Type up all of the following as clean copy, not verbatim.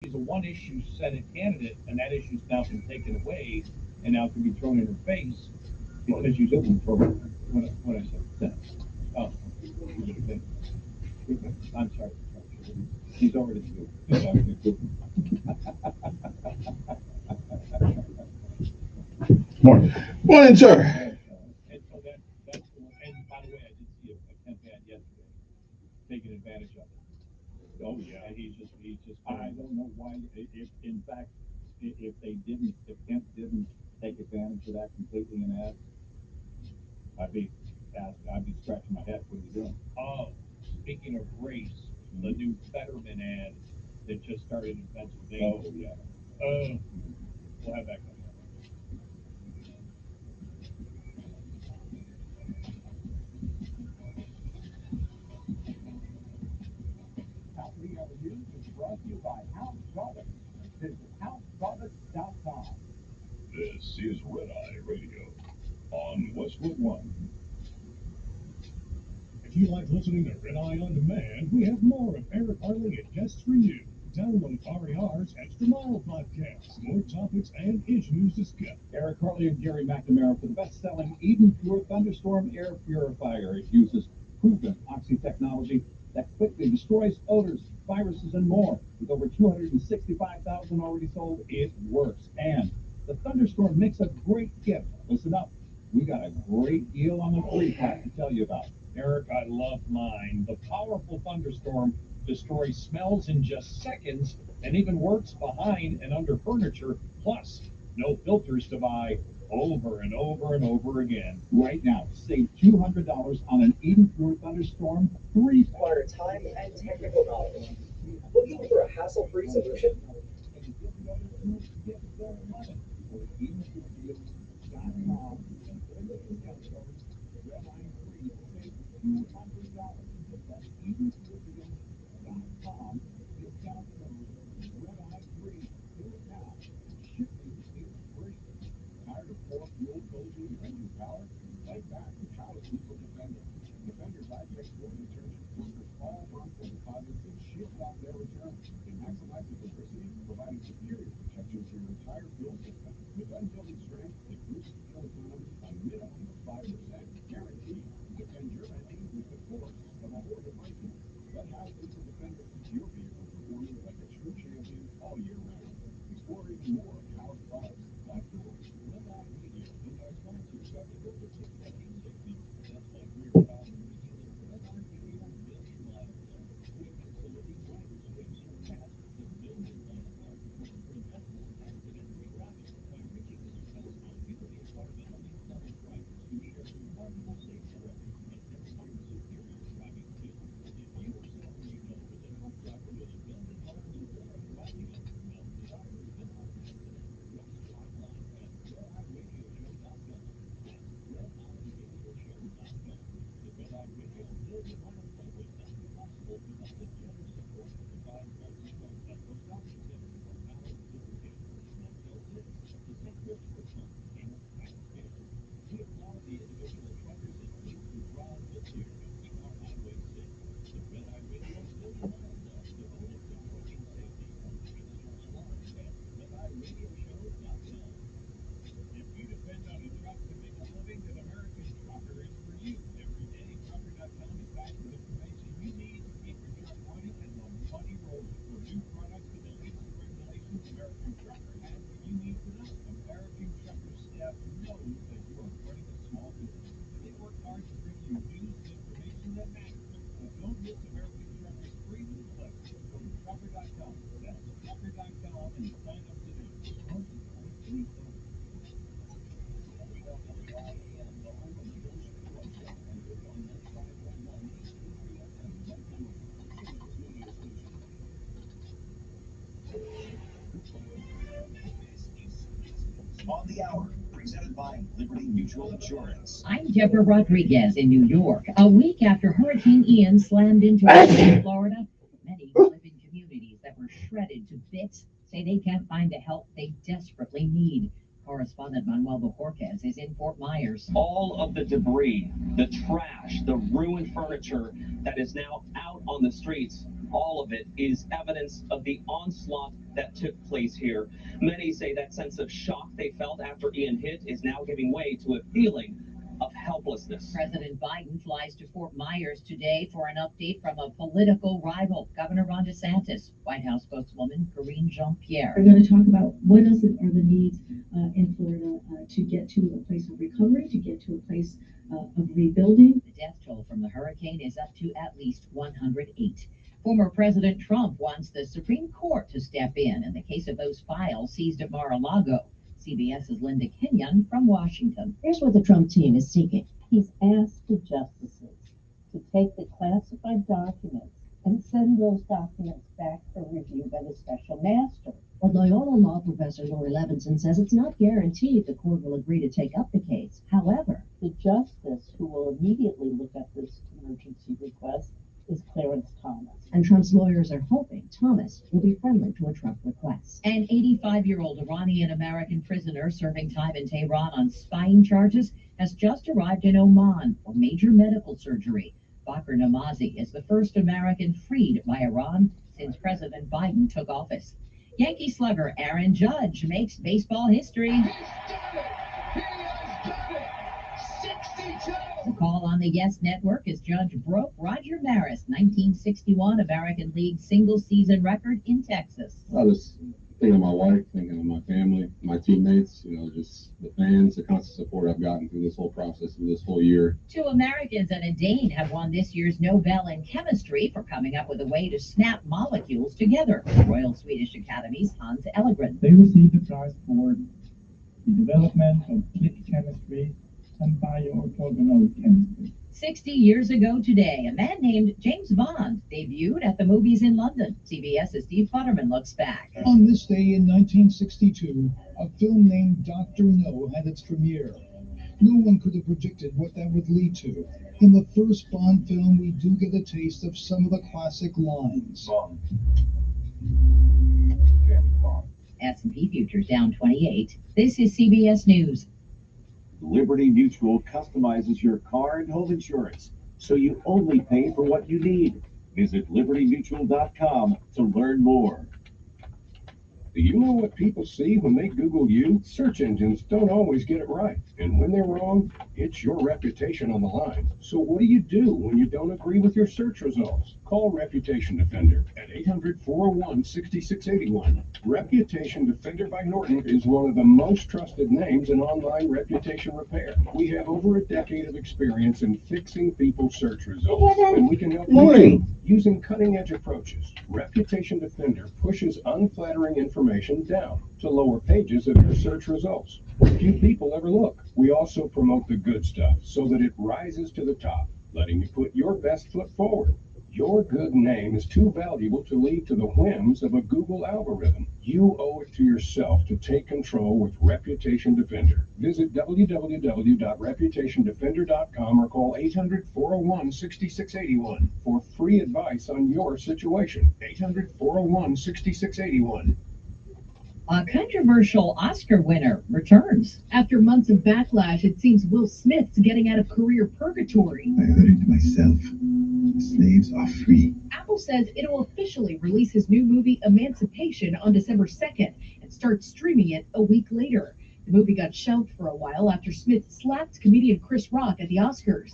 She's a one-issue Senate candidate, and that issue's now been taken away, and now can be thrown in her face because she's open for what I said. Senate. Oh, I'm sorry. She's already through. Morning. Morning, sir. And so that's the one. And by the way, I did see a Kemp ad yesterday taking advantage of it. Oh yeah, he's just. I don't know why. If in fact, if they didn't, if Kemp didn't take advantage of that completely in ads, I'd be scratching my head. What are you doing? Oh, speaking of race, the new Fetterman ad that just started in Pennsylvania. Oh yeah. We'll have that coming up. Top 3 Hour News is brought to you by House Products. Visit houseproducts.com. This is Red Eye Radio on Westwood One. If you like listening to Red Eye on Demand, we have more of Eric Harley and Guests for you. Download RER's Extra Mile podcast. More topics and issues discussed. Eric Harley and Gary McNamara for the best-selling Eden Pure Thunderstorm Air Purifier. It uses proven oxy technology that quickly destroys odors, viruses, and more. With over 265,000 already sold, it works. And the Thunderstorm makes a great gift. Listen up. We got a great deal on the 3-pack to tell you about. Eric, I love mine. The powerful Thunderstorm destroys smells in just seconds and even works behind and under furniture. Plus, no filters to buy over and over and over again. Right now, save $200 on an Eden Pure Thunderstorm 3-pack. Require time and technical knowledge. Looking for a hassle-free solution? Tired of poor fuel closing your engine power? Fight back with power diesel Defender. Defender's I-Check fuel detergent filters all harmful deposits and shields off their return. It maximizes lubricity, providing superior protection for your entire fuel system. With unbuilding strength, it boosts fuel economy a minimum of 5%. Guaranteed. Defend your engine with the force of a Ford Viking. Let Power Diesel Defender keep your vehicle performing like a true champion all year round. Explore even more powered products like yours. Red Eye Radio is our sponsor of the over 6-decade safety. Just like rear power reaching the Red Eye Radio million mile club. We facilitate drivers racing past the million mile mark. Prevent more accident-free driving by reaching the successful community of our million mile drivers who share a remarkable safety record and demonstrate superior driving skills. If you or someone you know is a truck driver with a million miles or more of driving under your belt without a preventable accident, write us online at rediradioshow.com. That's rediradioshow.com. The Red Eye Radio Million Mile Club would not be possible without the generous support of the fine folks from Electrostocking Center, Power Lubricant, Small Cell 6, the St. Chris Personal, and Power Care. We applaud the individual truckers and fleets who drive with care to keep our highways safe. The Red Eye Radio Million Mile Club, devoted to trucking safety. Register online at rediradioshow.com. If you depend on a truck to make a living, then American Trucker is for you. Every day, trucker.com is packed with information you need to keep your truck running and the money rolling. From new products to the latest regulations, American Trucker has what you need to know. American Trucker staff knows that you are running a small business. They work hard to bring you news and information that matters. So don't miss American Trucker's free newsletter. Go to trucker.com. That's trucker.com and sign up today. WWIAM, the home of the Ghost Club Show, and heard on 95.1 HD3FM, Vancouver's premier radio station. On the Hour, presented by Liberty Mutual Insurance. I'm Deborah Rodriguez in New York. A week after Hurricane Ian slammed into Florida, many who live in communities that were shredded to bits say they can't find the help they desperately need. Correspondent Manuel Bocorquez is in Fort Myers. All of the debris, the trash, the ruined furniture that is now out on the streets, all of it is evidence of the onslaught that took place here. Many say that sense of shock they felt after Ian hit is now giving way to a feeling of helplessness. President Biden flies to Fort Myers today for an update from a political rival, Governor Ron DeSantis. White House spokeswoman Karine Jean-Pierre. We're going to talk about what else are the needs in Florida to get to a place of recovery, to get to a place of rebuilding. The death toll from the hurricane is up to at least 108. Former President Trump wants the Supreme Court to step in the case of those files seized at Mar-a-Lago. CBS's Linda Kenyon from Washington. Here's what the Trump team is seeking. He's asked the justices to take the classified documents and send those documents back for review by the special master. Well, Loyola law professor Lori Levinson says it's not guaranteed the court will agree to take up the case. However, the justice who will immediately look at this emergency request is Clarence Thomas. And Trump's lawyers are hoping Thomas will be friendly to a Trump request. An 85-year-old Iranian-American prisoner serving time in Tehran on spying charges has just arrived in Oman for major medical surgery. Bakr Namazi is the first American freed by Iran since President Biden took office. Yankee slugger Aaron Judge makes baseball history. The call on the Yes Network as Judge broke Roger Maris' 1961 American League single-season record in Texas. I was thinking of my wife, thinking of my family, my teammates, just the fans, the constant support I've gotten through this whole process, through this whole year. 2 Americans and a Dane have won this year's Nobel in Chemistry for coming up with a way to snap molecules together. Royal Swedish Academy's Hans Ellegren. They received the prize for the development of click chemistry and bioorthogonal chemistry. 60 years ago today, a man named James Bond debuted at the movies in London. CBS's Steve Futterman looks back. On this day in 1962, a film named Dr. No had its premiere. No one could have predicted what that would lead to. In the first Bond film, we do get a taste of some of the classic lines. Bond. S&P futures down 28. This is CBS News. Liberty Mutual customizes your car and home insurance, so you only pay for what you need. Visit libertymutual.com to learn more. Do you know what people see when they Google you? Search engines don't always get it right. And when they're wrong, it's your reputation on the line. So what do you do when you don't agree with your search results? Call Reputation Defender at 800-401-6681. Reputation Defender by Norton is one of the most trusted names in online reputation repair. We have over a decade of experience in fixing people's search results, and we can help you using cutting-edge approaches. Reputation Defender pushes unflattering information down to lower pages of your search results. Few people ever look. We also promote the good stuff so that it rises to the top, letting you put your best foot forward. Your good name is too valuable to leave to the whims of a Google algorithm. You owe it to yourself to take control with Reputation Defender. Visit www.reputationdefender.com or call 800-401-6681 for free advice on your situation. 800-401-6681. A controversial Oscar winner returns. After months of backlash, it seems Will Smith's getting out of career purgatory. I heard it myself. Slaves are free. Apple says it'll officially release his new movie Emancipation on December 2nd and start streaming it a week later. The movie got shelved for a while after Smith slapped comedian Chris Rock at the Oscars.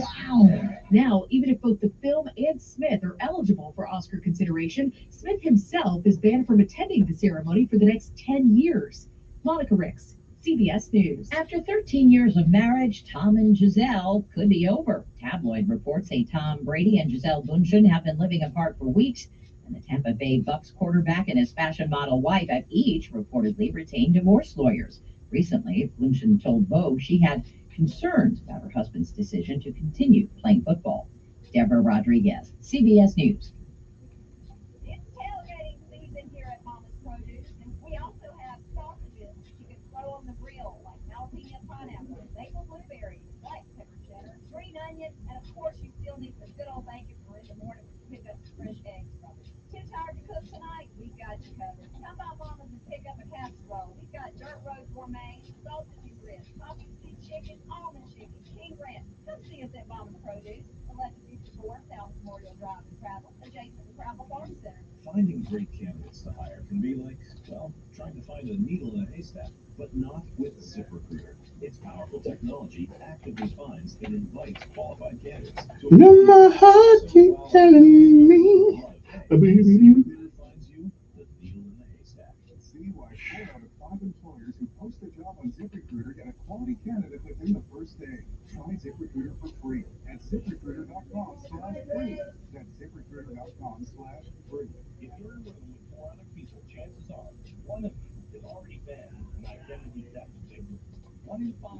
Wow. Now, even if both the film and Smith are eligible for Oscar consideration, Smith himself is banned from attending the ceremony for the next 10 years. Monica Ricks, CBS News. After 13 years of marriage, Tom and Giselle could be over. Tabloid reports say Tom Brady and Giselle Bundchen have been living apart for weeks, and the Tampa Bay Bucks quarterback and his fashion model wife have each reportedly retained divorce lawyers. Recently, Bundchen told Vogue she had concerns about her husband's decision to continue playing football. Deborah Rodriguez, CBS News. It's tailgating season here at Mama's Produce, and we also have sausages that you can throw on the grill, like jalapeno pineapple, maple blueberries, black pepper cheddar, green onion, and of course you still need some good old bacon for in the morning when you pick up some fresh eggs from it. Too tired to cook tonight? We've got you covered. Come by Mama's and pick up a casserole. We've got dirt road gourmet, sausage and grits, poppy seed chicken, almond chicken, king ranch. Come see us at Mama's Produce, 1154 South Memorial Drive in Travel, adjacent to Travel Farm Center. Finding great candidates to hire can be like, well, trying to find a needle in a haystack, but not with ZipRecruiter. Its powerful technology actively finds and invites qualified candidates to When my heart keeps telling me, baby, ZipRecruiter finds you the needle in the haystack. See why 4 out of 5 employers who post a job on ZipRecruiter get a quality candidate within the first day. Try ZipRecruiter for free at ZipRecruiter.com/free. That's ZipRecruiter.com/free. If you're in a room with 4 other people, chances are one of you has already been an identity theft victim. 1 in 5.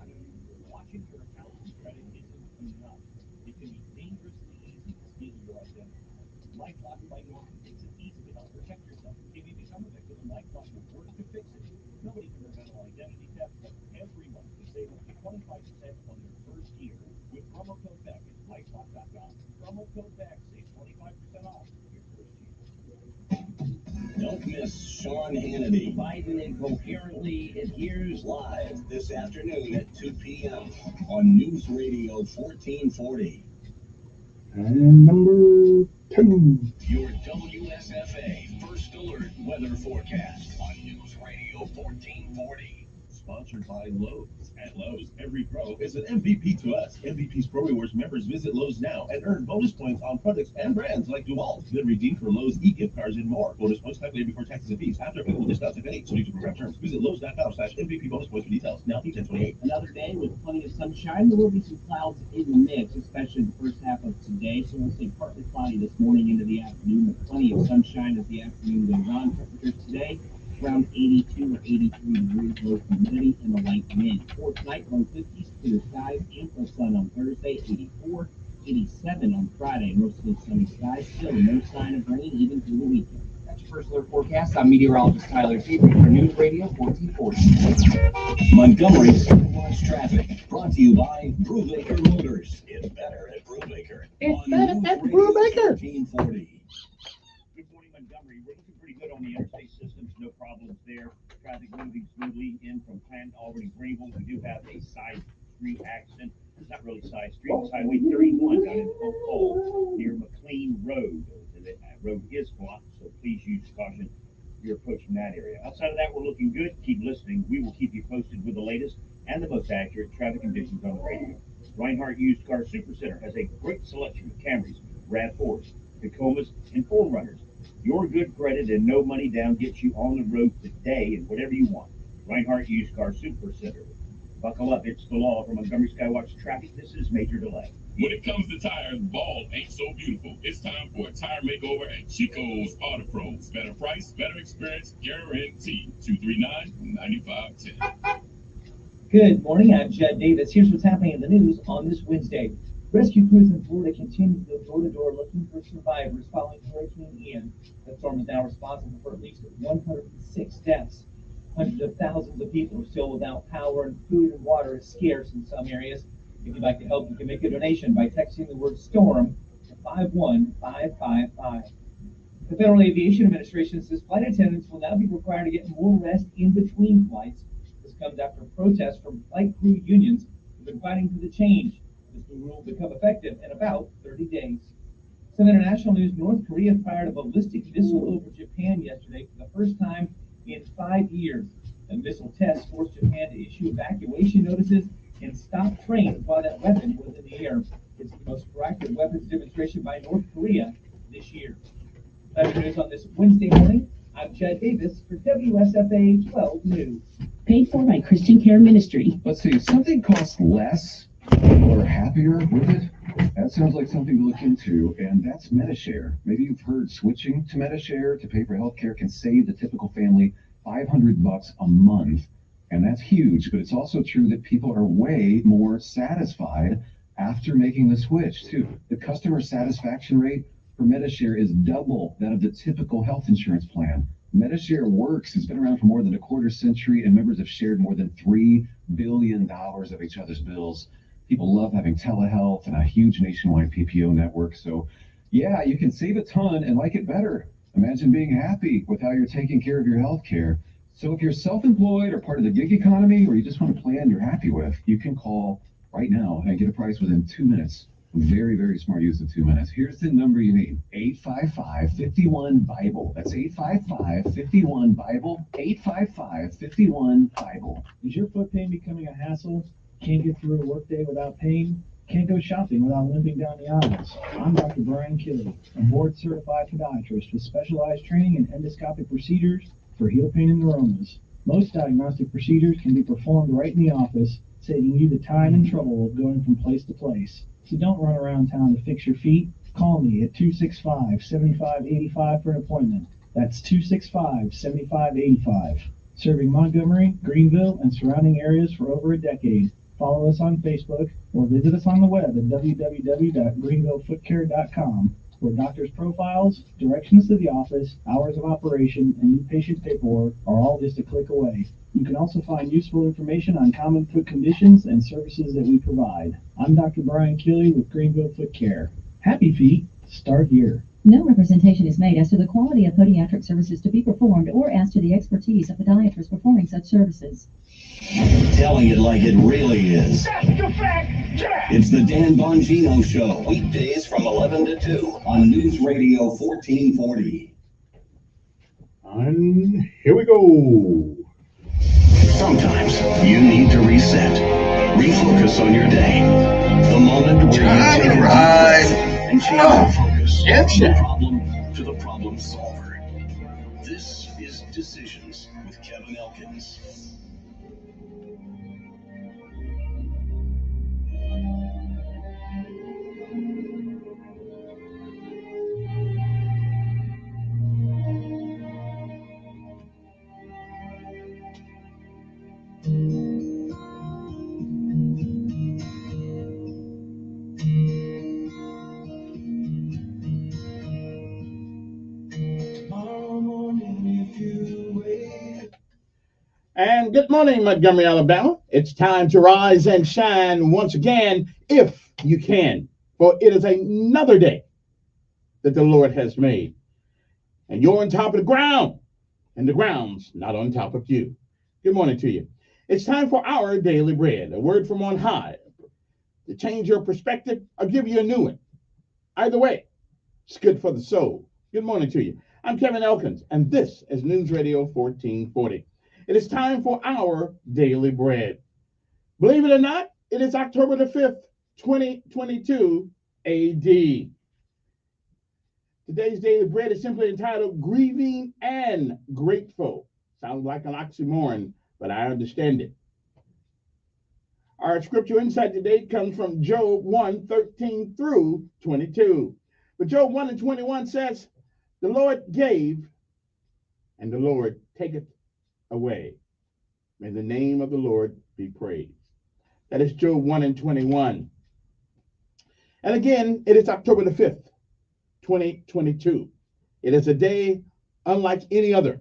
Watching your account and credit isn't enough. It can be dangerously easy to steal your identity. LifeLock by Norton makes it easy to help protect yourself. If you become a victim, LifeLock will work to fix it. Nobody can prevent an identity theft, but everyone can save up to 25% on their first year with promo code BECK at LifeLock.com. Promo code BECK saves 25% off your first year. Don't miss Sean Hannity. Biden incoherently adheres live This afternoon at 2 p.m. on News Radio 1440. and number 2. Your WSFA First Alert Weather Forecast on News Radio 1440. Sponsored by Lowe's. At Lowe's, every pro is an MVP to us. MVP's Pro Rewards members visit Lowe's now and earn bonus points on products and brands like DeWalt. Then redeem for Lowe's e-gift cards and more. Bonus points calculated before taxes and fees. After applicable discounts, if any. Subject to program terms. Visit Lowe's.com/MVP bonus points for details. Now through 10/28. Another day with plenty of sunshine. There will be some clouds in the mix, especially the first half of today. So we'll see partly cloudy this morning into the afternoon, with plenty of sunshine as the afternoon goes on. Temperatures today around 82 or 83 degrees, low humidity and a light wind. For tonight, low 50s, clear skies, ample sun on Thursday, 84, 87 on Friday, mostly sunny skies. Still no sign of rain even through the weekend. That's your first alert forecast. I'm meteorologist Tyler Tabor for News Radio 1440. Montgomery's Watch Traffic, brought to you by Brubaker Motors. It's better at Brubaker. It's better at Brubaker. 1440. Good morning, Montgomery. We're looking pretty good on the interstate systems. No problems there. Traffic moving smoothly in from Canton, Albany, Greenville. We do have a side street accident. It's not really side street. It's Highway 31 down in Oak Hole near McLean Road. The road is blocked, so please use caution if you're approaching that area. Outside of that, we're looking good. Keep listening. We will keep you posted with the latest and the most accurate traffic conditions on the radio. Reinhardt Used Car Super Center has a great selection of Camrys, RAV4s, Tacomas, and 4Runners. Your good credit and no money down gets you on the road today and whatever you want. Reinhardt Used Car Super Center. Buckle up, it's the law. From Montgomery Skywatch Traffic, this is Major Delay. When it comes to tires, bald ain't so beautiful. It's time for a tire makeover at Chico's Auto Pros. Better price, better experience, guaranteed. 239-9510. Good morning, I'm Jed Davis. Here's what's happening in the news on this Wednesday. Rescue crews in Florida continue to go door-to-door looking for survivors following Hurricane Ian. The storm is now responsible for at least 106 deaths. Hundreds of thousands of people are still without power, and food and water is scarce in some areas. If you'd like to help, you can make a donation by texting the word STORM to 51555. The Federal Aviation Administration says flight attendants will now be required to get more rest in between flights. This comes after protests from flight crew unions who've been fighting for the change. This new rule will become effective in about 30 days. Some international news: North Korea fired a ballistic missile over Japan yesterday for the first time in 5 years. The missile test forced Japan to issue evacuation notices and stop trains while that weapon was in the air. It's the most proactive weapons demonstration by North Korea this year. That's your news on this Wednesday morning. I'm Chad Davis for WSFA 12 News. Paid for by Christian Care Ministry. Let's see, if something costs less, people are happier with it. That sounds like something to look into, and that's MediShare. Maybe you've heard switching to MediShare to pay for healthcare can save the typical family $500 a month, and that's huge. But it's also true that people are way more satisfied after making the switch too. The customer satisfaction rate for MediShare is double that of the typical health insurance plan. MediShare works. It's been around for more than a quarter century, and members have shared more than $3 billion of each other's bills. People love having telehealth and a huge nationwide PPO network. So, yeah, you can save a ton and like it better. Imagine being happy with how you're taking care of your health care. So if you're self-employed or part of the gig economy, or you just want a plan you're happy with, you can call right now and get a price within 2 minutes. Very, very smart use of 2 minutes. Here's the number you need, 855-51-BIBLE. That's 855-51-BIBLE, 855-51-BIBLE. Is your foot pain becoming a hassle? Can't get through a workday without pain? Can't go shopping without limping down the aisles? I'm Dr. Brian Killey, a board-certified podiatrist with specialized training in endoscopic procedures for heel pain and neuromas. Most diagnostic procedures can be performed right in the office, saving you the time and trouble of going from place to place. So don't run around town to fix your feet. Call me at 265-7585 for an appointment. That's 265-7585. Serving Montgomery, Greenville, and surrounding areas for over a decade. Follow us on Facebook or visit us on the web at www.greenvillefootcare.com, where doctors' profiles, directions to the office, hours of operation, and new patient paperwork are all just a click away. You can also find useful information on common foot conditions and services that we provide. I'm Dr. Brian Killey with Greenville Foot Care. Happy feet start here. No representation is made as to the quality of podiatric services to be performed or as to the expertise of podiatrists performing such services. Telling it like it really is. That's the fact, Jack! It's the Dan Bongino Show, weekdays from 11 to 2 on News Radio 1440. And here we go. Sometimes you need to reset, refocus on your day. The moment where you take a deep breath and change your focus from the problem to the problem solver. This is Decisions with Kevin Elkins. And good morning, Montgomery, Alabama. It's time to rise and shine once again, if you can. For it is another day that the Lord has made. And you're on top of the ground, and the ground's not on top of you. Good morning to you. It's time for our daily bread, a word from on high to change your perspective or give you a new one. Either way, it's good for the soul. Good morning to you. I'm Kevin Elkins, and this is News Radio 1440. It is time for our daily bread. Believe it or not, it is October the 5th, 2022 AD. Today's daily bread is simply entitled Grieving and Grateful. Sounds like an oxymoron, but I understand it. Our scripture insight today comes from Job 1:13 through 22. But Job 1:21 says, "The Lord gave, and the Lord taketh away. May the name of the Lord be praised." That is Job 1:21. And again, it is October the 5th, 2022. It is a day unlike any other,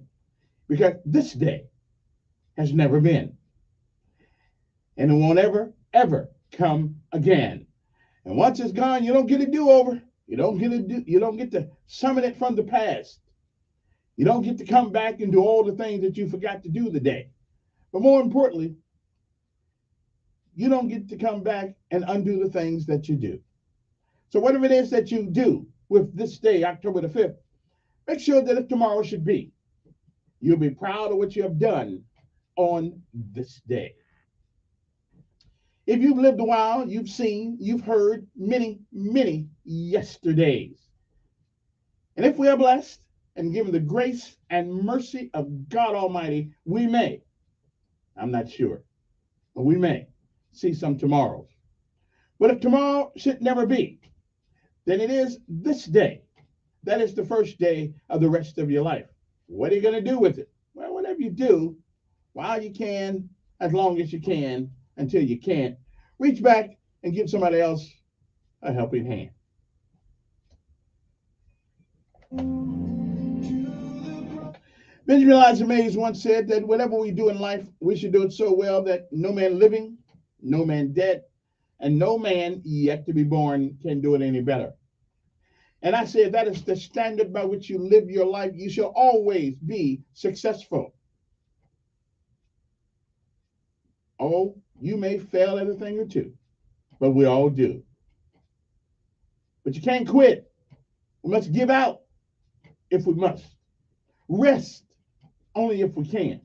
because this day has never been. And it won't ever come again. And once it's gone, you don't get a do-over. You don't get to summon it from the past. You don't get to come back and do all the things that you forgot to do today. But more importantly, you don't get to come back and undo the things that you do. So whatever it is that you do with this day, October the 5th, make sure that if tomorrow should be, you'll be proud of what you have done on this day. If you've lived a while, you've seen, you've heard many, many yesterdays. And if we are blessed and given the grace and mercy of God Almighty, we may, I'm not sure, but we may see some tomorrows. But if tomorrow should never be, then it is this day. That is the first day of the rest of your life. What are you going to do with it? Well, whatever you do, while you can, as long as you can, until you can't, reach back and give somebody else a helping hand. Benjamin Elijah Mays once said that whatever we do in life, we should do it so well that no man living, no man dead, and no man yet to be born can do it any better. And I say that is the standard by which you live your life. You shall always be successful. Oh, you may fail at a thing or two, but we all do. But you can't quit. We must give out if we must. Rest only if we can.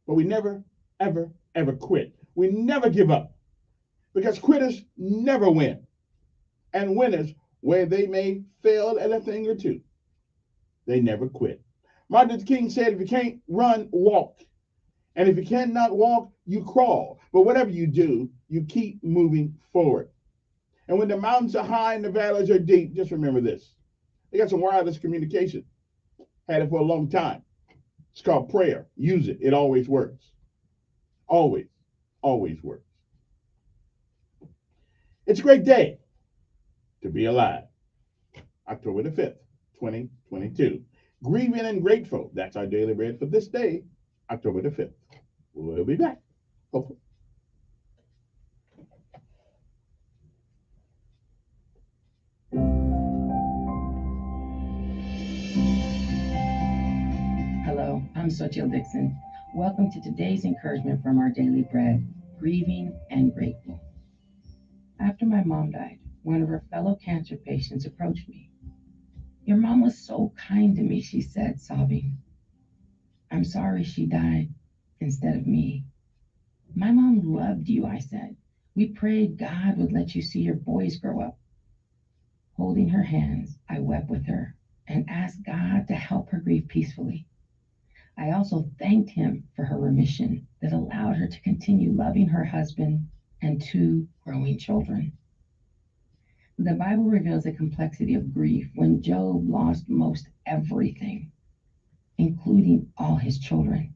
But we never, ever, ever quit. We never give up because quitters never win. And winners, where they may fail at a thing or two, they never quit. Martin Luther King said, if you can't run, walk. And if you cannot walk, you crawl. But whatever you do, you keep moving forward. And when the mountains are high and the valleys are deep, just remember this. They got some wireless communication. Had it for a long time. It's called prayer. Use it. It always works. Always, always works. It's a great day to be alive. October the 5th, 2022. Grieving and grateful. That's our daily bread for this day, October the 5th. We'll be back, hopefully. Hello, I'm Sochil Dixon. Welcome to today's encouragement from our daily bread, grieving and grateful. After my mom died, one of her fellow cancer patients approached me. Your mom was so kind to me, she said, sobbing. I'm sorry she died instead of me. My mom loved you, I said. We prayed God would let you see your boys grow up. Holding her hands, I wept with her and asked God to help her grieve peacefully. I also thanked him for her remission that allowed her to continue loving her husband and 2 growing children. The Bible reveals the complexity of grief when Job lost most everything, including all his children.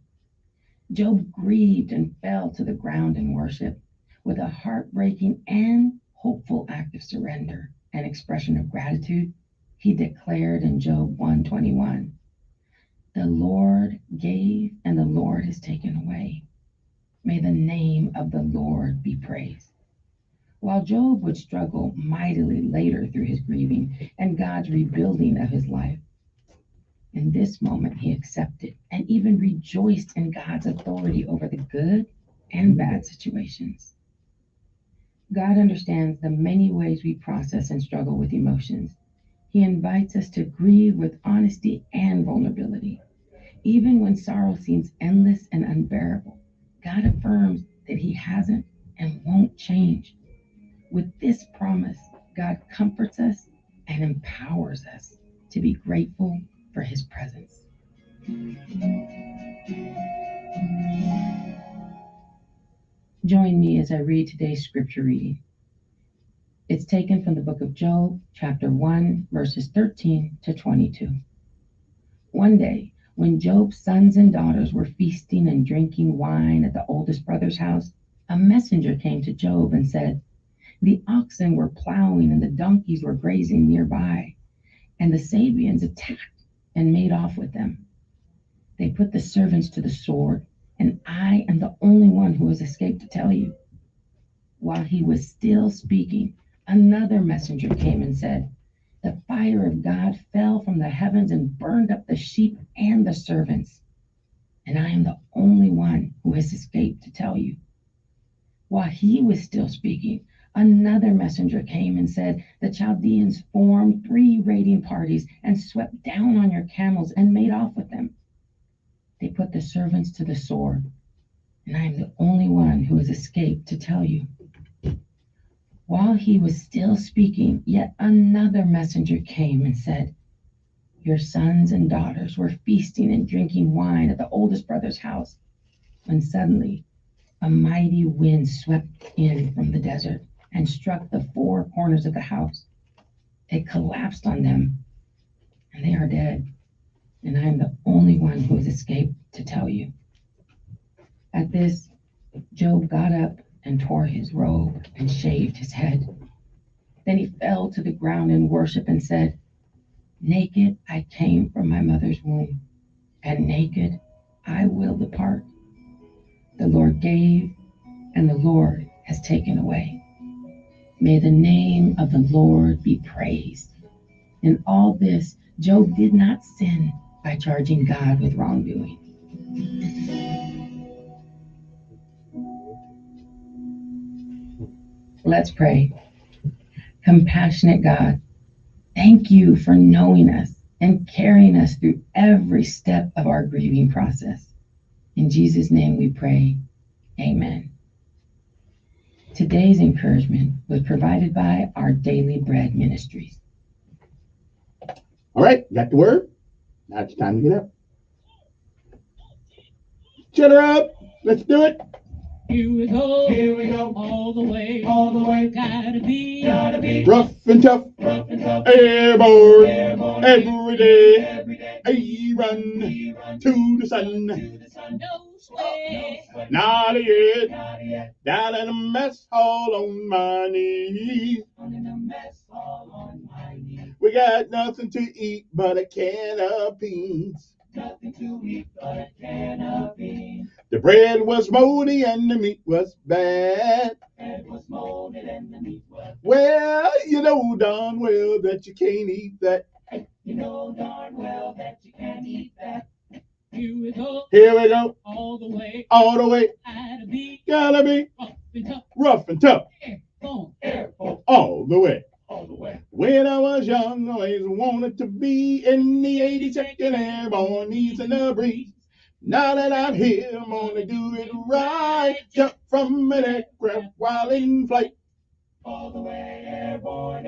Job grieved and fell to the ground in worship with a heartbreaking and hopeful act of surrender and expression of gratitude. He declared in Job 1:21, the Lord gave and the Lord has taken away. May the name of the Lord be praised. While Job would struggle mightily later through his grieving and God's rebuilding of his life, in this moment he accepted and even rejoiced in God's authority over the good and bad situations. God understands the many ways we process and struggle with emotions. He invites us to grieve with honesty and vulnerability. Even when sorrow seems endless and unbearable, God affirms that he hasn't and won't change. With this promise, God comforts us and empowers us to be grateful for his presence. Join me as I read today's scripture reading. It's taken from the book of Job, chapter 1, verses 13 to 22. One day, when Job's sons and daughters were feasting and drinking wine at the oldest brother's house, a messenger came to Job and said, the oxen were plowing and the donkeys were grazing nearby, and the Sabians attacked and made off with them. They put the servants to the sword, and I am the only one who has escaped to tell you. While he was still speaking, another messenger came and said, the fire of God fell from the heavens and burned up the sheep and the servants, and I am the only one who has escaped to tell you. While he was still speaking, another messenger came and said, the Chaldeans formed 3 raiding parties and swept down on your camels and made off with them. They put the servants to the sword, and I am the only one who has escaped to tell you. While he was still speaking, yet another messenger came and said, your sons and daughters were feasting and drinking wine at the oldest brother's house, when suddenly a mighty wind swept in from the desert and struck the 4 corners of the house. It collapsed on them, and they are dead, and I am the only one who has escaped to tell you. At this, Job got up and tore his robe and shaved his head. Then he fell to the ground in worship and said, naked I came from my mother's womb, and naked I will depart. The Lord gave, and the Lord has taken away. May the name of the Lord be praised. In all this, Job did not sin by charging God with wrongdoing. Let's pray. Compassionate God, thank you for knowing us and carrying us through every step of our grieving process. In Jesus' name we pray. Amen. Today's encouragement was provided by our Daily Bread Ministries. All right, got the word? Now it's time to get up. Shut her up. Let's do it. Here we go, all the way, gotta be rough and tough, airborne, every day, I run to the sun, no sweat. not yet, down in a mess hall on my knees. We got nothing to eat but a can of beans. The bread was moldy and the meat was bad. Well, you know darn well that you can't eat that. Here we go, Here we go, all the way, gotta be rough and tough, all the way. When I was young, I always wanted to be in the 82nd Airborne, easing the breeze. Now that I'm here, I'm gonna do it right. Jump from an aircraft while in flight. All the way, airborne,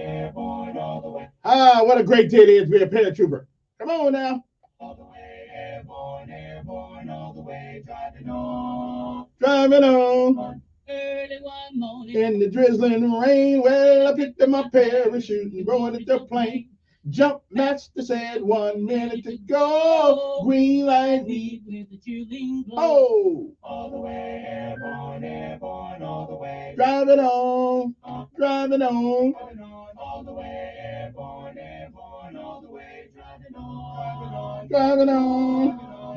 all the way. Ah, what a great day it is to be a paratrooper. Come on now. All the way, airborne, all the way, driving on. Driving on. early one morning. In the drizzling rain, well, I picked up my parachute and boarded the plane. Jump master said 1 minute to go. Green light, With the chilling glow. oh, All the way, airborne, all the way. driving on, driving on. All the way, airborne, all the way. Driving on,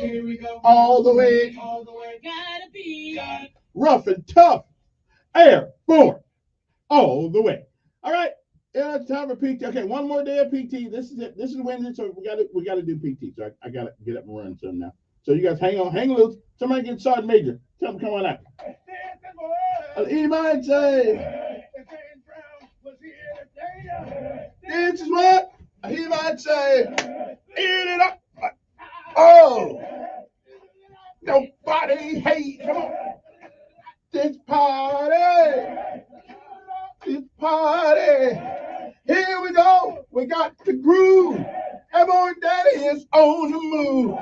Here we go, all the way, gotta be rough and tough, airborne, all the way. All right, yeah, it's time for PT. Okay, one more day of PT. This is it. This is Wednesday, so we gotta do PT. So I gotta get up and run some now. So you guys hang loose. Somebody get Sergeant Major. Tell them come on out. He might say, this is what he might say. Eat it up. Oh, nobody hate. Come on. This party. Here we go. We got the groove. Airborne Daddy is on the move.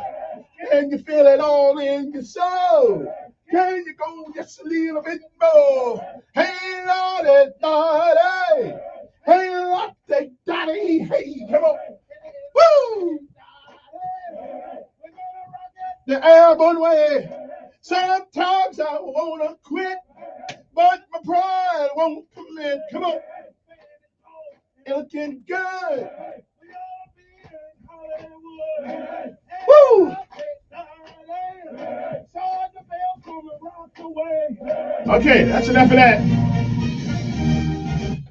Can you feel it all in your soul? Can you go just a little bit more? Hey, Lordy, Lordy. Hey, Lordy, Daddy. Hey, come on. Woo! The airborne way. Sometimes I wanna quit, but my pride won't commit. Come on. It's looking good. Woo! Okay, that's enough of that.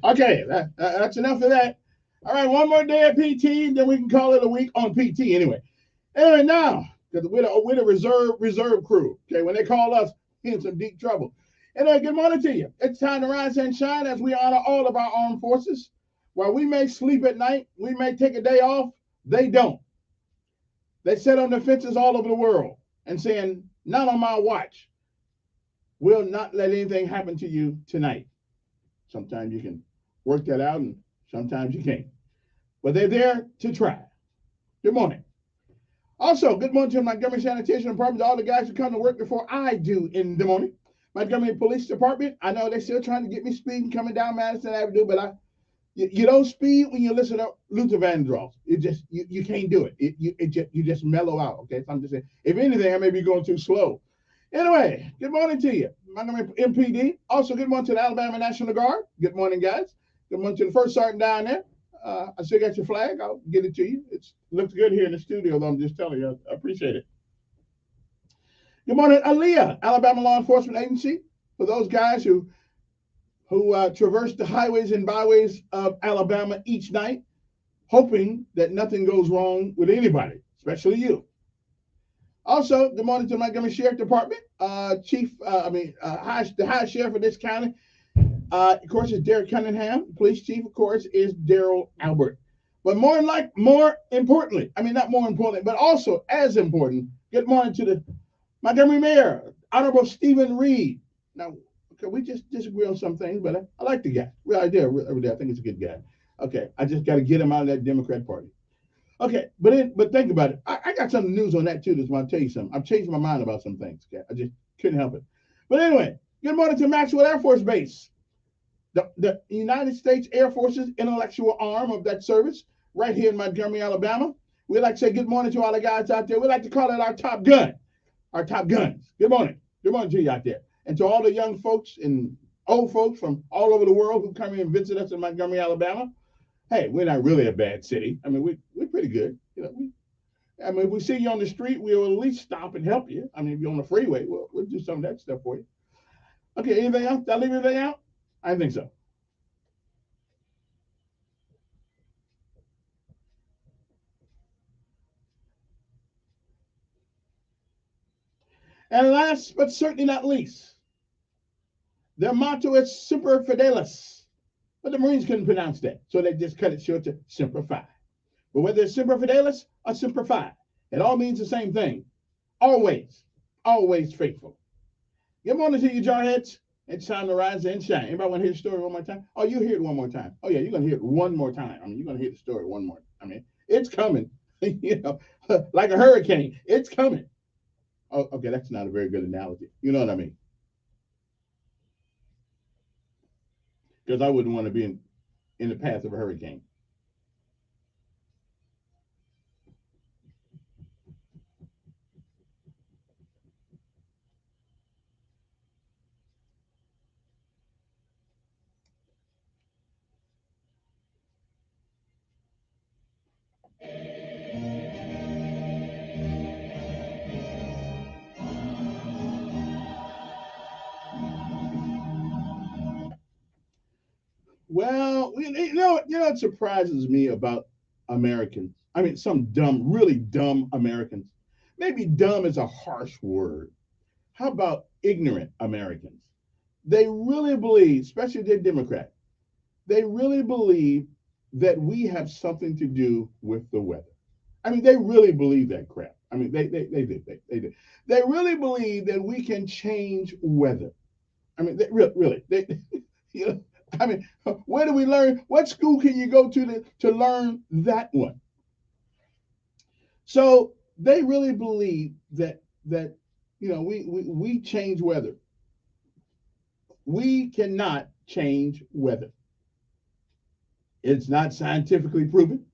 Okay, that's enough of that. All right, one more day of PT, then we can call it a week on PT anyway. Anyway, now, because we're the reserve crew. Okay, when they call us, we're in some deep trouble. Anyway, good morning to you. It's time to rise and shine as we honor all of our armed forces. While we may sleep at night, we may take a day off, they don't. They sit on the fences all over the world and saying, not on my watch. We'll not let anything happen to you tonight. Sometimes you can work that out and sometimes you can't. But they're there to try. Good morning. Also, good morning to my Montgomery Sanitation Department, to all the guys who come to work before I do in the morning. Montgomery Police Department, I know they're still trying to get me speeding coming down Madison Avenue, but you don't speed when you listen to Luther Vandross. It just you can't do it. You just mellow out. Okay, so I'm just saying. If anything, I may be going too slow. Anyway, good morning to you, Montgomery MPD. Also, good morning to the Alabama National Guard. Good morning, guys. Good morning to the first sergeant down there. I still got your flag. I'll get it to you. It looks good here in the studio, though. I'm just telling you. I appreciate it. Good morning, ALEA, Alabama Law Enforcement Agency. For those guys who traverse the highways and byways of Alabama each night, hoping that nothing goes wrong with anybody, especially you. Also, good morning to the Montgomery Sheriff Department, the High Sheriff of this county. Of course, it's Derek Cunningham. Police chief, of course, is Daryl Albert. But more importantly, I mean, not more important, but also as important, good morning to the Montgomery Mayor, Honorable Stephen Reed. Now, okay, we just disagree on some things, but I like the guy. Really, I do. Really, I think he's a good guy. Okay, I just got to get him out of that Democrat Party. Okay, but think about it. I got some news on that too. That's why I'll tell you something. I've changed my mind about some things. Okay, I just couldn't help it. But anyway, good morning to Maxwell Air Force Base, the United States Air Force's intellectual arm of that service, right here in Montgomery, Alabama. We like to say good morning to all the guys out there. We like to call it our Top Gun, our Top Guns. Good morning. Good morning to you out there, and to all the young folks and old folks from all over the world who come here and visit us in Montgomery, Alabama. Hey, we're not really a bad city. I mean, we're pretty good. You know, if we see you on the street, we'll at least stop and help you. I mean, if you're on the freeway, we'll do some of that stuff for you. Okay, anything else? Did I leave anything out? I think so. And last but certainly not least, their motto is Semper Fidelis. But the Marines couldn't pronounce that, so they just cut it short to Semper Fi. But whether it's Semper Fidelis or Semper Fi, it all means the same thing. Always, always faithful. Good morning to you, jarheads. It's time to rise and shine. Anybody want to hear the story one more time? Oh, you hear it one more time. Oh, yeah, you're going to hear it one more time. I mean, you're going to hear the story one more. I mean, it's coming, you know, like a hurricane. It's coming. Oh, okay, that's not a very good analogy. You know what I mean? Because I wouldn't want to be in the path of a hurricane. Well, what surprises me about Americans? I mean, some dumb, really dumb Americans. Maybe dumb is a harsh word. How about ignorant Americans? They really believe, especially if they're Democrat, they really believe that we have something to do with the weather. I mean, they really believe that crap. I mean, they do. They do. They really believe that we can change weather. I mean, really, you know, I mean, where do we learn? What school can you go to learn that one? So they really believe that we change weather. We cannot change weather. It's not scientifically proven.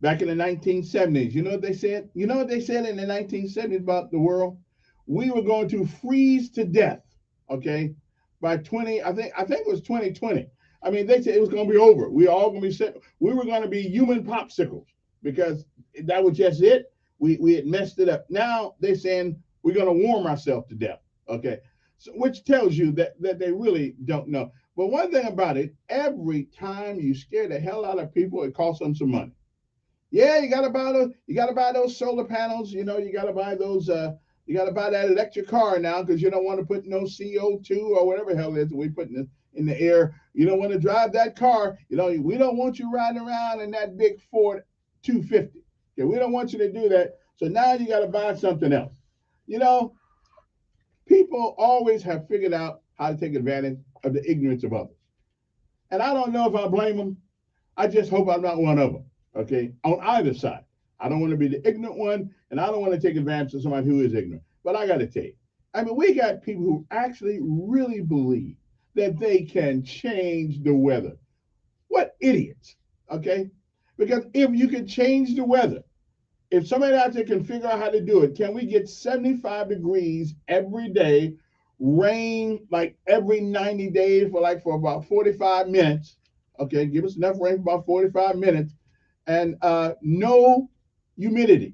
Back in the 1970s, you know what they said? You know what they said in the 1970s about the world? We were going to freeze to death, okay, by 20, I think it was 2020. I mean, they said it was going to be over. We all going to be sick. We were going to be human popsicles because that was just it. We had messed it up. Now they're saying we're going to warm ourselves to death, okay, so, which tells you that they really don't know. But one thing about it, every time you scare the hell out of people, it costs them some money. Yeah, you gotta buy those solar panels. You know, you gotta buy those. You gotta buy that electric car now because you don't want to put no CO2 or whatever the hell it is we put in the air. You don't want to drive that car. You know, we don't want you riding around in that big Ford 250. Okay, we don't want you to do that. So now you gotta buy something else. You know, people always have figured out how to take advantage of the ignorance of others, and I don't know if I blame them. I just hope I'm not one of them. Okay, on either side. I don't want to be the ignorant one, and I don't want to take advantage of somebody who is ignorant. But I got to tell you, I mean, we got people who actually really believe that they can change the weather. What idiots, okay? Because if you could change the weather, if somebody out there can figure out how to do it, can we get 75 degrees every day, rain like every 90 days for about 45 minutes? Okay, give us enough rain for about 45 minutes and no humidity.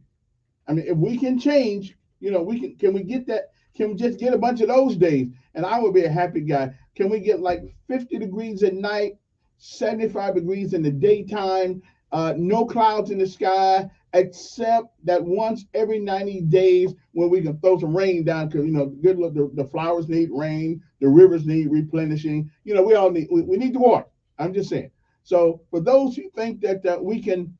I mean, if we can change, you know, can we get that? Can we just get a bunch of those days? And I would be a happy guy. Can we get like 50 degrees at night, 75 degrees in the daytime, no clouds in the sky, except that once every 90 days when we can throw some rain down because good look, the flowers need rain, the rivers need replenishing. We all we need the water. I'm just saying. So for those who think that we can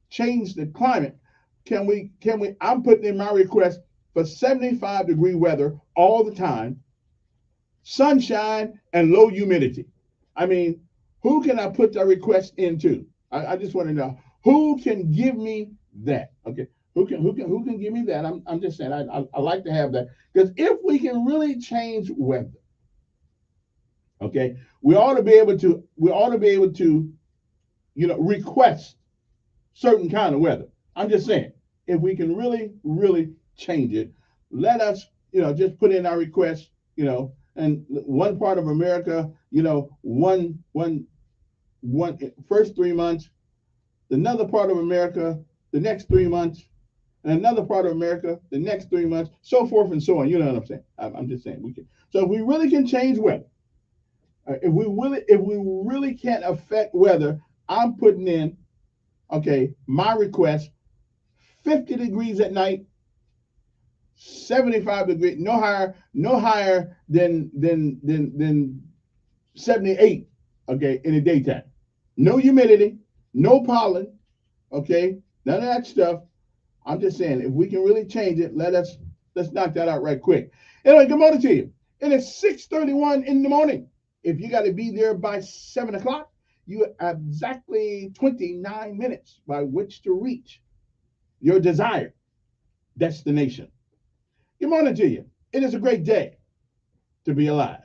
change the climate, can we I'm putting in my request for 75-degree weather all the time, sunshine and low humidity. I mean, who can I put that request into? I just want to know who can give me that. Okay, who can give me that? I'm just saying I like to have that because if we can really change weather, okay, we ought to be able to request certain kind of weather. I'm just saying if we can really change it, let us just put in our request. And one part of America, one first 3 months, another part of America the next 3 months, and another part of America the next 3 months, so forth and so on. You know what I'm saying? I'm just saying we can. So if we really can change weather, if we really can't affect weather, I'm putting in my request: 50 degrees at night, 75 degrees, no higher than 78, in the daytime. No humidity, no pollen, none of that stuff. I'm just saying, if we can really change it, let's knock that out right quick. Anyway, good morning to you. It is 6:31 in the morning. If you got to be there by 7 o'clock, you have exactly 29 minutes by which to reach your desired destination. Good morning to you. It is a great day to be alive.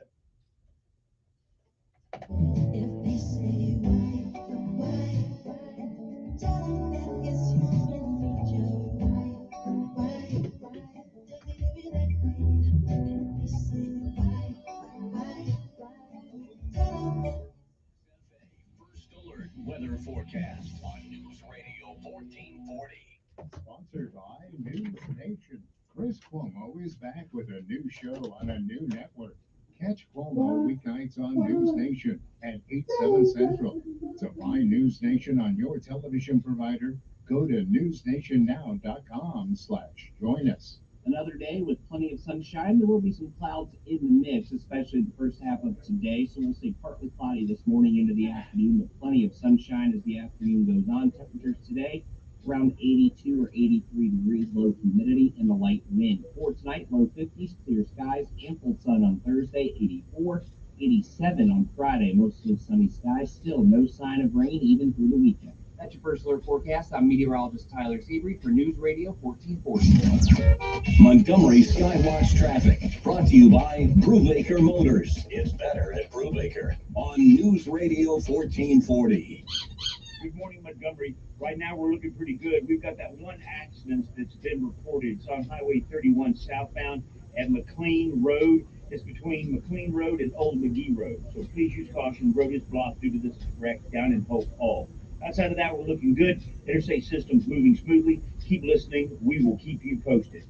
First Alert Weather Forecast on News Radio 1440. Sponsored by News Nation. Chris Cuomo is back with a new show on a new network. Catch Cuomo weeknights on News Nation at 8/7 Central. To find News Nation on your television provider, go to newsnationnow.com/join us. Another day with plenty of sunshine. There will be some clouds in the mix, especially the first half of today. So we'll stay partly cloudy this morning into the afternoon, but plenty of sunshine as the afternoon goes on. Temperatures today around 82 or 83 degrees, low humidity and a light wind. For tonight, low 50s, clear skies, ample sun on Thursday, 84, 87 on Friday, mostly sunny skies. Still no sign of rain even through the weekend. That's your First Alert forecast. I'm meteorologist Tyler Seabury for News Radio 1440. Montgomery Skywatch Traffic, brought to you by Brubaker Motors. It's better at Brubaker on News Radio 1440. Good morning, Montgomery. Right now, we're looking pretty good. We've got that one accident that's been reported. It's on Highway 31 southbound at McLean Road. It's between McLean Road and Old McGee Road. So please use caution. Road is blocked due to this wreck down in Hope Hall. Outside of that, we're looking good. Interstate system's moving smoothly. Keep listening. We will keep you posted.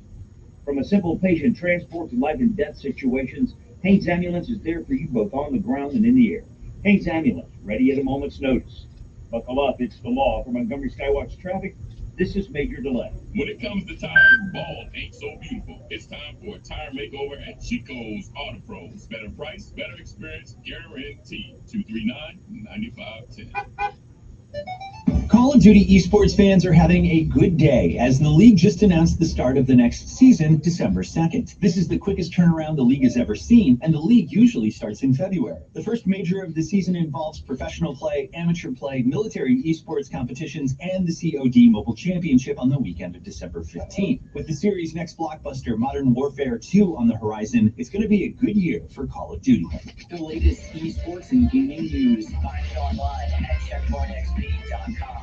From a simple patient transport to life and death situations, Haynes Ambulance is there for you both on the ground and in the air. Haynes Ambulance, ready at a moment's notice. Buckle up, it's the law. For Montgomery Skywatch Traffic, this is Major Delay. When it comes to tires, bald ain't so beautiful. It's time for a tire makeover at Chico's Auto Pros. Better price, better experience, guaranteed. 239-9510. Call of Duty esports fans are having a good day as the league just announced the start of the next season, December 2nd. This is the quickest turnaround the league has ever seen, and the league usually starts in February. The first major of the season involves professional play, amateur play, military esports competitions, and the COD Mobile Championship on the weekend of December 15th. With the series' next blockbuster, Modern Warfare 2, on the horizon, it's going to be a good year for Call of Duty. The latest esports and gaming news. Find it online at checkpointxp.com.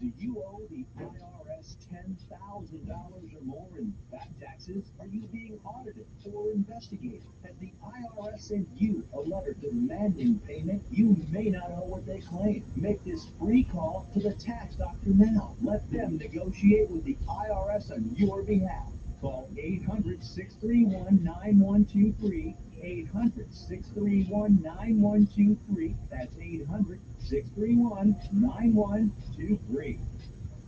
Do you owe the IRS $10,000 or more in back taxes? Are you being audited or investigated? Has the IRS sent you a letter demanding payment? You may not know what they claim. Make this free call to the tax doctor now. Let them negotiate with the IRS on your behalf. Call 800-631-9123. 800-631-9123. That's 800-631-9123.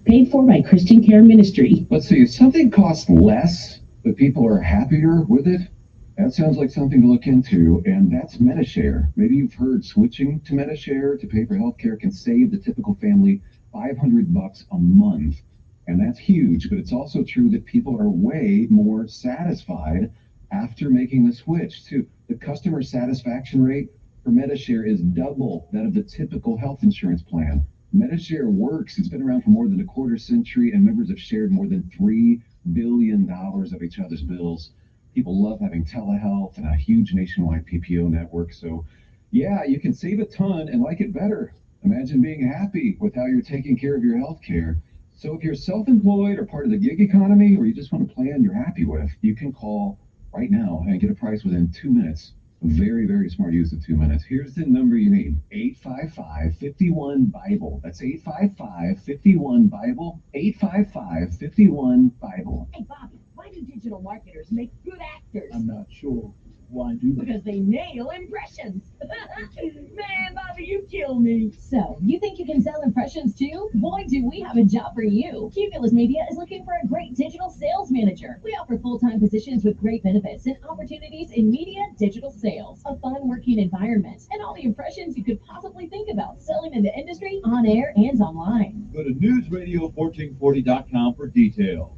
Paid for by Christian Care Ministry. Let's see, if something costs less, but people are happier with it, that sounds like something to look into, and that's Medishare. Maybe you've heard switching to Medishare to pay for healthcare can save the typical family $500 a month. And that's huge, but it's also true that people are way more satisfied after making the switch, too. The customer satisfaction rate for Medishare is double that of the typical health insurance plan. Medishare works. It's been around for more than a quarter century, and members have shared more than $3 billion of each other's bills. People love having telehealth and a huge nationwide PPO network. So, yeah, you can save a ton and like it better. Imagine being happy with how you're taking care of your health care. So if you're self-employed or part of the gig economy, or you just want a plan you're happy with, you can call right now and get a price within 2 minutes. Very, very smart use of 2 minutes. Here's the number you need, 855-51-BIBLE. That's 855-51-BIBLE, 855-51-BIBLE. Hey, Bobby, why do digital marketers make good actors? I'm not sure. Why do they? Because they nail impressions. Man, Bobby, you kill me. So, you think you can sell impressions too? Boy, do we have a job for you. Cumulus Media is looking for a great digital sales manager. We offer full-time positions with great benefits and opportunities in media, digital sales, a fun working environment, and all the impressions you could possibly think about selling in the industry, on air, and online. Go to newsradio1440.com for details.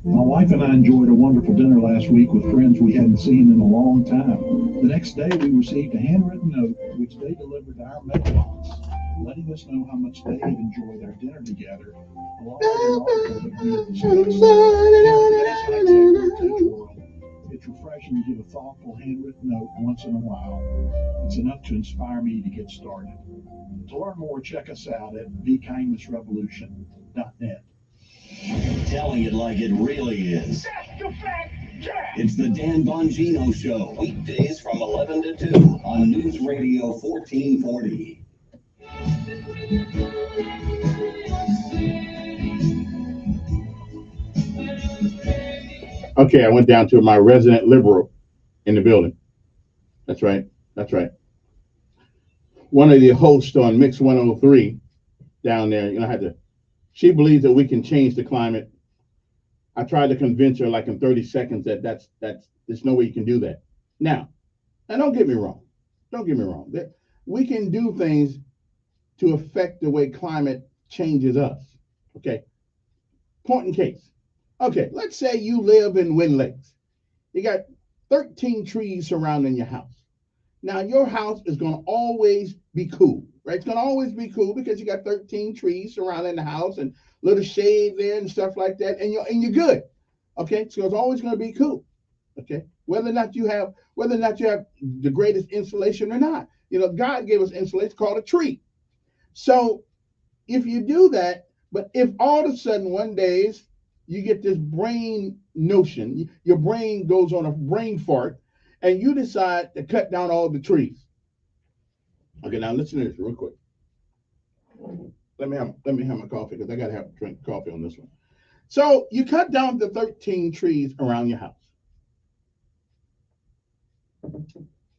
My wife and I enjoyed a wonderful dinner last week with friends we hadn't seen in a long time. The next day, we received a handwritten note which they delivered to our mailbox, letting us know how much they had enjoyed our dinner together, along with an article that we had discussed. It's refreshing to get a thoughtful handwritten note once in a while. It's enough to inspire me to get started. To learn more, check us out at BeKindnessRevolution.net. Telling it like it really is. That's the fact, Jack. It's the Dan Bongino Show. Weekdays from 11 to 2 on News Radio 1440. Okay, I went down to my resident liberal in the building. That's right. That's right. One of the hosts on Mix 103 down there, she believes that we can change the climate. I tried to convince her like in 30 seconds that there's no way you can do that. Now don't get me wrong. Don't get me wrong. We can do things to affect the way climate changes us. Okay. Point in case. Okay, let's say you live in Wind Lakes. You got 13 trees surrounding your house. Now your house is going to always be cool, right? It's going to always be cool because you got 13 trees surrounding the house and little shade there and stuff like that, and you're good. Okay, so it's always going to be cool. Okay, whether or not you have the greatest insulation or not. God gave us insulation called a tree. So if you do that, but if all of a sudden one day you get this brain notion, your brain goes on a brain fart, and you decide to cut down all the trees. Okay, now listen to this real quick. Let me have my coffee because I gotta drink coffee on this one. So you cut down the 13 trees around your house.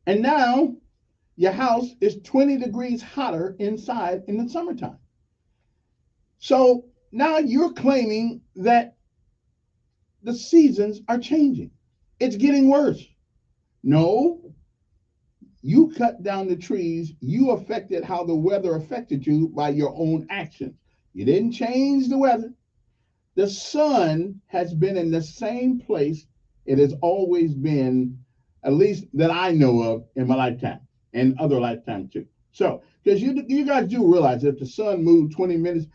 And now your house is 20 degrees hotter inside in the summertime. So now you're claiming that the seasons are changing. It's getting worse. No, you cut down the trees. You affected how the weather affected you by your own actions. You didn't change the weather. The sun has been in the same place it has always been, at least that I know of in my lifetime and other lifetimes too. So, because you guys do realize that if the sun moved 20 minutes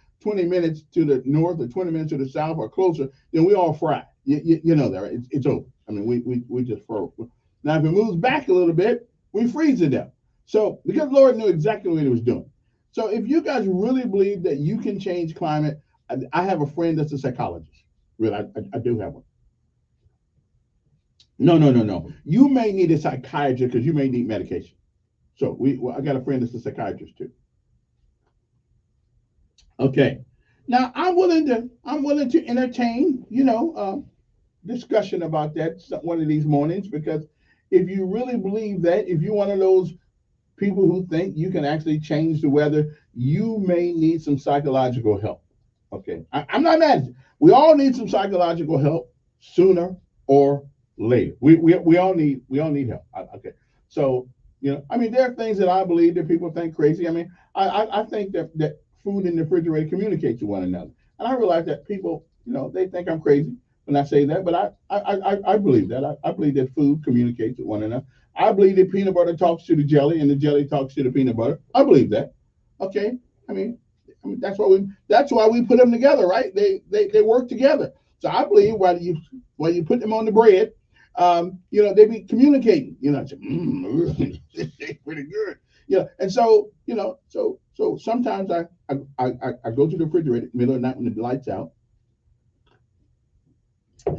to the north or 20 minutes to the south or closer, then we all fry. You know that, right? It's over. I mean, we just froze. Now, if it moves back a little bit, we freeze to death. So, because the Lord knew exactly what he was doing. So, if you guys really believe that you can change climate, I have a friend that's a psychologist. Really, I do have one. No. You may need a psychiatrist because you may need medication. So, I got a friend that's a psychiatrist too. Okay. Now, I'm willing to entertain, discussion about that one of these mornings, because if you really believe that, if you're one of those people who think you can actually change the weather, you may need some psychological help. Okay, I'm not mad at you. We all need some psychological help sooner or later. We all need help. Okay, so I mean, there are things that I believe that people think crazy. I mean, I think that food in the refrigerator communicates to one another, and I realize that people, they think I'm crazy when I say that, but I believe that. I believe that food communicates with one another. I believe that peanut butter talks to the jelly and the jelly talks to the peanut butter. I believe that. Okay, I mean, that's why we put them together, right? They work together. So I believe while you put them on the bread, they be communicating. Say, it's pretty good. And so sometimes I go to the refrigerator middle of the night when the lights out,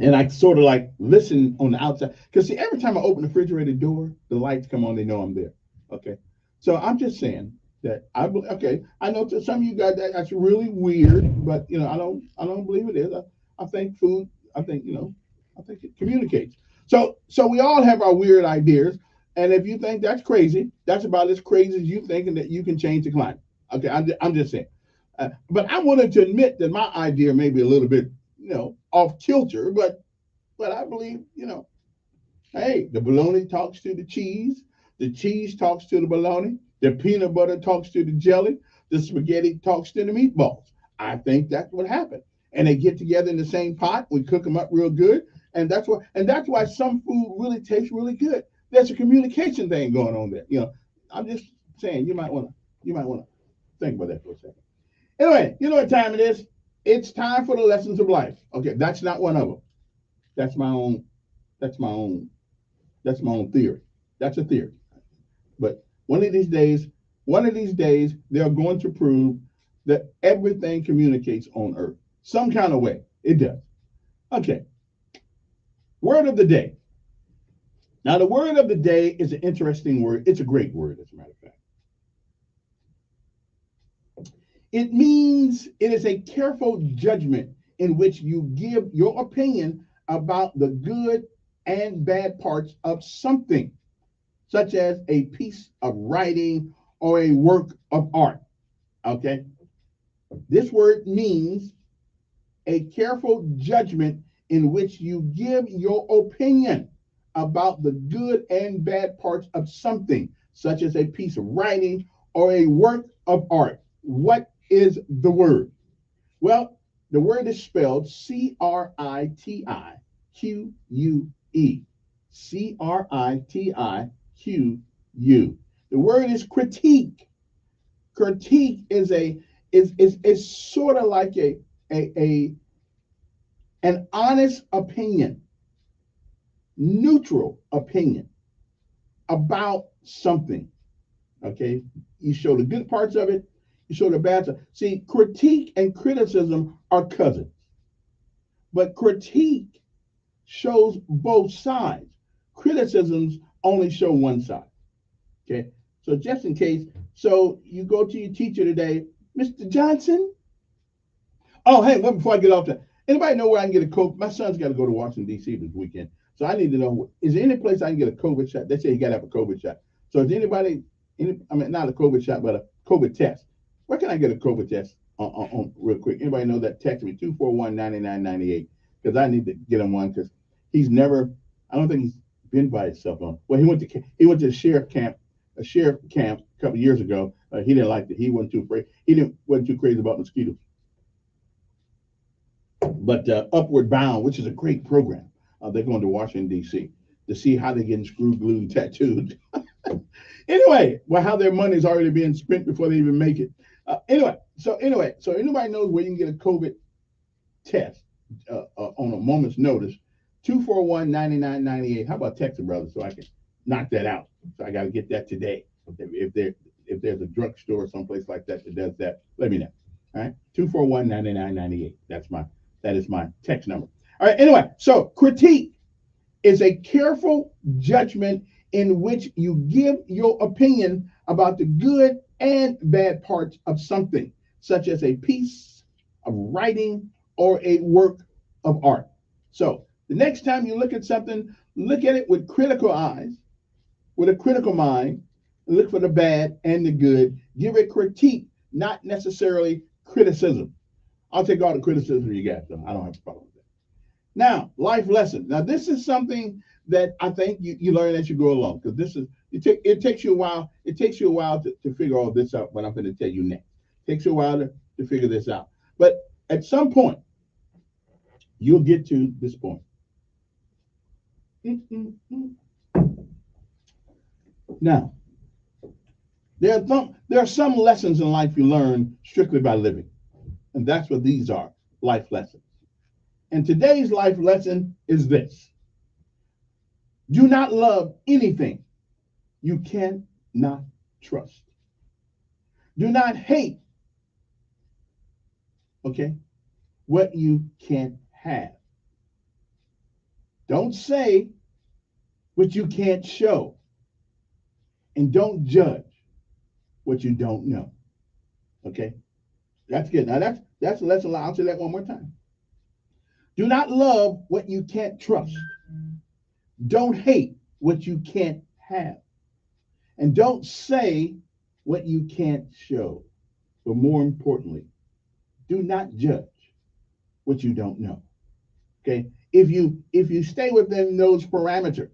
and I sort of like listen on the outside, because see, every time I open the refrigerator door, the lights come on. They know I'm there. Okay, so I'm just saying that I know to some of you guys that's really weird, but I don't believe it is. I think food. I think it communicates. So we all have our weird ideas, and if you think that's crazy, that's about as crazy as you thinking that you can change the climate. Okay, I'm just saying. But I wanted to admit that my idea may be a little bit off kilter, but I believe hey, the bologna talks to the cheese talks to the bologna, the peanut butter talks to the jelly, the spaghetti talks to the meatballs. I think that's what happened. And they get together in the same pot. We cook them up real good, and that's why some food really tastes really good. There's a communication thing going on there. I'm just saying you might want to think about that for a second. Anyway, you know what time it is? It's time for the lessons of life. Okay, that's not one of them. That's my own. That's my own. That's my own theory. That's a theory. But one of these days, they're going to prove that everything communicates on Earth some kind of way. It does. Okay. Word of the day. Now, the word of the day is an interesting word. It's a great word, as a matter of fact. It is a careful judgment in which you give your opinion about the good and bad parts of something, such as a piece of writing or a work of art. Okay? This word means a careful judgment in which you give your opinion about the good and bad parts of something, such as a piece of writing or a work of art. What is the word? Well, the word is spelled Critique. Critique. The word is critique. Critique is sort of like an honest opinion, neutral opinion about something. Okay, you show the good parts of it, you show the bad stuff. See, critique and criticism are cousins, but critique shows both sides. Criticisms only show one side. Okay, so just in case, so you go to your teacher today, Mr. Johnson. Oh, hey, well, before I get off that, anybody know where I can get a COVID? My son's got to go to Washington, D.C. this weekend. So I need to know, is there any place I can get a COVID shot? They say you got to have a COVID shot. So is anybody, not a COVID shot, but a COVID test. Where can I get a COVID test on real quick? Anybody know that? Text me, 241-9998, because I need to get him one, because I don't think he's been by himself on. Well, he went to a sheriff camp a couple years ago. He didn't like it. He wasn't too afraid. Wasn't too crazy about mosquitoes. But Upward Bound, which is a great program, they're going to Washington, D.C. to see how they're getting screwed, glued, and tattooed. Anyway, how their money's already being spent before they even make it. So anybody knows where you can get a COVID test on a moment's notice, 241-9998. How about texting, brother, so I can knock that out? So I got to get that today. If there's a drugstore or someplace like that that does that, let me know. All right, 241-9998. That is my text number. All right, anyway, so critique is a careful judgment in which you give your opinion about the good and bad parts of something, such as a piece of writing or a work of art. So the next time you look at something, look at it with critical eyes, with a critical mind, and look for the bad and the good. Give a critique, not necessarily criticism. I'll take all the criticism you got, so I don't have a problem with that. Now, life lessons. Now, this is something that I think you learn as you go along, because this is it takes you a while. It takes you a while to figure all this out. What I'm going to tell you next takes you a while to figure this out. But at some point, you'll get to this point. Now, there are some lessons in life you learn strictly by living, and that's what these are, life lessons. And today's life lesson is this: do not love anything you cannot trust. Do not hate, okay, what you can't have. Don't say what you can't show. And don't judge what you don't know. Okay? That's good. Now that's a lesson. I'll say that one more time. Do not love what you can't trust. Don't hate what you can't have. And don't say what you can't show. But more importantly, do not judge what you don't know. Okay? If you stay within those parameters,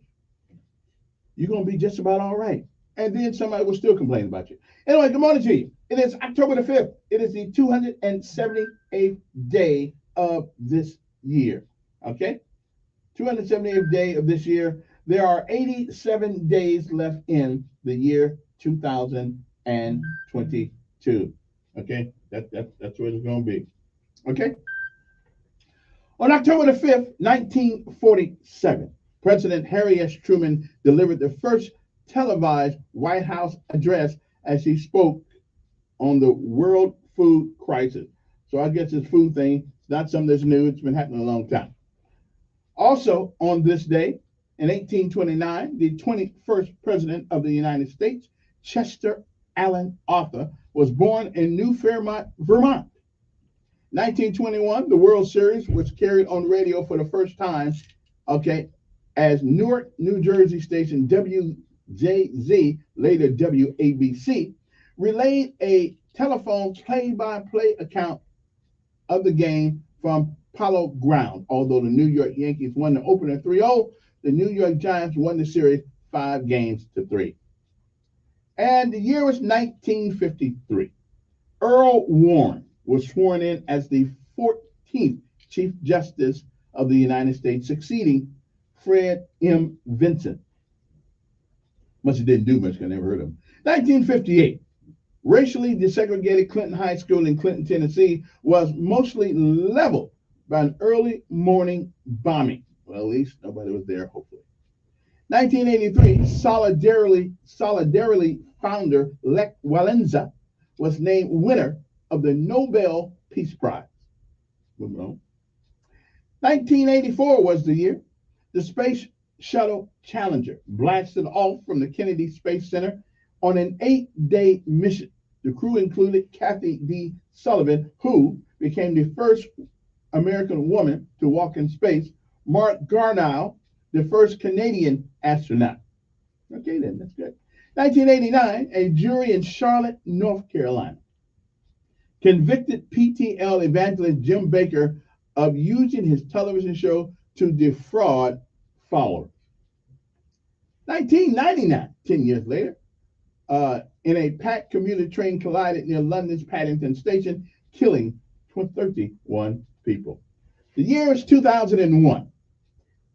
you're going to be just about all right. And then somebody will still complain about you. Anyway, good morning to you. It is October the 5th. It is the 278th day of this year. Okay? 278th day of this year. There are 87 days left in the year 2022. Okay? That's what it's going to be. Okay? On October the 5th, 1947, President Harry S. Truman delivered the first televised White House address as he spoke on the world food crisis. So I guess this food thing, not something that's new. It's been happening a long time. Also on this day, in 1829, the 21st President of the United States, Chester Alan Arthur, was born in New Fairmont, Vermont. 1921, the World Series was carried on radio for the first time, okay, as Newark, New Jersey station WJZ, later WABC, relayed a telephone play-by-play account of the game from Palo Ground. Although the New York Yankees won the opener 3-0, the New York Giants won the series 5-3. And the year was 1953. Earl Warren was sworn in as the 14th Chief Justice of the United States, succeeding Fred M. Vinson. Must have didn't do much because I never heard of him. 1958. Racially desegregated Clinton High School in Clinton, Tennessee was mostly leveled by an early morning bombing. Well, at least nobody was there, hopefully. 1983, Solidarity founder Lech Walesa was named winner of the Nobel Peace Prize. Moving on. 1984 was the year the Space Shuttle Challenger blasted off from the Kennedy Space Center on an 8-day mission. The crew included Kathy D. Sullivan, who became the first American woman to walk in space, Mark Garneau, the first Canadian astronaut. Okay, then, that's good. 1989, a jury in Charlotte, North Carolina, convicted PTL evangelist Jim Baker of using his television show to defraud followers. 1999, 10 years later, in a packed commuter train collided near London's Paddington Station, killing 31 people. The year is 2001.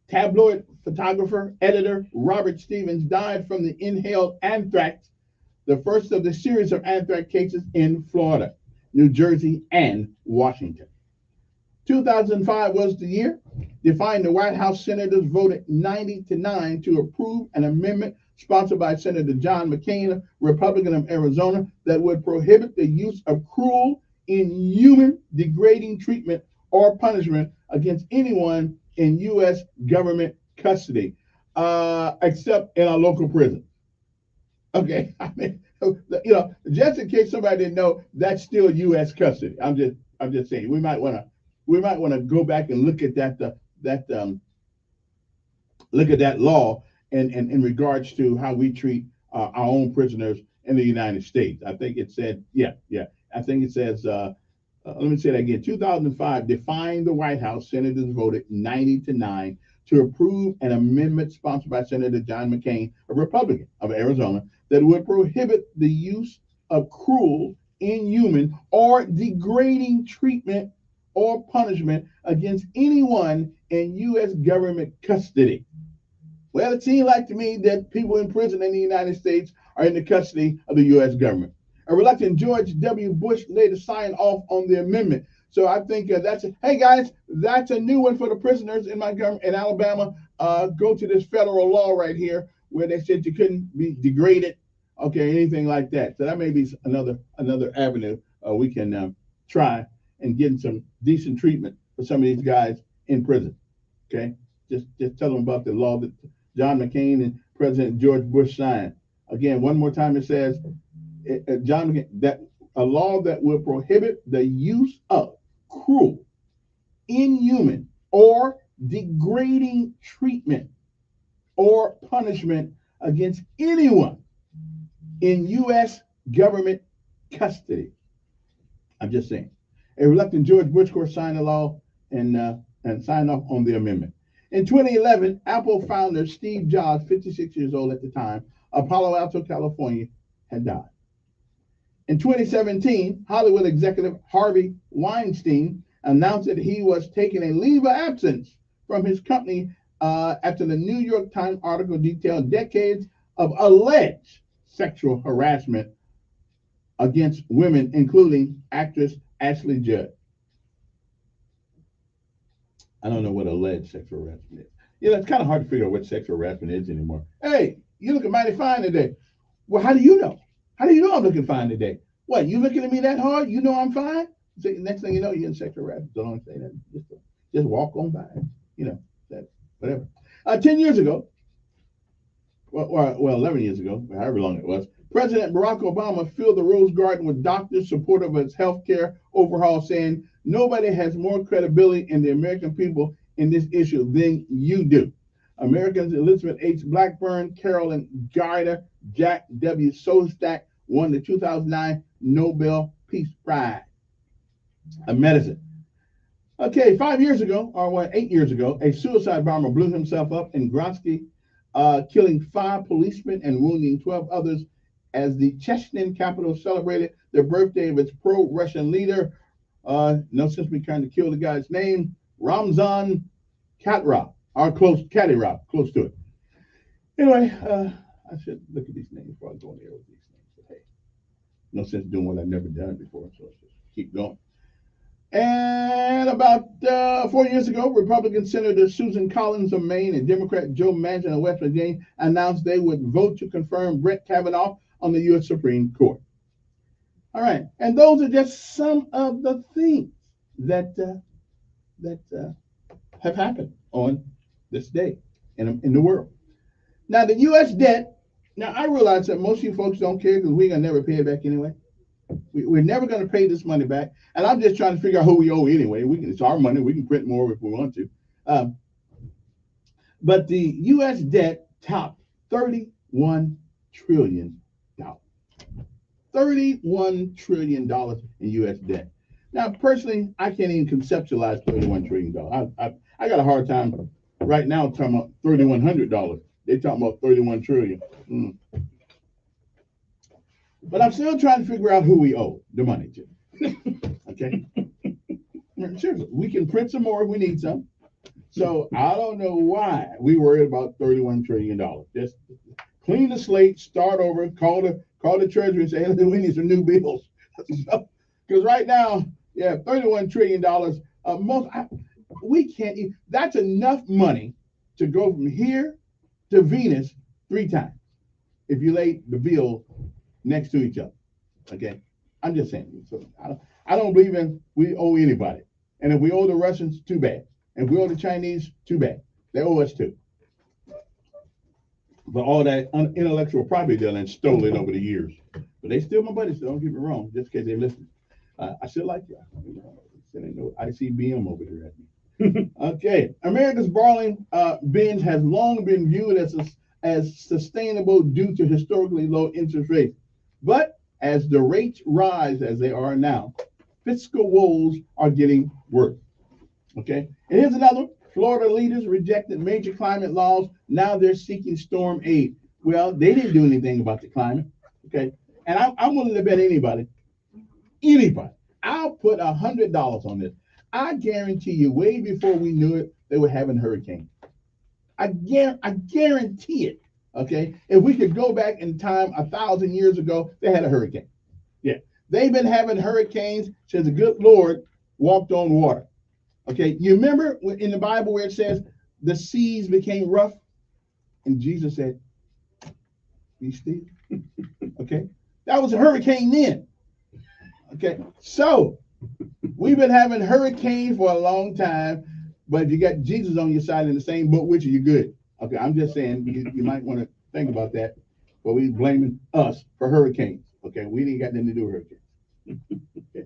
Tabloid photographer, editor Robert Stevens died from the inhaled anthrax, the first of the series of anthrax cases in Florida, New Jersey, and Washington. 2005 was the year defined the White House senators voted 90-9 to approve an amendment sponsored by Senator John McCain, Republican of Arizona, that would prohibit the use of cruel, inhuman, degrading treatment or punishment against anyone in U.S. government custody, except in our local prisons. Okay, I mean, just in case somebody didn't know, that's still U.S. custody. I'm just saying we might want to go back and look at that law and in regards to how we treat our own prisoners in the United States. I think it said, I think it says let me say that again. 2005, defying the White House, senators voted 90-9 to approve an amendment sponsored by Senator John McCain, a Republican of Arizona, that would prohibit the use of cruel, inhuman, or degrading treatment or punishment against anyone in U.S. government custody. Well, it seems like to me that people in prison in the United States are in the custody of the U.S. government. A reluctant George W. Bush later signed off on the amendment. So I think hey guys, that's a new one for the prisoners in Montgomery, in Alabama. Go to this federal law right here where they said you couldn't be degraded, okay, anything like that. So that may be another avenue we can try and get some decent treatment for some of these guys in prison. Okay, just tell them about the law that John McCain and President George Bush signed. Again, one more time, it says John McCain, that a law that will prohibit the use of cruel, inhuman, or degrading treatment or punishment against anyone in U.S. government custody. I'm just saying. A reluctant George Bush, of course, signed the law and signed off on the amendment. In 2011, Apple founder Steve Jobs, 56 years old at the time, of Palo Alto, California, had died. In 2017, Hollywood executive Harvey Weinstein announced that he was taking a leave of absence from his company after the New York Times article detailed decades of alleged sexual harassment against women, including actress Ashley Judd. I don't know what alleged sexual harassment is. It's kind of hard to figure out what sexual harassment is anymore. Hey, you looking mighty fine today. Well, how do you know? How do you know I'm looking fine today? What, you looking at me that hard? You know I'm fine? So next thing you know, you're in sexual harassment. Don't say that. Just walk on by. That whatever. 10 years ago, well, 11 years ago, however long it was, President Barack Obama filled the Rose Garden with doctors supportive of his health care overhaul, saying, nobody has more credibility in the American people in this issue than you do. Americans Elizabeth H. Blackburn, Carolyn Guyder, Jack W. Szostak won the 2009 Nobel Peace Prize of Medicine. Okay, 8 years ago, a suicide bomber blew himself up in Gronsky, killing 5 policemen and wounding 12 others as the Chechen capital celebrated the birthday of its pro-Russian leader. No sense me trying to kill the guy's name, Ramzan Kadyrov, or Kadyrov, close to it. Anyway, I should look at these names before I go in there with these names. But hey, no sense doing what I've never done before, so let's just keep going. And about 4 years ago, Republican Senator Susan Collins of Maine and Democrat Joe Manchin of West Virginia announced they would vote to confirm Brett Kavanaugh on the U.S. Supreme Court. All right, and those are just some of the things that have happened on this day in the world. Now, the U.S. debt. Now, I realize that most of you folks don't care because we're gonna never pay it back anyway. We're never going to pay this money back, and I'm just trying to figure out who we owe anyway. It's our money. We can print more if we want to. But the U.S. debt topped $31 trillion. $31 trillion in U.S. debt. Now, personally, I can't even conceptualize $31 trillion. I got a hard time right now talking about $3,100. They're talking about $31 trillion. But I'm still trying to figure out who we owe the money to. Okay? Seriously, we can print some more if we need some. So I don't know why we worried about $31 trillion. Just clean the slate, start over, call the treasury and say, hey, we need some new bills. Because right now, $31 trillion. We can't even, that's enough money to go from here to Venus 3 times if you lay the bill next to each other. Okay, I'm just saying. So I don't believe in we owe anybody, and if we owe the Russians, too bad. And if we owe the Chinese, too bad. They owe us too. But all that intellectual property they've done stolen over the years. But they still my buddies. So don't get me wrong. Just in case they listen, I still like you. Ain't no ICBM over here at me. Okay, America's borrowing binge has long been viewed as sustainable due to historically low interest rates. But as the rates rise as they are now, fiscal woes are getting worse. Okay, and here's another one. Florida leaders rejected major climate laws. Now they're seeking storm aid. Well, they didn't do anything about the climate. Okay, and I'm willing to bet anybody, I'll put $100 on this. I guarantee you, way before we knew it, they were having hurricanes. I guarantee it. Okay, if we could go back in time 1,000 years ago, they had a hurricane. Yeah, they've been having hurricanes since the good Lord walked on water. Okay, you remember in the Bible where it says the seas became rough, and Jesus said, "Be still." Okay, that was a hurricane then. Okay, so we've been having hurricanes for a long time, but if you got Jesus on your side in the same boat with you, you're good. Okay, I'm just saying you might want to think about that. But we blaming us for hurricanes. Okay, we didn't got nothing to do with hurricanes. Okay.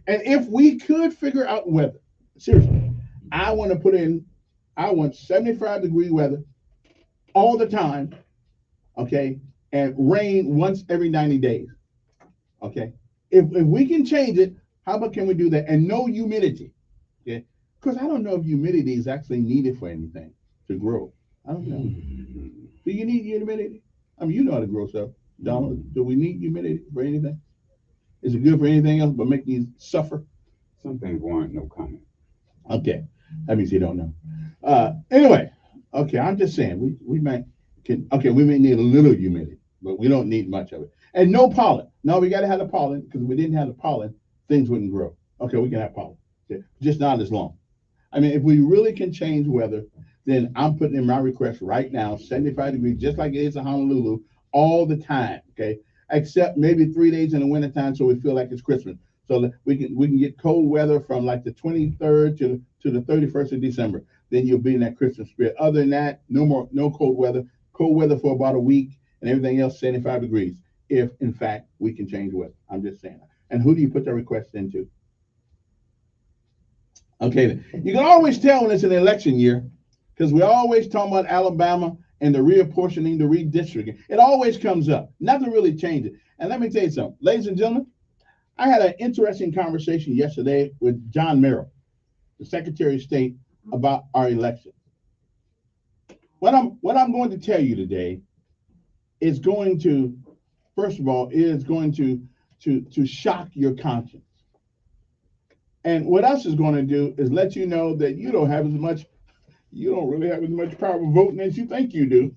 And if we could figure out weather, seriously, I want 75-degree weather all the time, okay, and rain once every 90 days. Okay. If we can change it, how about can we do that? And no humidity. Okay. Because I don't know if humidity is actually needed for anything to grow. I don't know. Do you need humidity? I mean, you know how to grow stuff. Donald, do we need humidity for anything? Is it good for anything else but make you suffer? Some things warrant no comment. Okay. That means you don't know. Anyway, okay, I'm just saying we may need a little humidity, but we don't need much of it. And no pollen. No, we gotta have the pollen, because if we didn't have the pollen, things wouldn't grow. Okay, we can have pollen. Okay, just not as long. I mean, if we really can change weather, then I'm putting in my request right now, 75 degrees, just like it is in Honolulu, all the time. Okay, except maybe 3 days in the wintertime, so we feel like it's Christmas. So we can get cold weather from like the 23rd to the 31st of December. Then you'll be in that Christmas spirit. Other than that, no cold weather. Cold weather for about a week, and everything else 75 degrees. If in fact we can change weather, I'm just saying. And who do you put that request into? Okay, then. You can always tell when it's an election year, because we always talk about Alabama and the reapportioning, the redistricting. It always comes up. Nothing really changes. And let me tell you something, ladies and gentlemen. I had an interesting conversation yesterday with John Merrill, the Secretary of State, about our election. What I'm going to tell you today is going to, first of all, is going to shock your conscience. And what else is going to do is let you know that you don't really have as much power of voting as you think you do.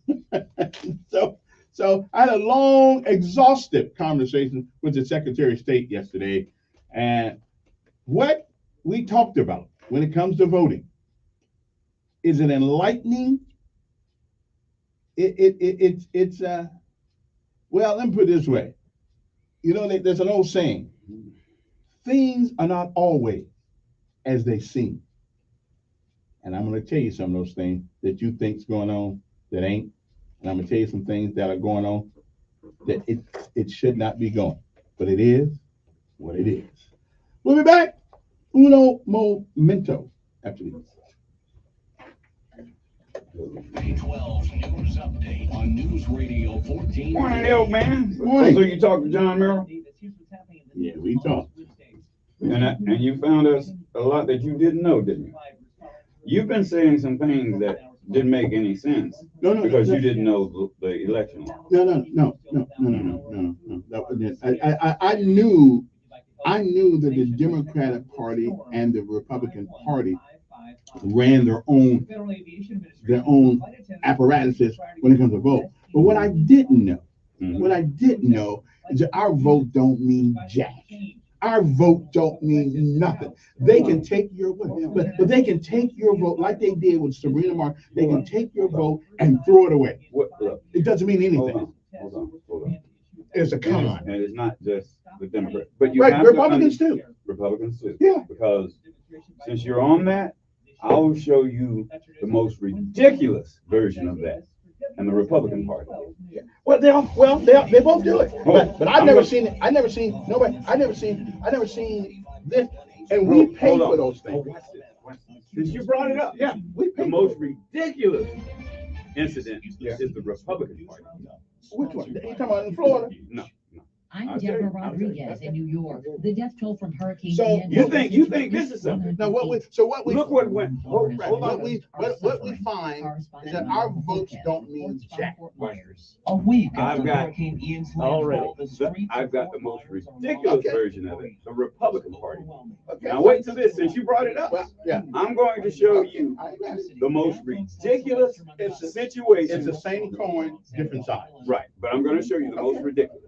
So I had a long, exhaustive conversation with the Secretary of State yesterday, and what we talked about when it comes to voting is an enlightening. Well, let me put it this way. You know, there's an old saying: things are not always as they seem. And I'm going to tell you some of those things that you think's going on that ain't, and I'm going to tell you some things that are going on that it should not be going, but it is what it is. We'll be back. Uno momento after this. 12 News Update on News Radio 14. Morning, old man. Morning. So you talked to John Merrill? Yeah, we talked. And you found us a lot that you didn't know, didn't you? You've been saying some things that didn't make any sense because you didn't know the election law. No. I knew that the Democratic Party and the Republican Party ran their own apparatuses when it comes to vote. But what I didn't know is that our vote don't mean jack. Our vote don't mean nothing. They can take your vote, but they can take your vote like they did with Sabrina Mark. They can take your vote and throw it away. It doesn't mean anything. Hold on. It's a con. And it's not just the Democrats, but you right, have Republicans too. Republicans too. Yeah. Because since you're on that, I'll show you the most ridiculous version of that, and the Republican Party. Well, they both do it. But I've never seen it. I've never seen this. And we pay for those things. Since you brought it up, yeah, we pay. The most ridiculous incident is the Republican Party. Which one? You talking about in Florida? No. I'm Deborah Rodriguez in New York. The death toll from Hurricane So Ian. You think this is something? Now what we Look what went. Hold on. what we find is that our votes don't mean jack. A week I've after got Hurricane Ian's already. landfall, the streets I've of got Fort the most Myers are ridiculous Okay. version of it. The Republican Party. Okay. Now wait till this. Since you brought it up, Well, yeah. I'm going to show you the most ridiculous situation. It's the same coin, different size. Right, but I'm going to show you the most ridiculous,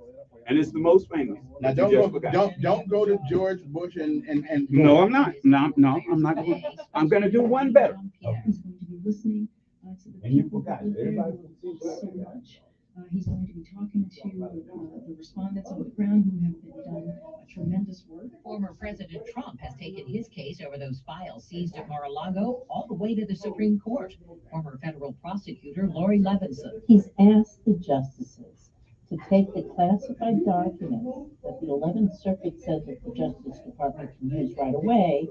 and it's the most famous. Now that you just forgot. don't go to George Bush and. No, I'm not. No, I'm not. I'm going to do one better. He's going to be listening to the And you people forgot who live there everybody. so much. He's going to be talking to the respondents on the ground who have been done tremendous work. Former President Trump has taken his case over those files seized at Mar-a-Lago all the way to the Supreme Court. Former federal prosecutor Lori Levinson. He's asked the justices to take the classified documents that the 11th Circuit said that the Justice Department can use right away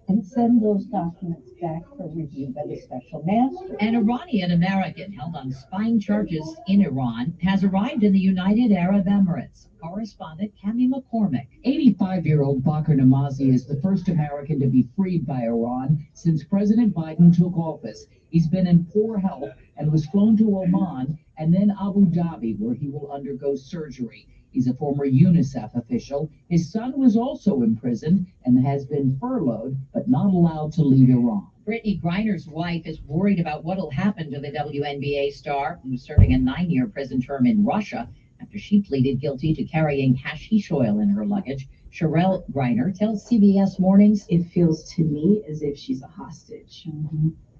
and send those documents back for review by the special master. An Iranian American held on spying charges in Iran has arrived in the United Arab Emirates. Correspondent Cami McCormick. 85-year-old Bakr Namazi is the first American to be freed by Iran since President Biden took office. He's been in poor health and was flown to Oman and then Abu Dhabi, where he will undergo surgery. He's a former UNICEF official. His son was also imprisoned and has been furloughed, but not allowed to leave Iran. Brittany Griner's wife is worried about what will happen to the WNBA star who's serving a 9-year prison term in Russia after she pleaded guilty to carrying hashish oil in her luggage. Sherelle Griner tells CBS Mornings, "It feels to me as if she's a hostage."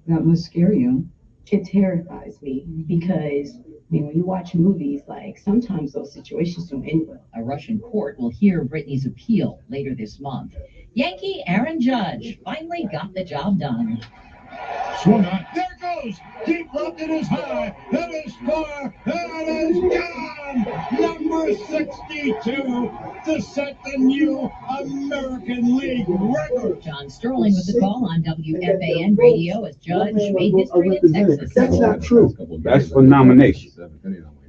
That must scare you. It terrifies me because, when you watch movies, like, sometimes those situations don't end well. A Russian court will hear Brittany's appeal later this month. Yankee Aaron Judge finally got the job done. Swung on. There it goes. Deep left. It is high. It is far. It is gone. Number 62 to set the new American League record. John Sterling with the call on WFAN radio as Judge made history in Texas. That's not true. That's for nomination.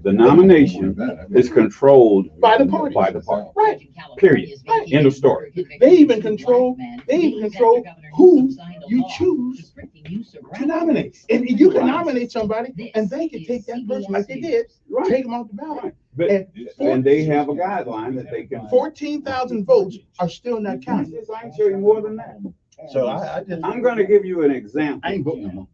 The nomination is controlled By the party. Right. Period. End of story. They even control who you choose to nominate. And you can nominate somebody and they can take that person like they did, take them off the ballot. But and they have a guideline that they can. 14,000 votes are still not counted. I can show you more than that. So I'm going to give you an example. I ain't voting no more.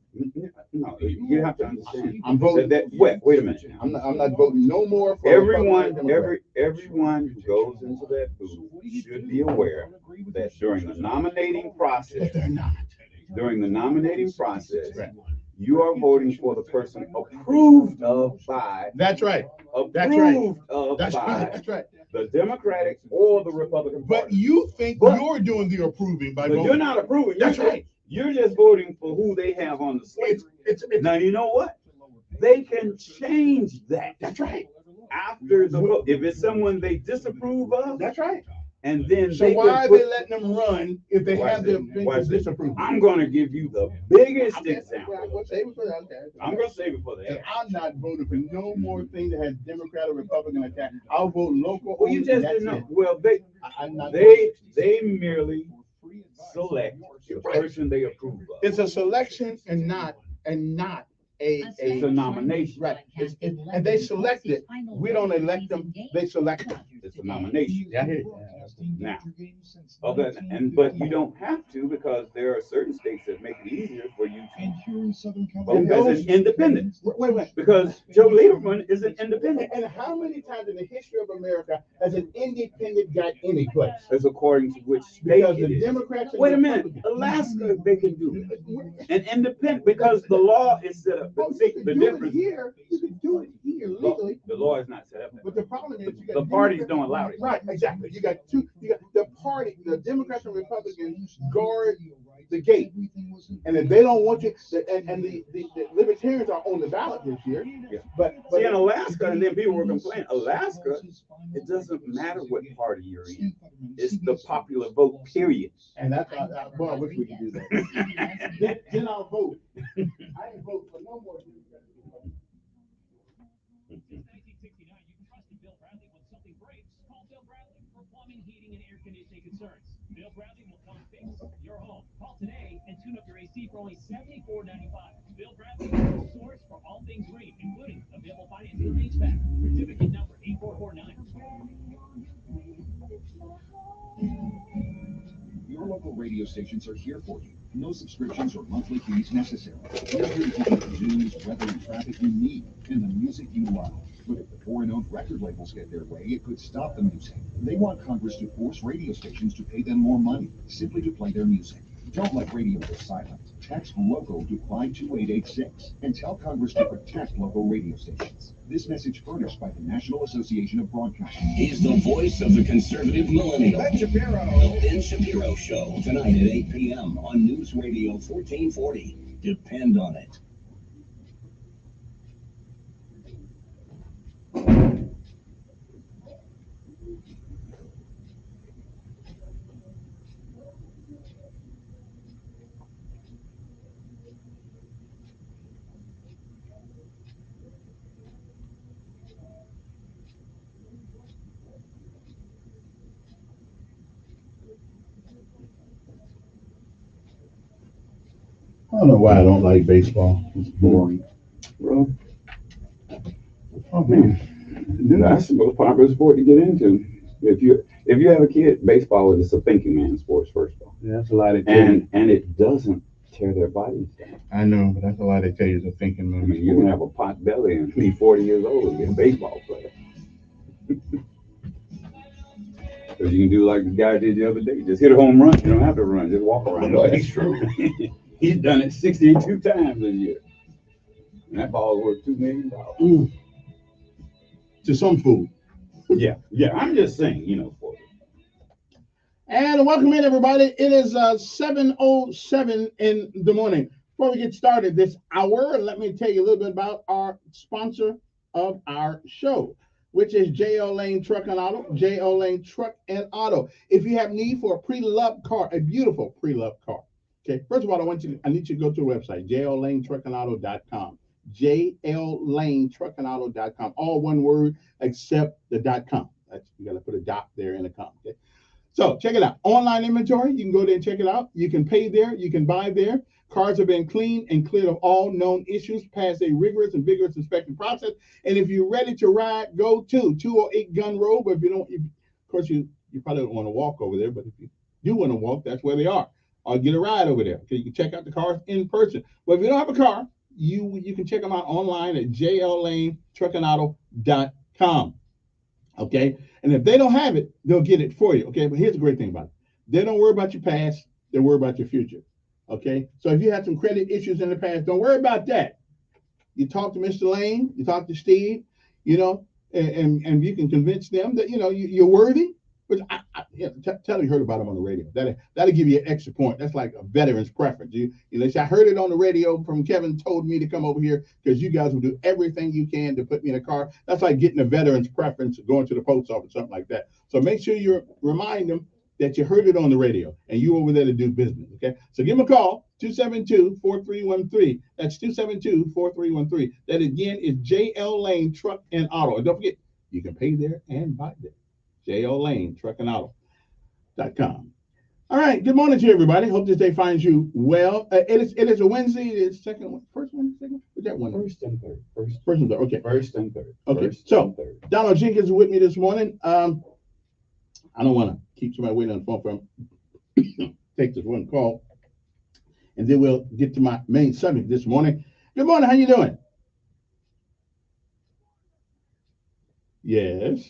No, you have to understand. I'm voting. Wait a minute. I'm not voting no more for Everyone who goes into that booth should be aware that during the nominating process, you are voting for the person approved of by. That's right. Approved of by. That's right. The Democratic or the Republican Party. But you think you're doing the approving by voting. You're not approving. That's right. You're just voting for who they have on the slate. Now, you know what? They can change that. That's right. After the vote. If it's someone they disapprove of. That's right. And then so why are they letting them run if they have their disapproval? I'm going to give you the biggest example. I'm going to save it for that. I'm going to save it for that. And I'm not voting for no more thing that has Democrat or Republican attack. I'll vote local. Well, you just didn't know. Well, they merely select the person they approve of. It's a selection and not it's a nomination. Right. And they select it. We don't elect them. They select them. It's a nomination. Yeah, I hear it. Now, but you don't have to, because there are certain states that make it easier for you to vote as an independent. Wait. Because Joe Lieberman is an independent. And how many times in the history of America has an independent got any place? That's according to which state. Because the Democrats. Wait a minute, Alaska, they can do it. An independent, because the law is set up. See, the difference here, you can do it here legally. The law is not set up. But the problem is the parties don't allow it. Right, exactly. You got the party, the Democrats and Republicans guard the gate. And if they don't want you, and the libertarians are on the ballot this year. Yeah. But see, in Alaska, and then people were complaining, Alaska, it doesn't matter what party you're in. It's the popular vote, period. And that's well, I wish we could do that. Then I'll vote. I ain't vote for no more. plumbing, heating, and air conditioning concerns. Bill Bradley will come fix your home. Call today and tune up your AC for only $74.95. Bill Bradley is your source for all things green, including available financing on HVAC. Certificate number 8449. Your local radio stations are here for you. No subscriptions or monthly fees necessary. We're here to give you the news, weather, and traffic you need, and the music you love. But if the foreign-owned record labels get their way, it could stop the music. They want Congress to force radio stations to pay them more money, simply to play their music. Don't let radio go silent. Text LOCAL to 52886 and tell Congress to protect local radio stations. This message furnished by the National Association of Broadcasters. He's the voice of the conservative millennial. Ben Shapiro. The Ben Shapiro Show, tonight at 8 p.m. on News Radio 1440. Depend on it. I don't know why I don't like baseball. It's boring. Bro, Oh man, that's the most popular sport to get into. If you have a kid, baseball is a thinking man's sport, first of all. yeah, that's a lot of And it doesn't tear their bodies down. I know, but that's a lot they tell you is a thinking I man. mean, you can have a pot belly and be 40 years old and be a baseball player. Because you can do like the guy did the other day, just hit a home run. You don't have to run, just walk around. No, that's true. He's done it 62 times this year. And that ball is worth $2 million. To some food. Yeah, I'm just saying, for it. And welcome in, everybody. It is 7:07 in the morning. Before we get started this hour, let me tell you a little bit about our sponsor of our show, which is J.L. Lane Truck and Auto. J.L. Lane Truck and Auto. If you have need for a pre-loved car, a beautiful pre-loved car. Okay, first of all, I need you to go to the website, jllanetruckandauto.com. jllanetruckandauto.com. All one word except the .com. You got to put a dot there and a com. Okay. So check it out. Online inventory. You can go there and check it out. You can pay there. You can buy there. Cars have been cleaned and cleared of all known issues, past a rigorous and vigorous inspection process. And if you're ready to ride, go to 208 Gun Road. But if you don't, of course, you probably don't want to walk over there. But if you do want to walk, that's where they are. Or get a ride over there. Okay, you can check out the cars in person. But if you don't have a car, you can check them out online at jllanetruckandauto.com. Okay, and if they don't have it, they'll get it for you. Okay, but here's the great thing about it: they don't worry about your past; they worry about your future. Okay, so if you had some credit issues in the past, don't worry about that. You talk to Mr. Lane, you talk to Steve, and you can convince them that you're worthy. But tell you heard about them on the radio. That'll give you an extra point. That's like a veteran's preference. I heard it on the radio from Kevin told me to come over here because you guys will do everything you can to put me in a car. That's like getting a veteran's preference, going to the post office, something like that. So make sure you remind them that you heard it on the radio and you over there to do business. Okay, so give them a call, 272-4313. That's 272-4313. That again is JL Lane Truck and Auto. And don't forget, you can pay there and buy there. J.O. Lane, truckandauto.com. All right, good morning to you, everybody. Hope this day finds you well. It is a Wednesday. It is first Wednesday, second? What's that one? First and third. First and third, okay. First and third. Okay, First so and third. Donald Jenkins is with me this morning. I don't want to keep somebody waiting on the phone from take this one call, and then we'll get to my main subject this morning. Good morning, how you doing? Yes.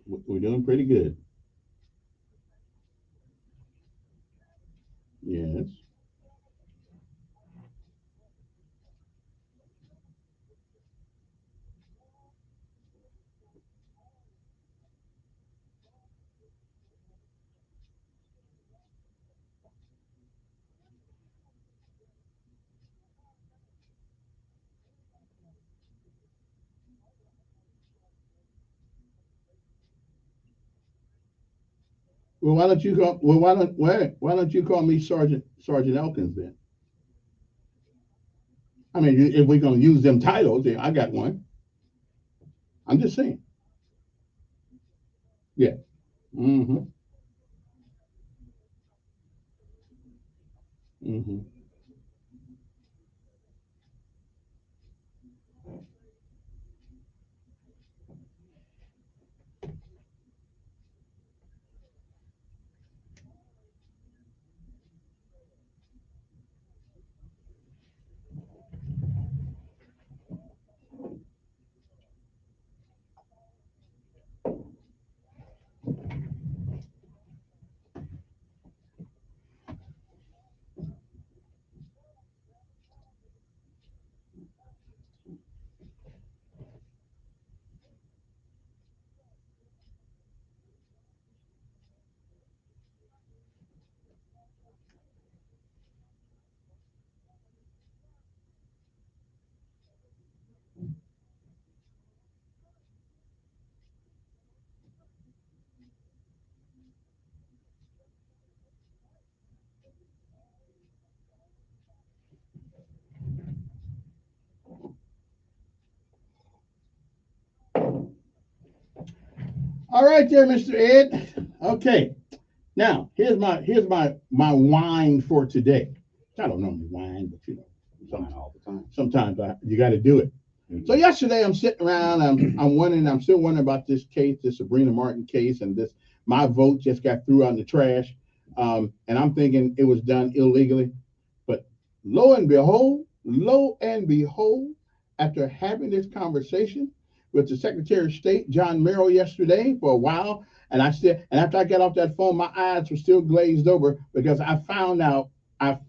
We're doing pretty good. Yes. Well, why don't you call? Well, why don't you call me Sergeant Elkins then? I mean, if we're gonna use them titles, I got one. I'm just saying. Yeah. Mm-hmm. Mm-hmm. All right, there, Mr. Ed. Okay. Now, here's my wine for today. I don't normally wine, but All the time. sometimes you got to do it. So yesterday I'm sitting around, I'm still wondering about this case, this Sabrina Martin case, and this my vote just got threw out in the trash, and I'm thinking it was done illegally. But lo and behold, after having this conversation with the Secretary of State John Merrill yesterday for a while, and after I got off that phone, my eyes were still glazed over because I found out that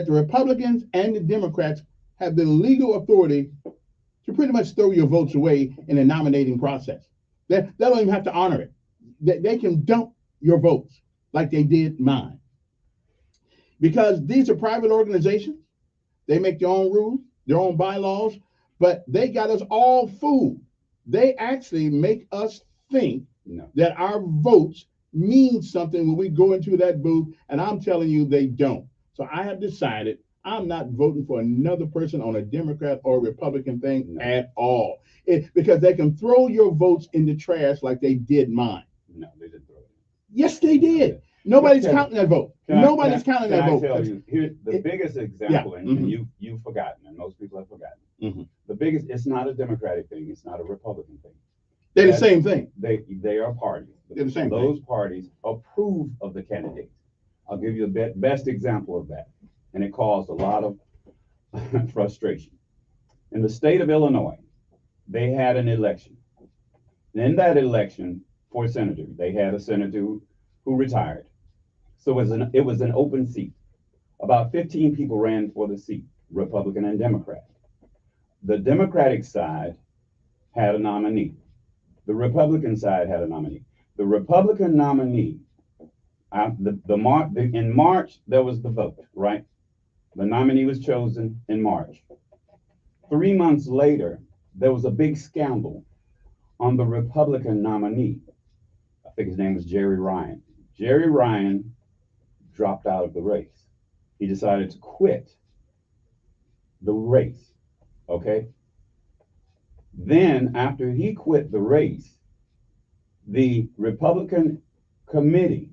the Republicans and the Democrats have the legal authority to pretty much throw your votes away in the nominating process. They don't even have to honor it. They can dump your votes like they did mine. Because these are private organizations. They make their own rules, their own bylaws, but they got us all fooled. They actually make us think that our votes mean something when we go into that booth, and I'm telling you they don't. So I have decided I'm not voting for another person on a Democrat or Republican thing at all. Because they can throw your votes in the trash like they did mine. No, they didn't throw it. Yes, they did. Nobody's counting that vote. Nobody's counting that vote. Can I tell you, here's the biggest example, and you've forgotten, and most people have forgotten. Mm-hmm. The biggest, it's not a Democratic thing, it's not a Republican thing. They're the same thing. They are parties. They're the same Those thing. parties approve of the candidates. I'll give you the best example of that, and it caused a lot of frustration. In the state of Illinois, they had an election. And in that election for senator, they had a senator who retired. So it was an open seat. About 15 people ran for the seat, Republican and Democrat. The Democratic side had a nominee. The Republican side had a nominee. The Republican nominee, in March, there was the vote, right? The nominee was chosen in March. 3 months later, there was a big scandal on the Republican nominee. I think his name was Jerry Ryan. Jerry Ryan dropped out of the race. He decided to quit the race, okay? Then, after he quit the race, the Republican committee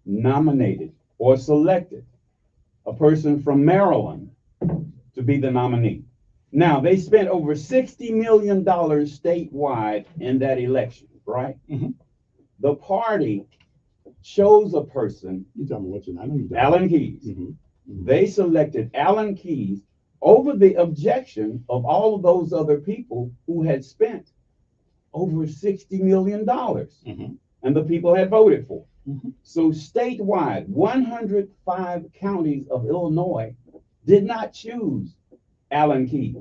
nominated or selected a person from Maryland to be the nominee. Now, they spent over $60 million statewide in that election, right? Mm-hmm. The party chose a person, You tell me what's your name. Alan Keyes. Mm-hmm. Mm-hmm. They selected Alan Keyes over the objection of all of those other people who had spent over $60 million. Mm-hmm. And the people had voted for. Mm-hmm. So statewide, 105 counties of Illinois did not choose Alan Keyes.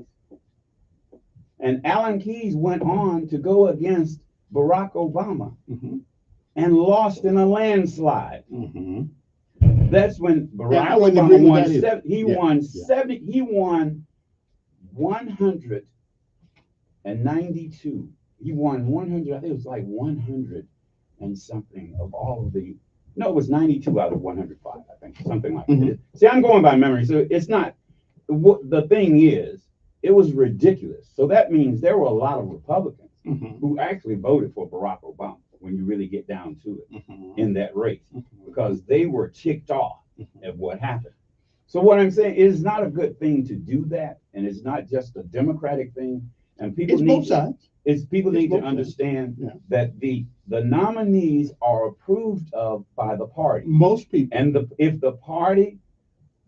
And Alan Keyes went on to go against Barack Obama Mm-hmm. and lost in a landslide. Mm-hmm. That's when Barack I wouldn't agree Obama with won. that either. He won 192. He won 100. I think it was like 100 and something of all of the. No, it was 92 out of 105. I think something like that. See, I'm going by memory, so it's not. The thing is, it was ridiculous. So that means there were a lot of Republicans who actually voted for Barack Obama when you really get down to it in that race, because they were ticked off at what happened. So what I'm saying is not a good thing to do that, and it's not just a Democratic thing. And people It's need both sides. people It's need to both sides. understand Yeah. that the nominees are approved of by the party. Most people. And if the party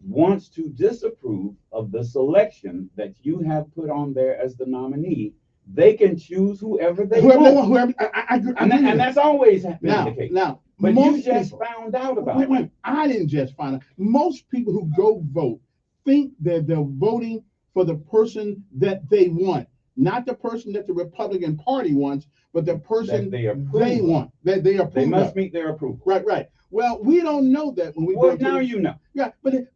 wants to disapprove of the selection that you have put on there as the nominee, they can choose whoever they want. Whoever, I agree And with that's always been now, the case. Now, But most you just people, found out about wait, it. I didn't just find out. Most people who go vote think that they're voting for the person that they want, not the person that the Republican Party wants, but the person That they approve they of. want, that they approve They must of. meet their approval. Right. Well, we don't know that when we Well, go to now the- you know. Yeah,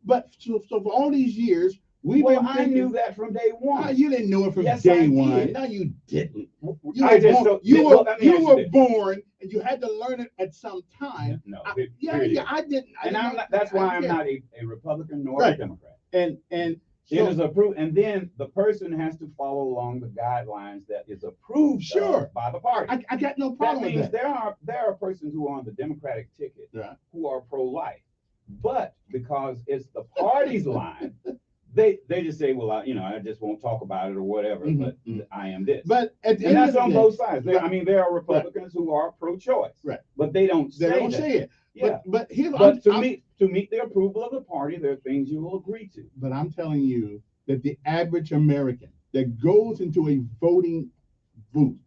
but so for all these years, we've Well, been I thinking, knew that from day one. No, you didn't know it from Yes, day I one. did. No, you didn't. You I were just born, don't- you well, were, let me ask you you were this. born and you had to learn it at some time. No, I here it is. I didn't. And I'm not, that's why I'm not a Republican nor Right. a Democrat. And It is approved, and then the person has to follow along the guidelines that is approved of by the party. I got no That problem means with that. there are persons who are on the Democratic ticket Yeah. who are pro-life, but because it's the party's line, they just say, well, I just won't talk about it or whatever. But I am this. But at the and end that's of on the both day- sides. There are Republicans who are pro-choice, Right. but they don't They say don't that. say it. Yeah. But here's But to meet the approval of the party, there are things you will agree to. But I'm telling you that the average American that goes into a voting booth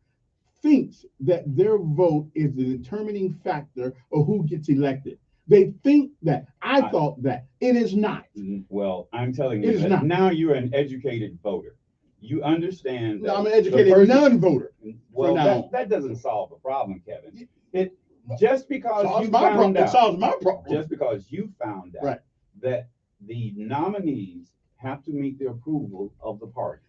thinks that their vote is the determining factor of who gets elected. They think that. I thought that. It is not. Well, I'm telling you It is that not. now you're an educated voter. You understand that No, I'm an the educated person- non-voter. Well, now on. that doesn't solve the problem, Kevin. It just because Solves you my found problem. It out, solves my problem. just because you found out Right. that the nominees have to meet the approval of the party.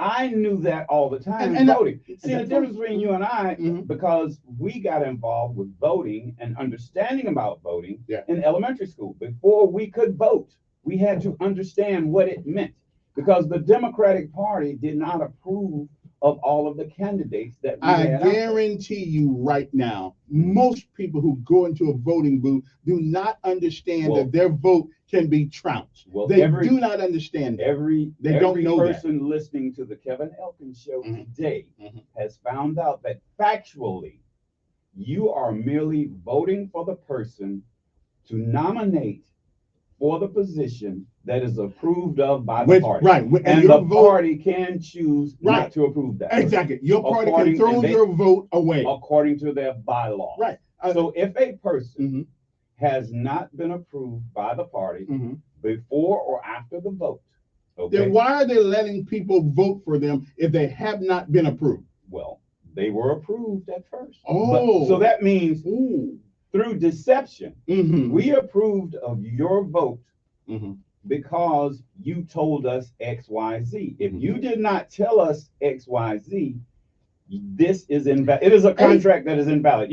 I knew that all the time And voting. that- See, the difference between you and I, because we got involved with voting and understanding about voting in elementary school. Before we could vote, we had to understand what it meant, because the Democratic Party did not approve of all of the candidates that we I had out there. guarantee you right now, most people who go into a voting booth do not understand Well- that their vote can be trounced. Well, They every- do not understand that. They Every don't know that. person listening to the Kevin Elkins show today has found out that factually, you are merely voting for the person to nominate for the position that is approved of by the party. Right. And And your the vote- party can choose not to approve that. Exactly. Your party According- can throw and they- your vote away. According to their bylaws. Right. So if a person has not been approved by the party before or after the vote, okay, Then why are they letting people vote for them if they have not been approved? well, they were approved at first. Oh. So that means through deception, Mm-hmm. we approved of your vote because you told us XYZ. If you did not tell us XYZ, this is invalid. It is a contract that is invalid.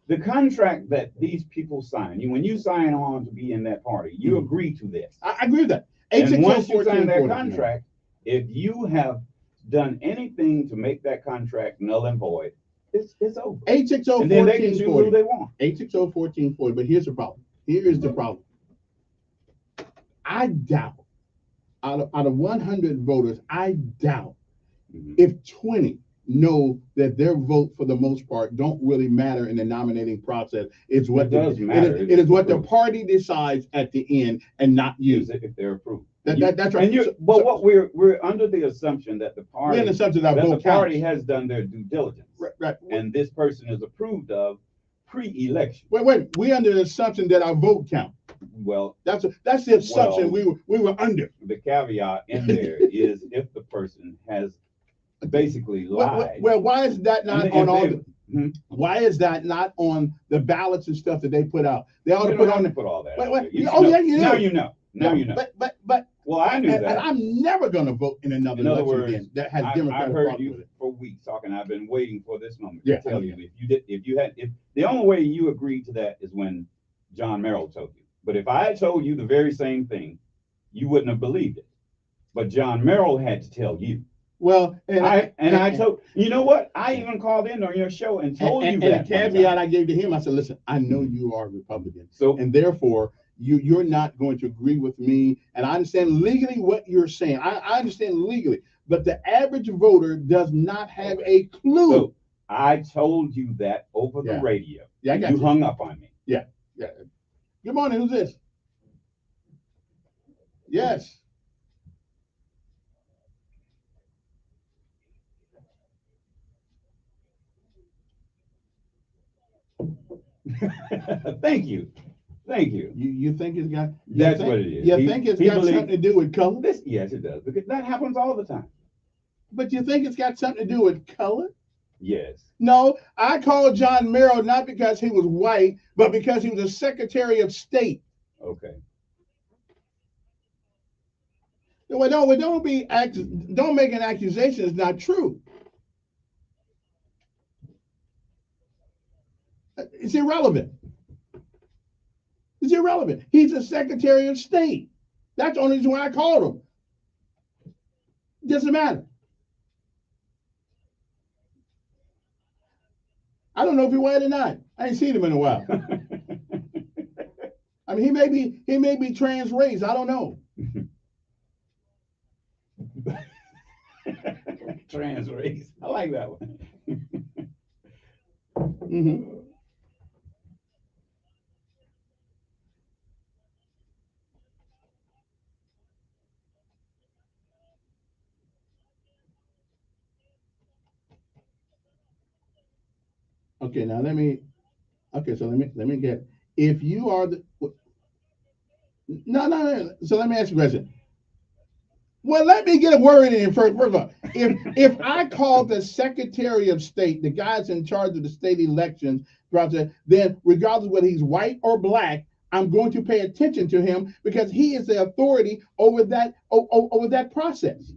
The contract that these people sign, when you sign on to be in that party, you agree to this. I agree with that. And once you 860-1440. sign that contract, if you have done anything to make that contract null and void, it's over. 860-1440. And then they can choose who they want. 860-1440. But here's the problem. Here is the problem. I doubt, out of 100 voters, I doubt if 20 know that their vote for the most part don't really matter in the nominating process. It's what It does matter. it is what the party decides at the end, and not you. If they're approved. That's right. And but what we're under the assumption that the party, We're in the assumption that the vote party counts. has done their due diligence, Right. and this person is approved of pre-election. Wait. We're under the assumption that our vote count. Well, that's the assumption we were under. The caveat in there is if the person has basically lied. Well, why is that not And on all? they- Why is that not on the ballots and stuff that they put out? They ought You to don't put have on. to put all that. Wait, out wait. there. You Oh know. yeah, you Now know. you know. Now you know. But well, I knew and that. I'm never going to vote in another In other election words, again that has I've Democratic heard Party you with it. for weeks talking. I've been waiting for this moment Yeah, to tell you if the only way you agreed to that is when John Merrill told you. But if I had told you the very same thing, you wouldn't have believed it. But John Merrill had to tell you. Well, I told you know what? I even called in on your show and told you and that the one caveat time. I gave to him, I said, listen, I know you are a Republican, So and therefore you're not going to agree with me. And I understand legally what you're saying. I understand legally, but the average voter does not have a clue. so I told you that over the Yeah. radio. Yeah, I and got you you. hung up on me. Yeah, yeah. Good morning. Who's this? Yes. Thank you. Thank you. You think it's got? That's what it is. You think it's got something to do with color? Yes, it does. Because that happens all the time. But you think it's got something to do with color? Yes. No, I called John Merrill not because he was white, but because he was a Secretary of State. Okay. Well, don't make an accusation that's not true. It's irrelevant. It's irrelevant. He's a Secretary of State. That's the only reason why I called him. It doesn't matter. I don't know if he white or not. I ain't seen him in a while. I mean, he may be trans race. I don't know. Trans race. I like that one. Mm-hmm. Okay, now let me. Okay, so let me get. If you are the no. So let me ask you a question. Well, let me get a word in first. First of all, if I call the Secretary of State, the guys in charge of the state elections process, then regardless of whether he's white or black, I'm going to pay attention to him because he is the authority over that process.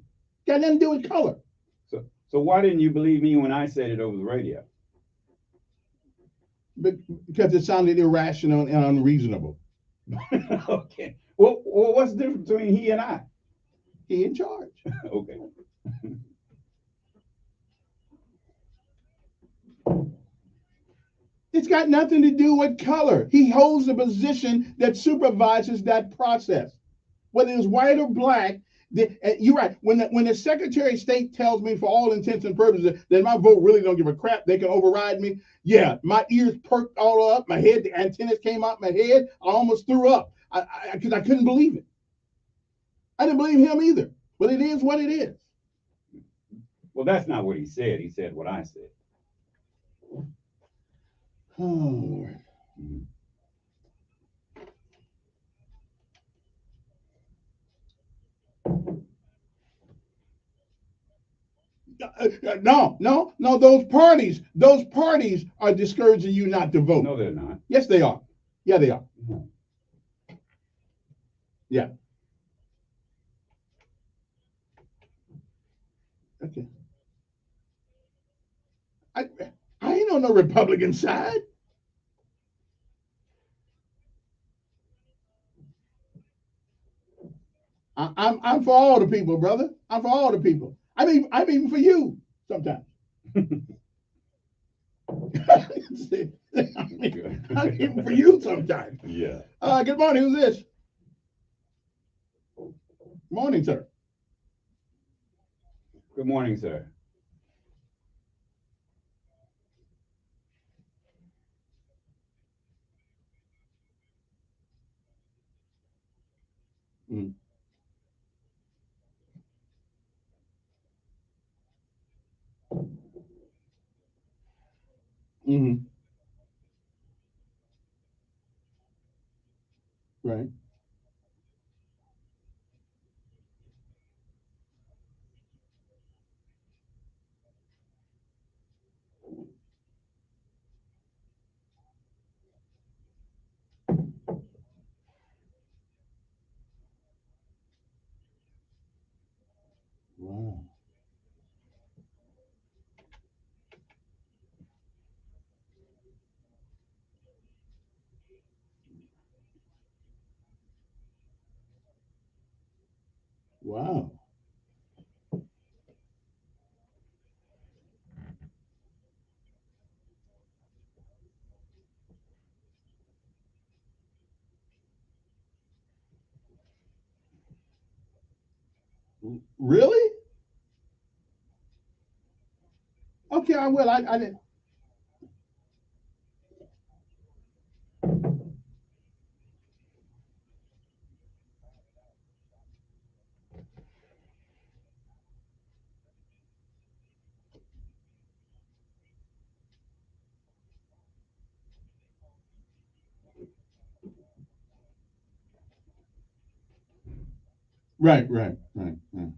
Got nothing to do with color. So why didn't you believe me when I said it over the radio? Because it sounded irrational and unreasonable. Okay. Well, what's the difference between he and I? He in charge. Okay. It's got nothing to do with color. He holds a position that supervises that process. Whether it's white or black, you're right. When the Secretary of State tells me, for all intents and purposes, that my vote really don't give a crap, they can override me. Yeah, my ears perked all up, my head, the antennas came out my head. I almost threw up because I couldn't believe it. I didn't believe him either. But it is what it is. Well, that's not what he said. He said what I said. Oh, Lord. No. Those parties are discouraging you not to vote. No, they're not. Yes, they are. Yeah, they are. Yeah. Okay. I ain't on no Republican side. I'm for all the people, brother. I'm for all the people. I'm even for you sometimes. I'm even for you sometimes. Yeah. Good morning. Who's this? Morning, sir. Good morning, sir. Mm. Mm-hmm. Right. Wow. Wow. Really? Okay, I will. I didn't. Right, right, right, right.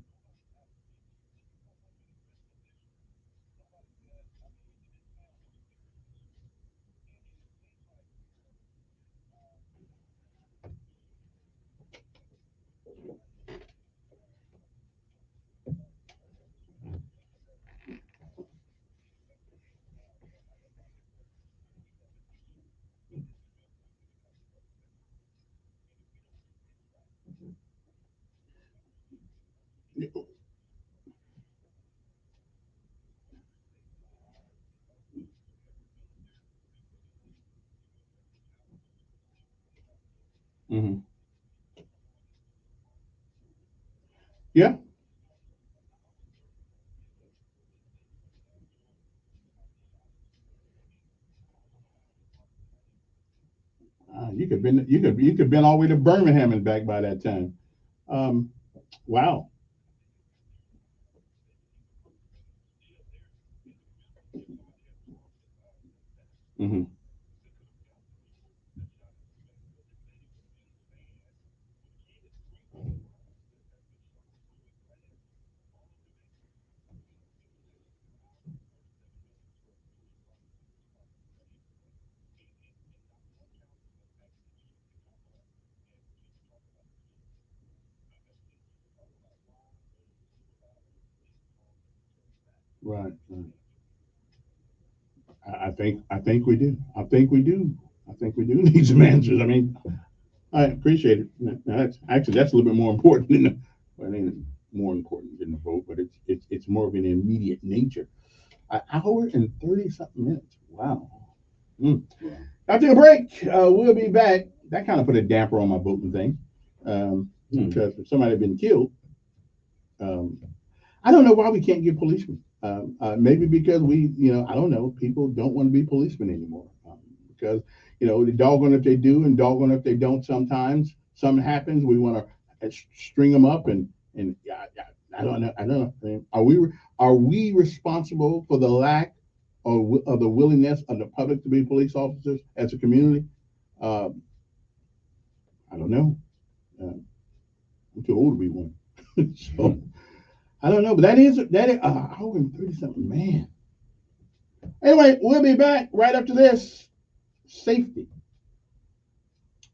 Hmm. Yeah, you could been all the way to Birmingham and back by that time. Um, wow. Hmm. Right, right. I think we do. I think we do. I think we do need some answers. I mean, I appreciate it. That's a little bit more important than the, well, it ain't more important than the vote, but it's more of an immediate nature. An hour and 30 something minutes. Wow. Mm. I'll take a break. We'll be back. That kind of put a damper on my voting thing. Because if somebody had been killed, um, I don't know why we can't get policemen. Maybe because I don't know, people don't want to be policemen anymore. Because, the doggone if they do and doggone if they don't sometimes. Something happens, we want to string them up and yeah, I don't know. I don't know. I mean, are we responsible for the lack of the willingness of the public to be police officers as a community? Um, I don't know. I'm too old to be one. So I don't know, but that is hour and 30 something, man. Anyway, we'll be back right after this. Safety.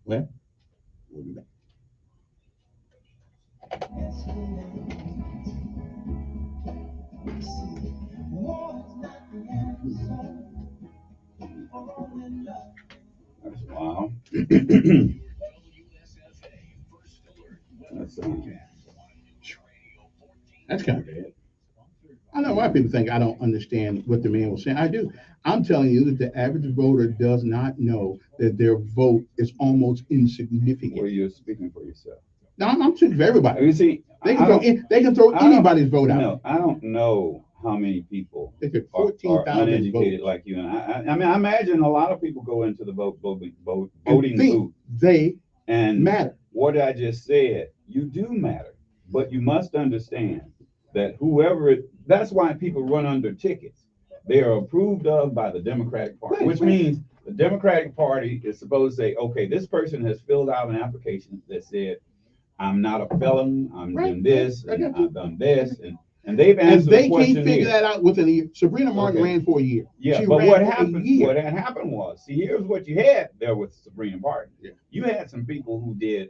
Well, we'll be back. That's wow. That's, That's kind of bad. I know why people think I don't understand what the man was saying. I do. I'm telling you that the average voter does not know that their vote is almost insignificant. Well, you're speaking for yourself. No, I'm speaking for everybody. You see, They can throw anybody's vote out. No, I don't know how many people They could are 14,000 uneducated votes. like you and I mean, I imagine a lot of people go into the voting And think booth. they And matter. what I just said, you do matter, but you must understand that that's why people run under tickets. They are approved of by the Democratic Party, which means the Democratic Party is supposed to say, okay, this person has filled out an application that said, I'm not a felon, I'm doing this, and I've done this, and they've And answered they the can't question figure here. that out within a year. Sabrina Martin Okay. ran for a year. Yeah, She but ran what for a happened? year. What had happened was, see, here's what you had there with Sabrina Martin. Yeah. You had some people who did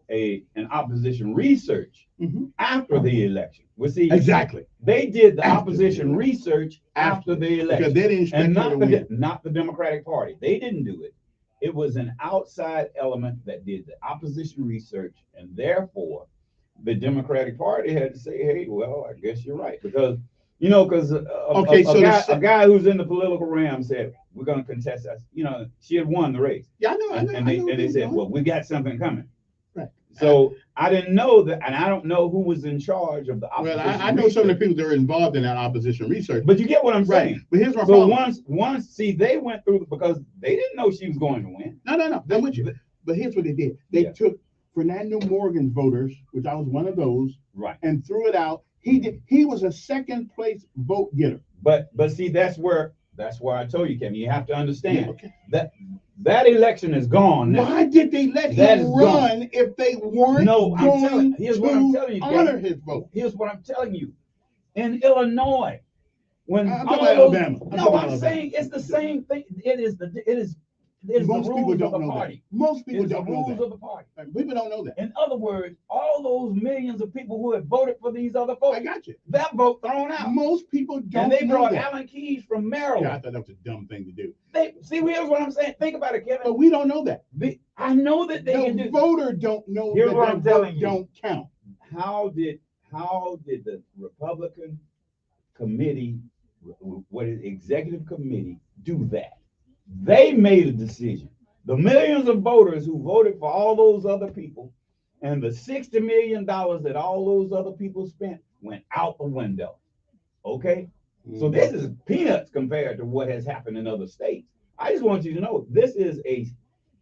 an opposition research Mhm. after the election. Well, see, Exactly. they did the After opposition the research after the election, Because they didn't expect and her to win. not the Democratic Party. They didn't do it. It was an outside element that did the opposition research, and therefore the Democratic Party had to say, "Hey, well, I guess you're right," because Okay, so a guy who's in the political realm said, "We're going to contest us." She had won the race. Yeah, I know. And they said, "Well, we got something coming." Right. So I didn't know that, and I don't know who was in charge of the opposition. Well, I know some of the people that are involved in that opposition research. But you get what I'm saying. Right. But here's my so problem. once, see, they went through because they didn't know she was going to win. No. I'm with you. But here's what they did. They took Fernando Morgan's voters, which I was one of those, right, and threw it out. He was a second place vote getter. But see, that's where I told you, Kevin. You have to understand that election is gone now. Why did they let him run if they weren't going to honor his vote? Here's what I'm telling you. In Illinois, when I'm talking about Alabama. I'm saying it's the same thing. It is most the people rules don't of the know party. that. Most people It's don't the know rules that. of the party. People don't know that. In other words, all those millions of people who had voted for these other folks, I got you. That vote thrown out. Most people don't. And they know brought that. Alan Keyes from Maryland. Yeah, I thought that was a dumb thing to do. Here's what I'm saying. Think about it, Kevin. But we don't know that. I know that they can do. The voter don't know. Here's that what I'm telling you. Don't count. How did the Republican committee, executive committee, do that? They made a decision. The millions of voters who voted for all those other people and the $60 million that all those other people spent went out the window. Okay? So this is peanuts compared to what has happened in other states. I just want you to know this is a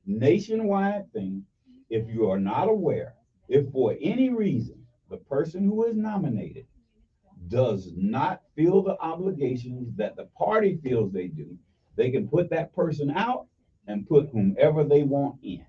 nationwide thing. If you are not aware, if for any reason the person who is nominated does not feel the obligations that the party feels they do, they can put that person out and put whomever they want in.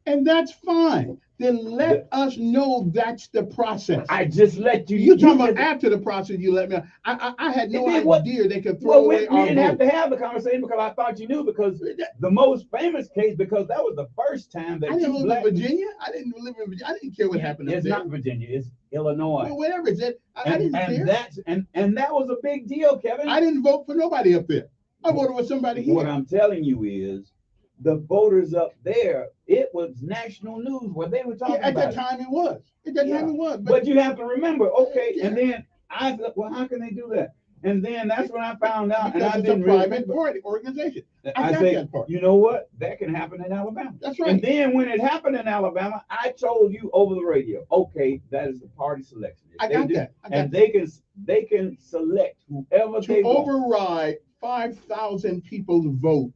And that's fine. Then let us know that's the process. I just let you. You're talking about after the process. You let me. I had no idea they could throw away our we didn't have to have the conversation because I thought you knew, because the most famous case, because that was the first time that I didn't live in Virginia. I didn't live in Virginia. I didn't care what happened. It's not Virginia. It's Illinois. Well, whatever it is, I didn't care. And that was a big deal, Kevin. I didn't vote for nobody up there. I voted with somebody here. What I'm telling you is, the voters up there, it was national news what they were talking about. At that time it was. At that time it was. But you have to remember, okay, and then I thought, well, how can they do that? And then that's when I found out, because and I didn't really private organization. I say, that part. You know what? That can happen in Alabama. That's right. And then when it happened in Alabama, I told you over the radio, okay, that is the party selection. I got that. And they can select whoever they want. Override 5,000 people's vote.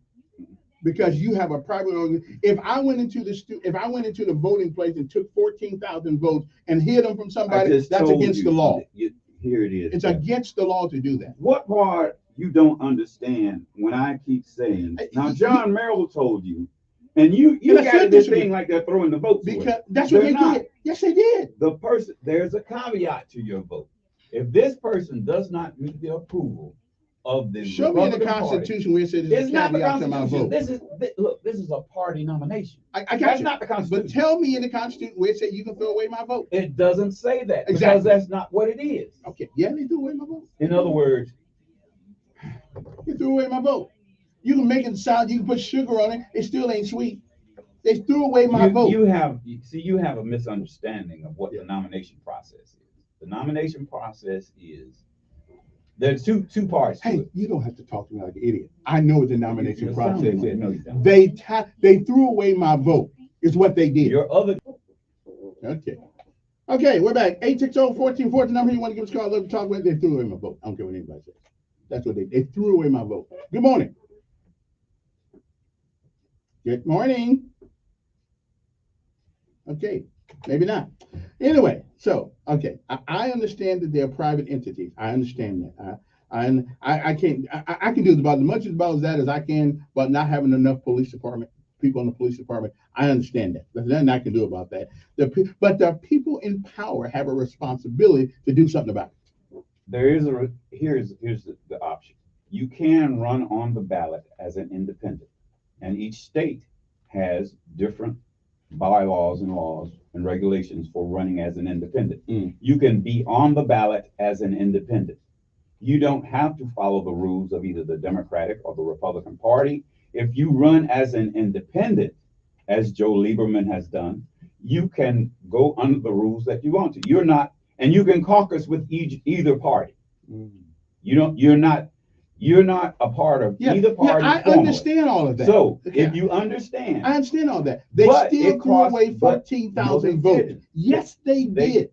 Because you have a private organization. If I went into the voting place and took 14,000 votes and hid them from somebody, that's against the law. Here it is. It's against the law to do that. What part you don't understand when I keep saying? Now, John Merrill told you, and you got this thing like they're throwing the votes away. Because that's what they did. Yes, they did. There's a caveat to your vote. If this person does not meet the approval of the show me in the Constitution where it says it's not the Constitution. This is a party nomination. I got that's you. Not the Constitution. But tell me in the Constitution where it says you can throw away my vote. It doesn't say that exactly. Because that's not what it is. Okay, yeah, they threw away my vote. In other words, they threw away my vote. You can make it sound. You can put sugar on it. It still ain't sweet. They threw away my vote. You have a misunderstanding of what the nomination process is. The nomination process is. There's two parts. Hey, you don't have to talk to me like an idiot. I know what the nomination process is. No, you don't. They threw away my vote. Is what they did. Okay, we're back. 860-1414 number. You want to give us a call? Let me talk about it. They threw away my vote. I don't care what anybody says. That's what they threw away my vote. Good morning. Good morning. Okay, maybe not. Anyway, so okay, I understand that they're private entities. I understand that. I can do about as much about that as I can, but not having enough people in the police department. I understand that. There's nothing I can do about that. But the people in power have a responsibility to do something about it. Here's the option. You can run on the ballot as an independent, and each state has different bylaws and laws and regulations for running as an independent. You can be on the ballot as an independent. You don't have to follow the rules of either the Democratic or the Republican Party. If you run as an independent, as Joe Lieberman has done, you can go under the rules that you want to. You're not, and you can caucus with either party. You're not You're not a part of either party. I formally. understand all of that. So Okay. if you understand, I understand all that. They But still it threw cost- away but- 14,000 no, they votes. didn't. Yes, they did.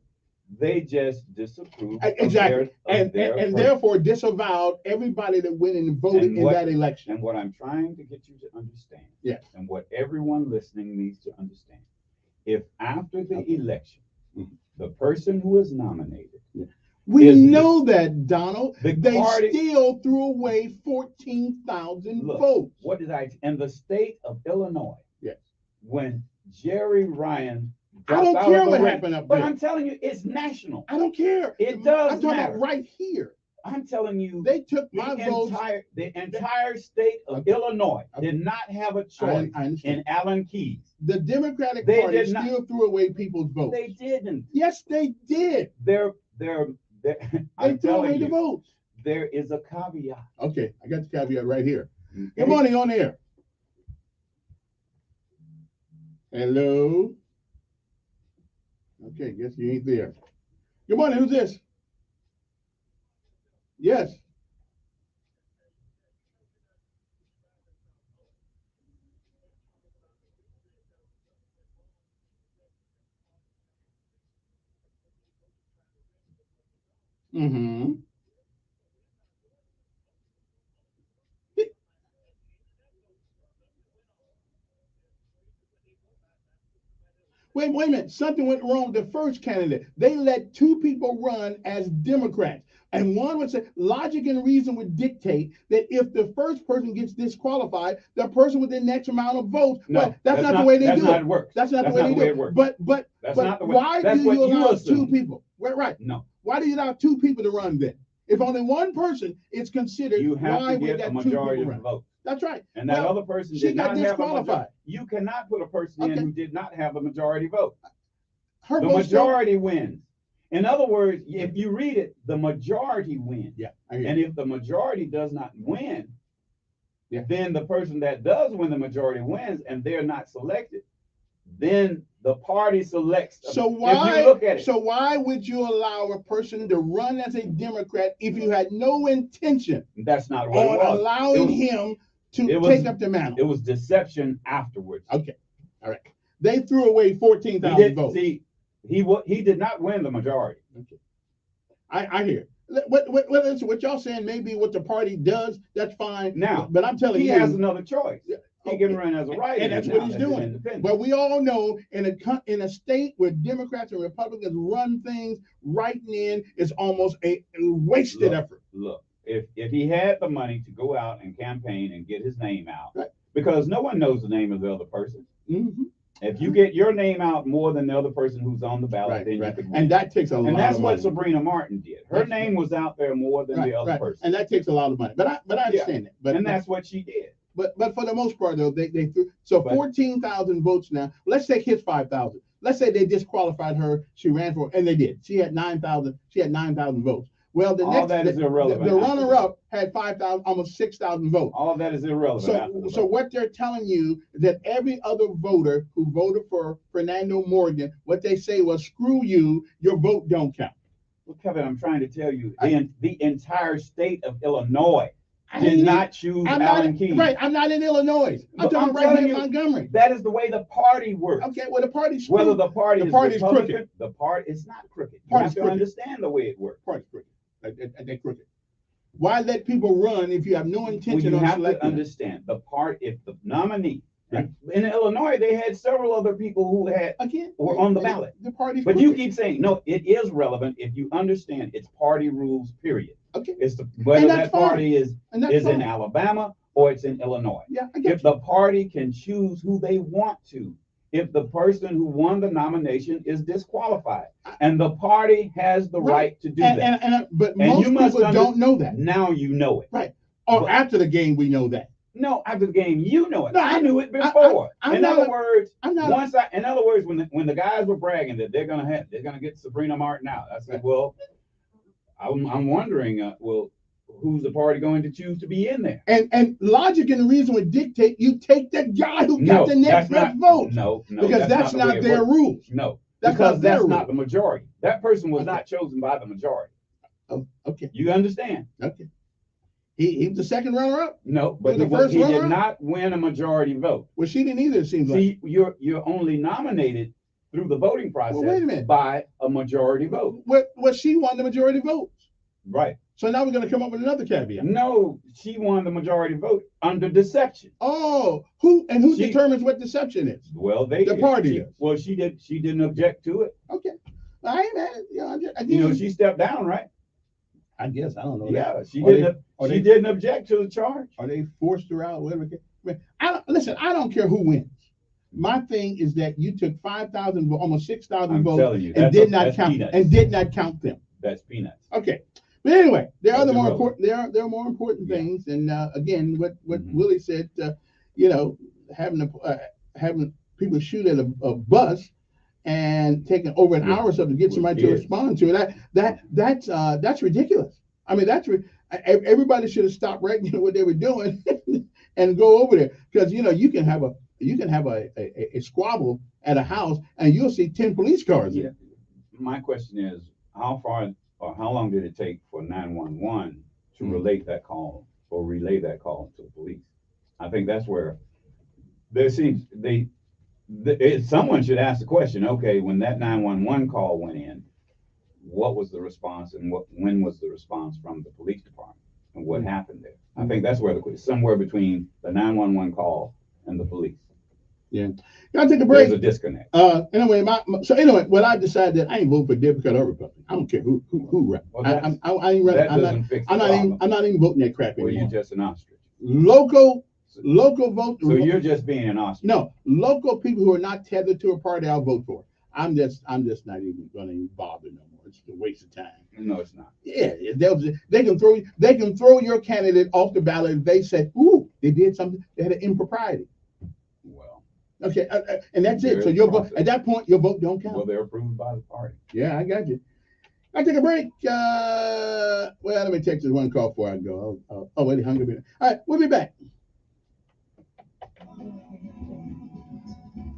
they just disapproved Exactly. of their And person. therefore disavowed everybody that went and voted And in what- that election. And what I'm trying to get you to understand, Yes. and what everyone listening needs to understand, if after the election, the person who is nominated, We is know that, Donald. the They party- still threw away 14,000 Look, votes. what did I? In the state of Illinois, Yes. when Jerry Ryan I dropped don't out care of the what race, happened up but there. I'm telling you, it's national. I don't care. It does I'm talking matter. about right here. I'm telling you, They took my votes. the entire state of Illinois did not have a choice I understand. in Allen Keyes. The Democratic They Party did not- still threw away people's votes. They didn't. Yes, they did. They're They I'm threw away telling the you, votes. there is a caveat. Okay, I got the caveat right here. Okay? Good morning, on air. Hello. Okay, guess you ain't there. Good morning, who's this? Yes. Mm-hmm. Wait a minute. Something went wrong with the first candidate. They let two people run as Democrats. And one would say, logic and reason would dictate that if the first person gets disqualified, the person with the next amount of votes. No, well, that's not the way they that's do not it. It works. That's not That's the way not they the way do it it. works. But That's not the way. why That's do you what you allow assume. two people? Right. No. Why do you allow two people to run then? If only one person is considered, You have why to we get got a two people majority of the running? vote. That's right. And that Well, other person she did got not have a disqualified. majority. You cannot put a person in Okay. who did not have a majority vote. Her The vote still- majority wins. In other words, if you read it, the majority wins. Yeah, I hear And you. if the majority does not win, Yeah. then the person that does win the majority wins, and they're not selected. Then the party selects. So If why? you look at it, So why would you allow a person to run as a Democrat if you had no intention that's not what it on was. allowing It was- him to it was- take up the mantle? It was deception afterwards. Okay, all right. They threw away He 14,000 did votes. see. He did not win the majority. Okay. I hear. What y'all saying may be what the party does. That's fine. Now, but I'm telling he you, has another choice. He okay. can run as a writer, and that's now what he's as an doing. independent. But we all know in a state where Democrats and Republicans run things, writing in is almost a wasted effort. Look, if he had the money to go out and campaign and get his name out, Right. because no one knows the name of the other person. Mm-hmm. If you get your name out more than the other person who's on the ballot, then you could win. And that takes a lot And that's of what money. Sabrina Martin did. Her That's name was out there more than the other person. And that takes a lot of money. But I understand that. But And that's what she did. But for the most part, though, they threw so 14,000 votes now. Let's take his 5,000. Let's say they disqualified her. She ran for, and they did. She had 9,000. She had 9,000 votes. Well, the All next that is irrelevant The after runner-up had 5,000, almost 6,000 votes. All that is irrelevant after So, the so vote. what they're telling you is that every other voter who voted for Fernando Morgan, what they say was, "Screw you, your vote don't count." Well, Kevin, I'm trying to tell you, the entire state of Illinois I did mean, not choose I'm Allen not, Keyes. right. I'm not in Illinois. I'm But talking I'm right telling here in you, Montgomery. That is the way the party works. Okay, well, the party's Whether screwed. the party The is party's Republican, crooked. the party is not crooked. You Party's have to crooked. understand the way it works. Party's crooked. They're crooked. Why let people run if you have no Well, intention you on have to selecting them? understand the part. If the nominee Right. in Illinois, they had several other people who were on the ballot. The party's But you crooked. keep saying no. It is relevant if you understand it's party rules. Period. Okay. It's whether that's that party And that's is in fine. Alabama or it's in Illinois. Yeah, I get If the party can choose who they want to, if the person who won the nomination is disqualified, and the party has the right to do that. But And most you must people don't know that. Now you know it. Right. Or But- after the game, we know that. No, after the game, you know it. No, I knew it before. I'm In not other a- words, I'm not in other words, when the guys were bragging that they're gonna get Sabrina Martin out, I said, well, I'm wondering, who's the party going to choose to be in there? And logic and reason would dictate you take the guy who No, got the next that's best not- vote. No, because that's the way not it their works. rules. No, That's because not their that's rules. not the majority. That person was not chosen by the majority. Oh, okay. You understand? Okay. He was the second runner-up. No, but he did not win a majority vote. Well, she didn't either. It seems like. See, you're only nominated through the voting process. Well, wait a minute. By a majority vote. Well, she won the majority votes. Right. So now we're going to come up with another caveat. No, she won the majority vote under deception. Oh, who determines what deception is? Well, the party is. Well, she didn't object to it. Okay. I ain't mad. She stepped down, right? I guess I don't know. Yeah, she didn't object to the charge. Are they forced her out? Whatever. Listen, I don't care who wins. My thing is that you took 5,000, almost 6,000 votes, and did not count them. That's peanuts. Okay, but anyway, there are more important. There are more important things, and again, what Willie said. Having people shoot at a bus and taking over an hour or so to get somebody to respond to it. That's ridiculous. I mean, everybody should have stopped right what they were doing and go over there, because you can have a squabble at a house and you'll see 10 police cars. Yeah. My question is, how far or how long did it take for 911 to relay that call to the police? I think that's where there seems someone should ask the question, okay, when that 911 call went in, what was the response, and when was the response from the police department, and what happened there? I think that's where somewhere between the 911 call and the police. Yeah. Gotta take a break. There's a disconnect. Anyway, what I decided that I ain't voting for Democrat or Republican. I don't care who runs. Well, I ain't running. I'm not even voting that crap anymore. Well, you're just an ostrich. Local vote. So you're just being an ostrich. No, local people who are not tethered to a party, I'll vote for. I'm just not even going to bother no more. It's a waste of time. No, it's not. Yeah, they can throw your candidate off the ballot if they say, "Ooh, they did something. They had an impropriety." Well, okay, and that's it. So your vote at that point, your vote don't count. Well, they're approved by the party. Yeah, I got you. I take a break. Well, let me take this one call before I go. Oh, wait, hungry. All right, we'll be back.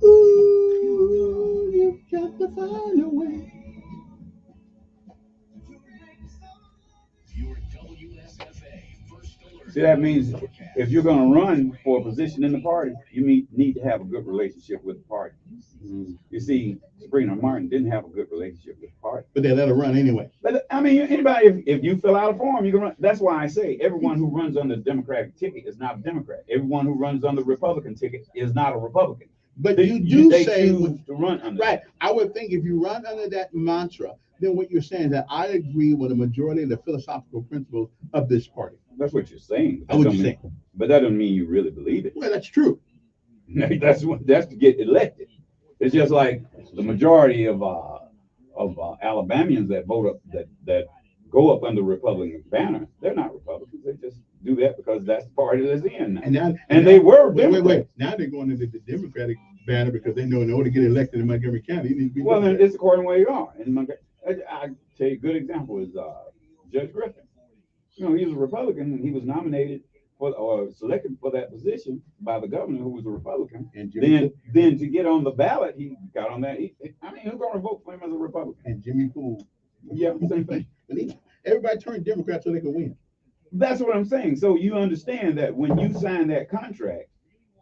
Ooh, you've got to find a way. See, that means if you're going to run for a position in the party, you need to have a good relationship with the party. You see, Sabrina Martin didn't have a good relationship with the party. But they let her run anyway. But I mean, anybody, if you fill out a form, you can run. That's why I say everyone who runs on the Democratic ticket is not a Democrat. Everyone who runs on the Republican ticket is not a Republican. But you do say choose to run under right. I would think if you run under that mantra, then what you're saying is that I agree with a majority of the philosophical principles of this party. That's what you're saying. That's what you're saying. But that doesn't mean you really believe it. Well, that's true. That's to get elected. It's just like the majority of Alabamians that vote up that go up under Republican banner. They're not Republicans. They just do that because that's the party that's in now. And they were. Wait. Now they're going into the Democratic banner because they know in order to get elected in Montgomery County, you need to be. Well, then it's according to where you are. And I tell you, a good example is Judge Griffin. He was a Republican and he was nominated or selected for that position by the governor who was a Republican. And then to get on the ballot, he got on that. Who's going to vote for him as a Republican? And Jimmy Poole. Yeah, same thing. Everybody turned Democrat so they could win. That's what I'm saying. So you understand that when you sign that contract,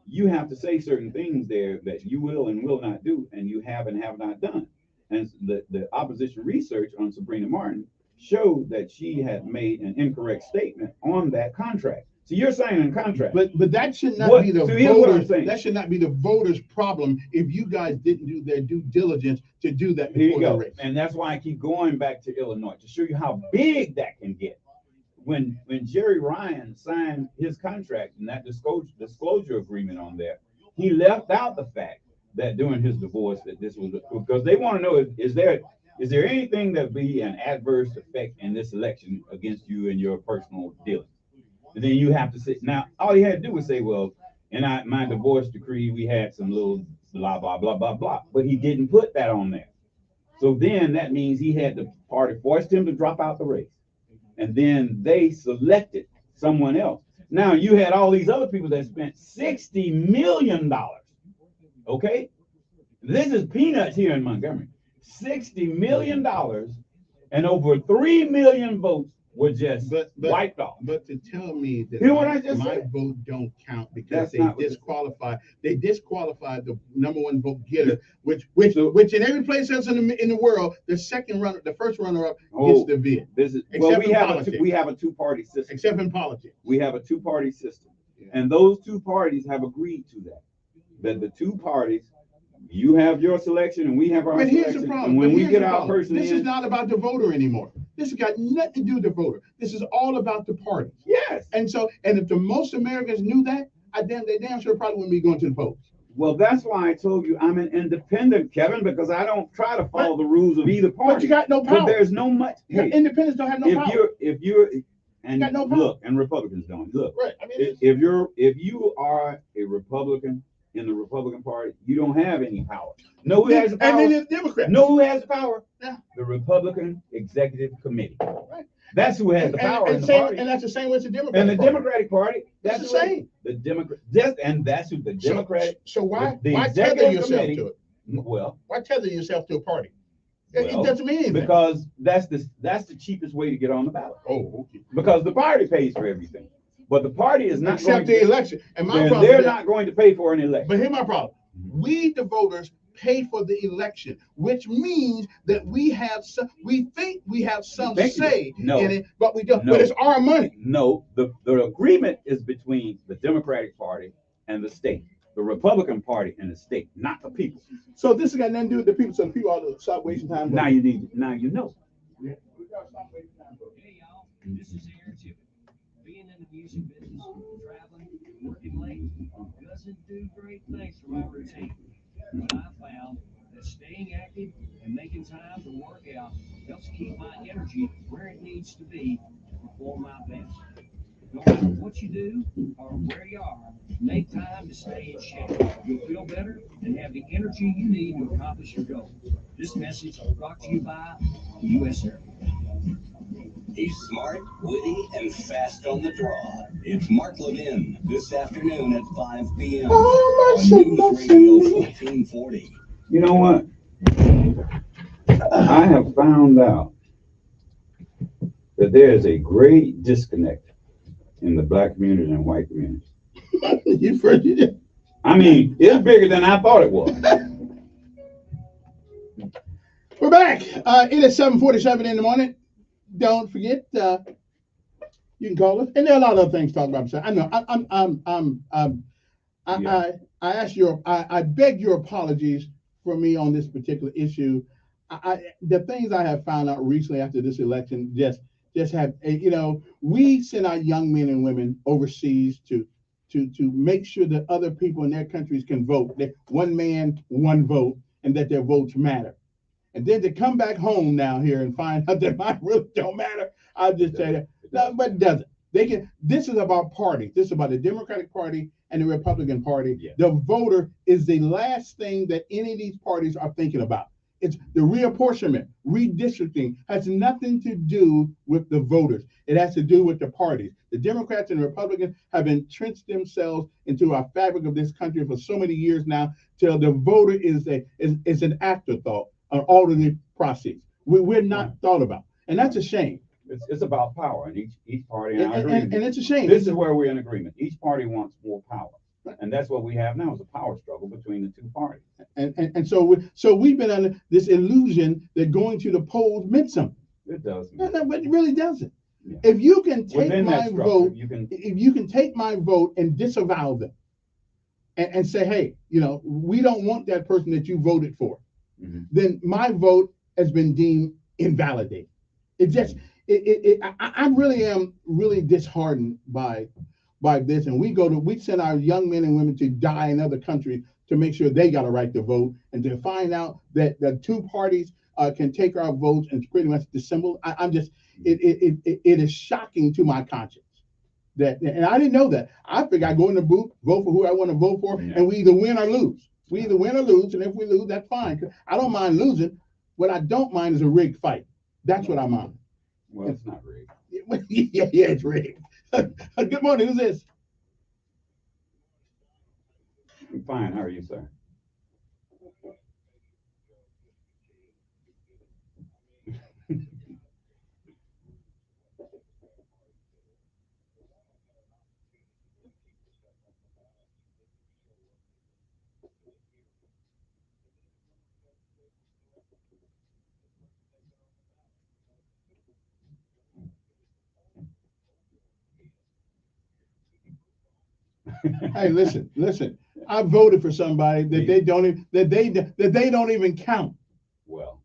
you have to say certain things there that you will and will not do, and you have and have not done. And the opposition research on Sabrina Martin showed that she had made an incorrect statement on that contract. So you're signing a contract. But that should not be the voters. That should not be the voters' problem if you guys didn't do their due diligence to do that before the race. And that's why I keep going back to Illinois to show you how big that can get. When Jerry Ryan signed his contract and that disclosure agreement on there, he left out the fact that during his divorce that this was because they want to know is there anything that be an adverse effect in this election against you and your personal dealings? And then you have to say, now all he had to do was say, well, in my divorce decree, we had some little blah, blah, blah, blah, blah. But he didn't put that on there. So then that means the party forced him to drop out the race. And then they selected someone else. Now you had all these other people that spent $60 million. Okay? This is peanuts here in Montgomery. $60 million and over 3 million votes were just wiped off. But to tell me that You know what I just my said? vote don't count because That's they not what disqualified the number one vote getter, which in every place else in the world, the first runner up gets the bid. We have a two-party system. Except in politics. We have a two-party system. And those two parties have agreed to that. That the two parties, you have your selection and we have our But here's selection. the problem. And when we get our person this is not about the voter anymore. This has got nothing to do with the voter. This is all about the parties. Yes. And if the most Americans knew that, they damn sure probably wouldn't be going to the polls. Well, that's why I told you I'm an independent, Kevin, because I don't try to follow the rules of either party. But you got no power. But there's no much. Hey, independents don't have no power. If you're and got no look, and Republicans don't look. Right. I mean, if you are a Republican in the Republican Party, you don't have any power. Know who has the power? And then the Democrats. Know who has the power? Yeah. The Republican Executive Committee. Right. That's who has the power in the party. And that's the same with the Democratic And the Democratic Party, that's the same. The Democrat, and that's who the Democratic. So why why tether yourself to it? Well, why tether yourself to a party? Well, it doesn't mean anything. Because that's the cheapest way to get on the ballot. Oh, okay. Because the party pays for everything, but the party is not except the election. And my problem they're not going to pay for an election. But here's my problem: we, the voters, pay for the election, which means that we think we have some say in it, but we don't. But it's our money. No, the agreement is between the Democratic Party and the state. The Republican Party and the state, not the people. So this has got nothing to do with the people. So the people ought to stop wasting time. Now you know. Yeah. Hey y'all, this is Aaron Tippett. Being in the music business, traveling, working late, doesn't do great things for my routine. But I found that staying active and making time to work out helps keep my energy where it needs to be to perform my best. No matter what you do or where you are, make time to stay in shape. You'll feel better and have the energy you need to accomplish your goals. This message is brought to you by the U.S. Air Force. He's smart, witty, and fast on the draw. It's Mark Levin this afternoon at 5 p.m. on News Radio 1440. You know what? I have found out that there is a great disconnect in the black community and white community. You first, you did. I mean, it's bigger than I thought it was. We're back. It is 7:47 in the morning. Don't forget, you can call us, and there are a lot of other things to talk about. I know. I ask I beg your apologies for me on this particular issue. The things I have found out recently after this election just have, we send our young men and women overseas to make sure that other people in their countries can vote. That one man, one vote, and that their votes matter. And then to come back home now here and find out that mine really don't matter, I'll just tell you, no, but it doesn't. This is about parties. This is about the Democratic Party and the Republican Party. Yeah. The voter is the last thing that any of these parties are thinking about. It's the reapportionment, redistricting has nothing to do with the voters. It has to do with the parties. The Democrats and the Republicans have entrenched themselves into our fabric of this country for so many years now, till the voter is an afterthought on all of the process. We're not thought about, and that's a shame. It's about power, and each party. And it's a shame. This is where we're in agreement. Each party wants more power. And that's what we have now is a power struggle between the two parties. And so we've been under this illusion that going to the polls meant something. It does. No, but it really doesn't. Yeah. If you can take my vote, if you can take my vote and disavow them, and say, hey, we don't want that person that you voted for, then my vote has been deemed invalidated. I really am disheartened by this, and we send our young men and women to die in other countries to make sure they got a right to vote, and to find out that the two parties can take our votes and pretty much dissemble. It is shocking to my conscience and I didn't know that. I figured I go in the booth, vote for who I want to vote for, and we either win or lose. We either win or lose, and if we lose, that's fine. I don't mind losing. What I don't mind is a rigged fight. That's what I mind. Well, it's not rigged. yeah, it's rigged. Good morning. Who's this? I'm fine. How are you, sir? Hey, listen. I voted for somebody that they don't even count. Well,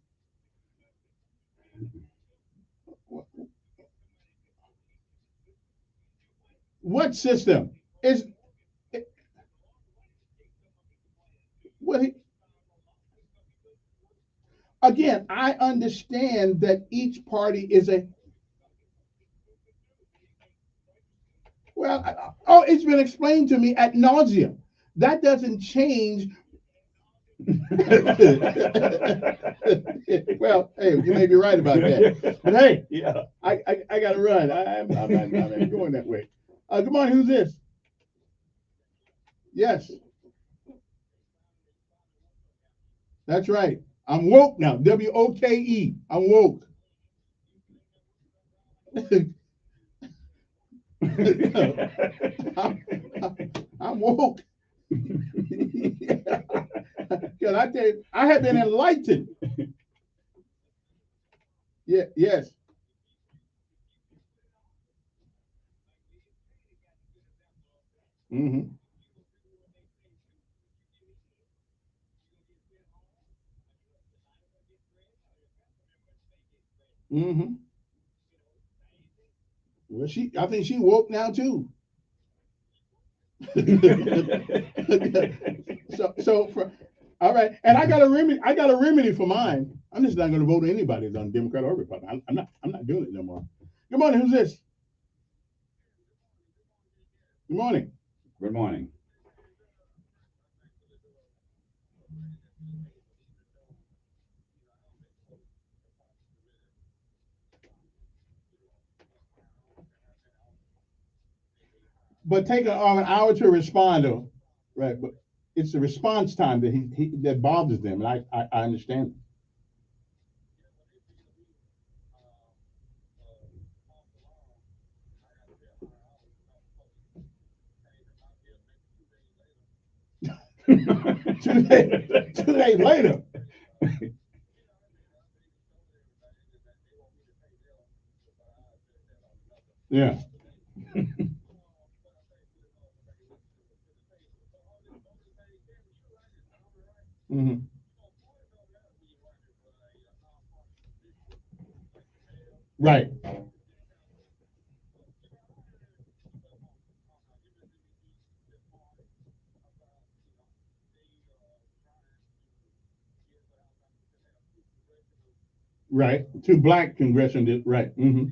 What system is what? Again, I understand that each party is a well. Oh, it's been explained to me at nauseum. That doesn't change. Well, hey, you may be right about that. But hey, yeah. I got to run. I'm not going that way. Good morning. Who's this? Yes, that's right. I'm woke now. WOKE. I'm woke. I'm, I'm woke. Because I tell you, I have been enlightened. Yeah, yes. Mm-hmm. Mm-hmm. Well, I think she woke now too. All right, and I got a remedy. I got a remedy for mine. I'm just not going to vote anybody that's on Democrat or Republican. I'm not. I'm not doing it no more. Good morning. Who's this? Good morning. Good morning. But take an hour to respond, though. Right, but it's the response time that he that bothers them, and I understand. Two days later. Yeah. Hmm. Right. Right. Two black congressional. Right. Hmm.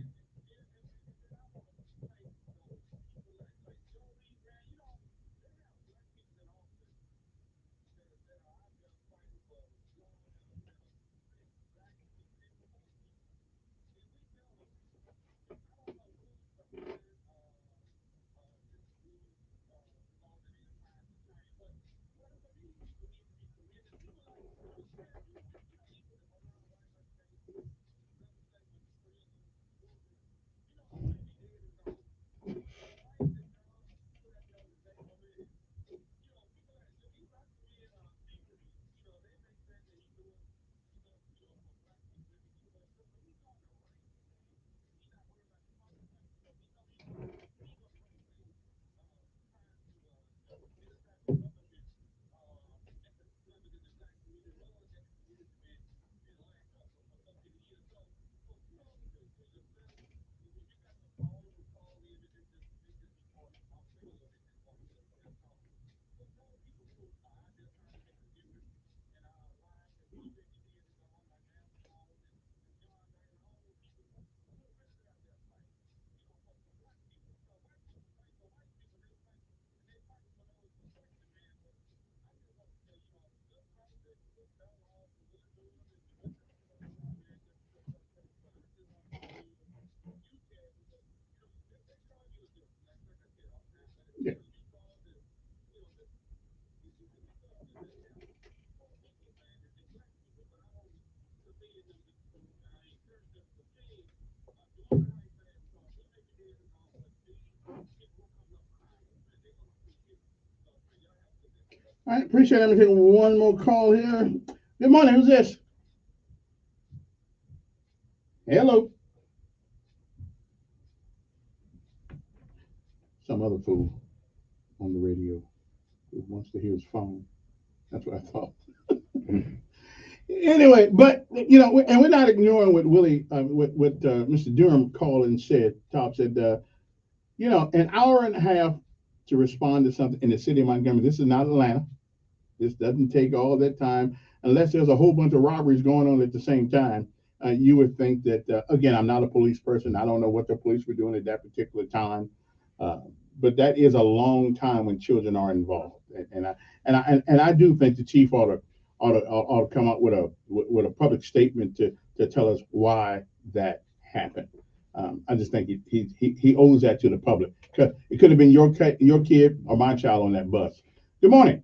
Yeah. I appreciate it. I'm gonna take one more call here. Good morning. Who's this? Hello. Some other fool. on the radio. He wants to hear his phone. That's what I thought. Anyway, but and we're not ignoring what Mr. Durham called and said. Top said, an hour and a half to respond to something in the city of Montgomery. This is not Atlanta. This doesn't take all that time unless there's a whole bunch of robberies going on at the same time. You would think that again, I'm not a police person. I don't know what the police were doing at that particular time, but that is a long time when children are involved. And I do think the chief ought to come up with a public statement to tell us why that happened. I just think he owes that to the public, because it could have been your kid or my child on that bus. Good morning.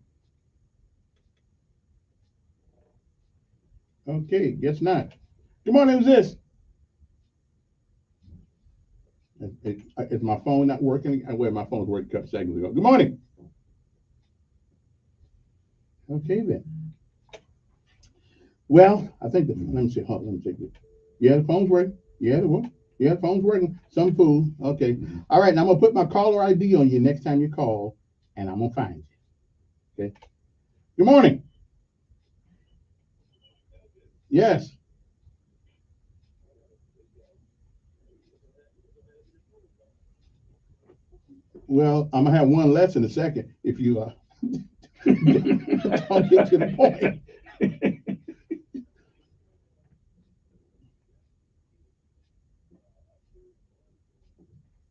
Okay, guess not. Good morning. Who's this? Is my phone not working? Well, my phone's working a couple seconds ago. Good morning. Okay then. Well, I think let me see. Let me check this. Yeah, the phone's working. Yeah, the phone's working. Some fool. Okay. All right. Now I'm gonna put my caller ID on you next time you call, and I'm gonna find you. Okay. Good morning. Yes. Well, I'm gonna have one less in a second if you don't get to the point.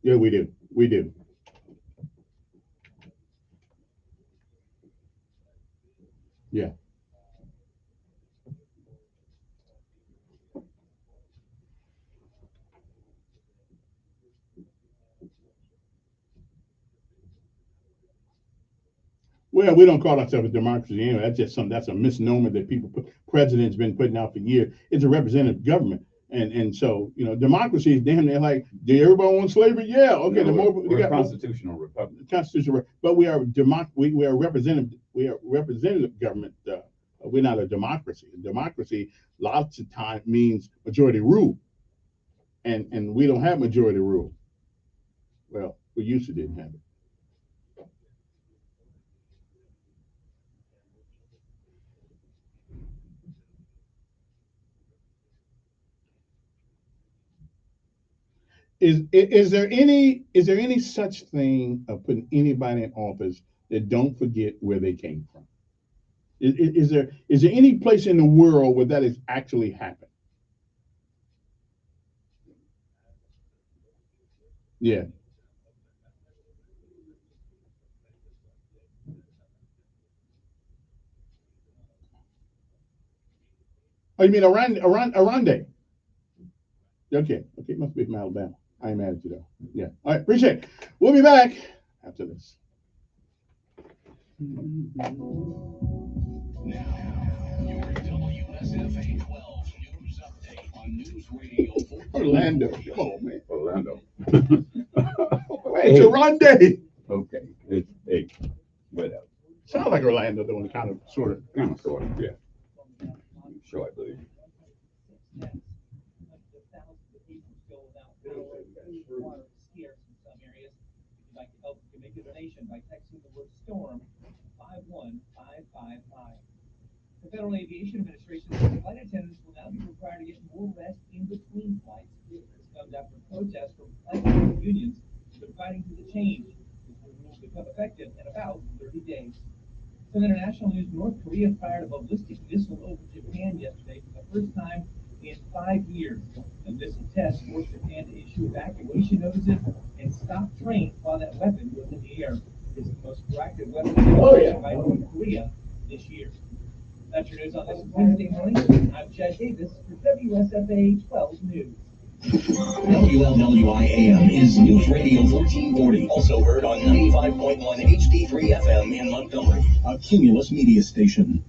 Yeah, we do. We do. Yeah. Well, we don't call ourselves a democracy anyway. That's just that's a misnomer that presidents been putting out for years. It's a representative government. And so, democracy is damn near like, do everybody want slavery? Yeah. Okay. No, we're a constitutional republic. Constitutional, but we are representative government. We're not a democracy. Democracy lots of time means majority rule. And we don't have majority rule. Well, we used to didn't have it. Is there any such thing of putting anybody in office that don't forget where they came from? Is there any place in the world where that has actually happened? Yeah. Oh, you mean Arande? Okay, it must be from Alabama. I ain't mad at you though. Yeah. All right, appreciate it. We'll be back after this. Now, your WSFA 12 news update on News Radio 14. Orlando, come on, man. Orlando. It's Arande. Okay. It's whatever. Sound like Orlando, though, kind of, sort of. Yeah. Sure, I believe. Make a donation by texting the word storm 51555. The Federal Aviation Administration says flight attendants will now be required to get more rest in between flights. This comes after protests from flight unions that are fighting for the change. This rule will become effective in about 30 days. Some international news: North Korea fired a ballistic missile over Japan yesterday for the first time in 5 years. The missile test forced Japan to issue evacuation notices and stop trains while that weapon was in the air. It's the most proactive weapon by North Korea this year. That's your news on this Wednesday morning. I'm Chad Davis for WSFA 12 News. WLWI-AM is News Radio 1440, also heard on 95.1 HD3 FM in Montgomery, a Cumulus media station.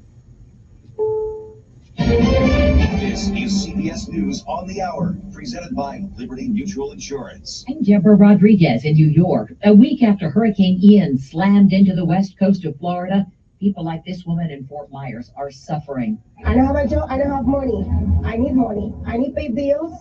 This is CBS News on the Hour, presented by Liberty Mutual Insurance. I'm Deborah Rodriguez in New York. A week after Hurricane Ian slammed into the west coast of Florida, people like this woman in Fort Myers are suffering. I don't have a job. I don't have money. I need money. I need to pay bills.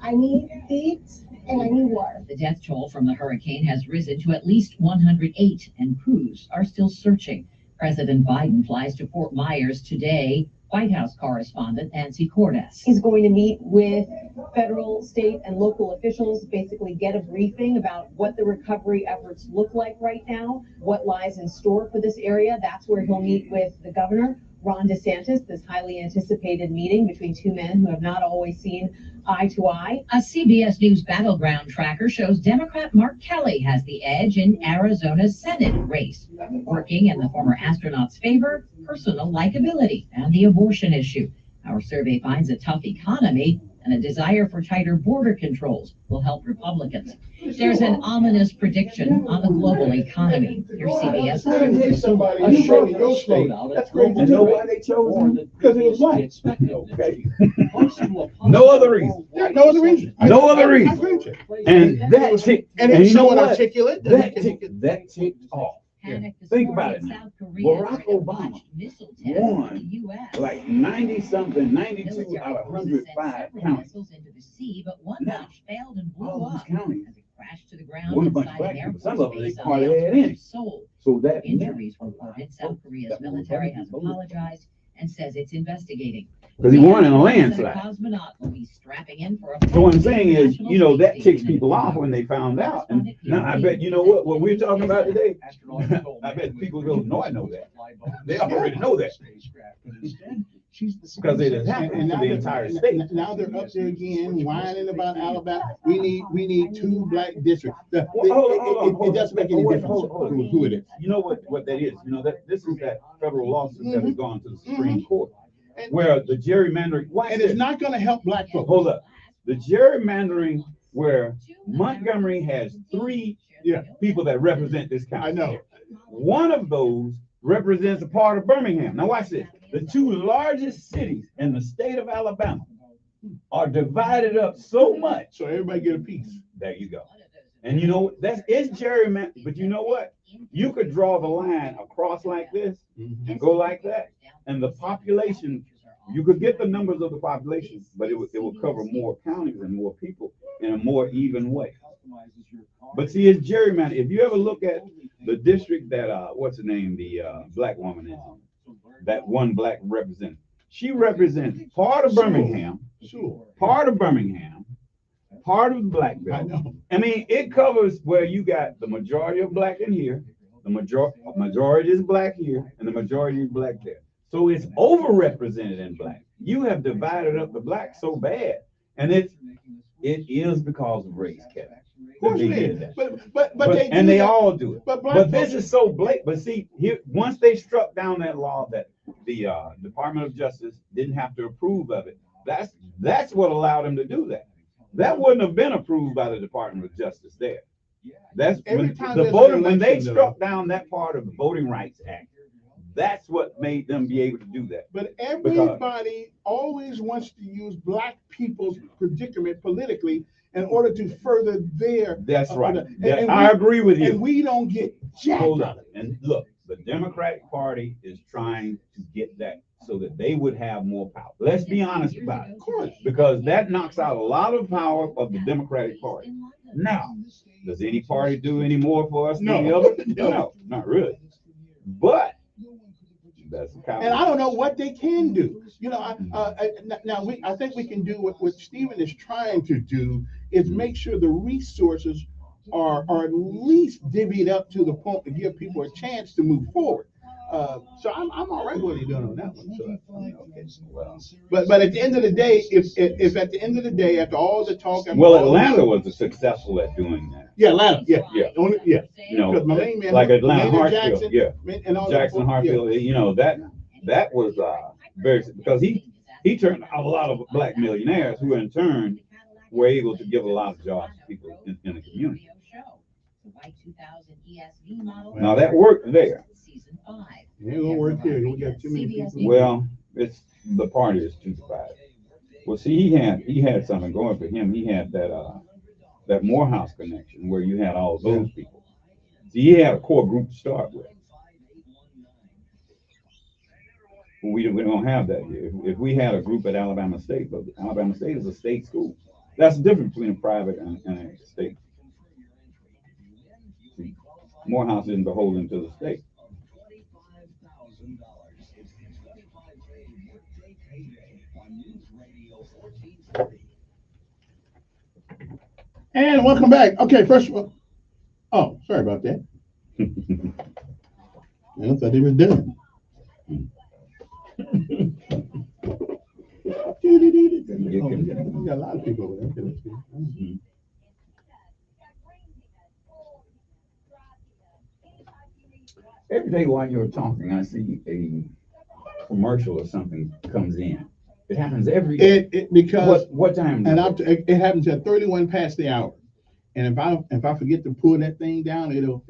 I need to eat. and I need water. The death toll from the hurricane has risen to at least 108, and crews are still searching. President Biden flies to Fort Myers today. White House correspondent Nancy Cordes. He's going to meet with federal, state, and local officials, basically get a briefing about what the recovery efforts look like right now, what lies in store for this area. That's where he'll meet with the governor, Ron DeSantis, this highly anticipated meeting between two men who have not always seen eye to eye. A CBS News battleground tracker shows Democrat Mark Kelly has the edge in Arizona's Senate race, working in the former astronaut's favor, personal likability, and the abortion issue. Our survey finds a tough economy and a desire for tighter border controls will help Republicans. There's an ominous prediction on the global economy. Here's CBS. That's great. You know why they chose him? Because he was white. Okay. No other reason. Yeah, no other reason. No other reason. And that ticked. And it was so articulate. That ticked off. Think about it now. Barack Obama won like 90-something, 92 out of 105 counties. But one launch failed and blew All these up counties. as it crashed to the ground One bunch of inside black an Air people. Some Force of them they base on hardly the had outskirts any. of Seoul. So that Injuries reported. South Korea's military has apologized and says it's investigating. Because he won in a The landslide. cosmonaut will be strapping in for a So what I'm saying is, you know, that ticks people off when they found out. And now I bet, you know what we're talking about today? I bet people go, no, I know that. They already know that. Because it has happened to the entire state. Now they're up there again, whining about Alabama. We need 2 black districts. It doesn't make any difference who it is. You know what that is? You know, this is that federal lawsuit that has gone to the Supreme Court, where the gerrymandering. And it's not going to help black folks. Hold up. The gerrymandering where Montgomery has 3 people that represent this county. I know. One of those represents a part of Birmingham. Now watch this. The 2 largest cities in the state of Alabama are divided up so much. So everybody get a piece. There you go. And you know, it's gerrymandering, but you know what? You could draw the line across like this and go like that. And the population, you could get the numbers of the population, but it will cover more counties and more people in a more even way. But see, it's gerrymandering. If you ever look at the district that, what's the name, the black woman is in, that one black representative, she represents part of Birmingham, part of Birmingham, part of the black belt. I mean, it covers where you got the majority of black in here, the majority is black here, and the majority is black there. So it's overrepresented in black. You have divided up the black so bad, and it is because of race, Kevin. Of course they it did is. that. But they all do it. But this is so blatant. But see, here once they struck down that law that the Department of Justice didn't have to approve of it, that's what allowed them to do that. That wouldn't have been approved by the Department of Justice there. That's when they struck down that part of the Voting Rights Act. That's what made them be able to do that. But everybody always wants to use black people's predicament politically in order to further their. That's right. I agree with you. And we don't get jack. Hold on. And look, the Democratic Party is trying to get that so that they would have more power. Let's be honest about it. Of course. Because that knocks out a lot of power of the Democratic Party. Now, does any party do any more for us than the other? No, not really. But and I don't know what they can do. You know, I think we can do what Stephen is trying to do is make sure the resources are at least divvied up to the point to give people a chance to move forward. So I'm all right with what he's doing on that one. So, but at the end of the day, if at the end of the day, after all the talk, Atlanta was successful at doing that. Yeah, Atlanta, yeah. You know, my main man, like Atlanta, Hartsfield, Jackson, Hartsfield. You know that was very, because he turned out a lot of black millionaires who in turn were able to give a lot of jobs to people in the community. Now that worked there. It won't work here. We got too many people. Well, it's the party is too divided. Well, see, he had something going for him. He had that Morehouse connection where you had all those people. See, he had a core group to start with. We don't have that here. If we had a group at Alabama State, but Alabama State is a state school. That's the difference between a private and a state. See, Morehouse isn't beholden to the state. And welcome back. Okay, first of all, oh, sorry about that. I thought he was done. We got a lot of people over there. Okay, let's see. Every day while you're talking, I see a commercial or something comes in. It happens every day. Because what time? And it happens at 31 past the hour. And if I forget to pull that thing down, it'll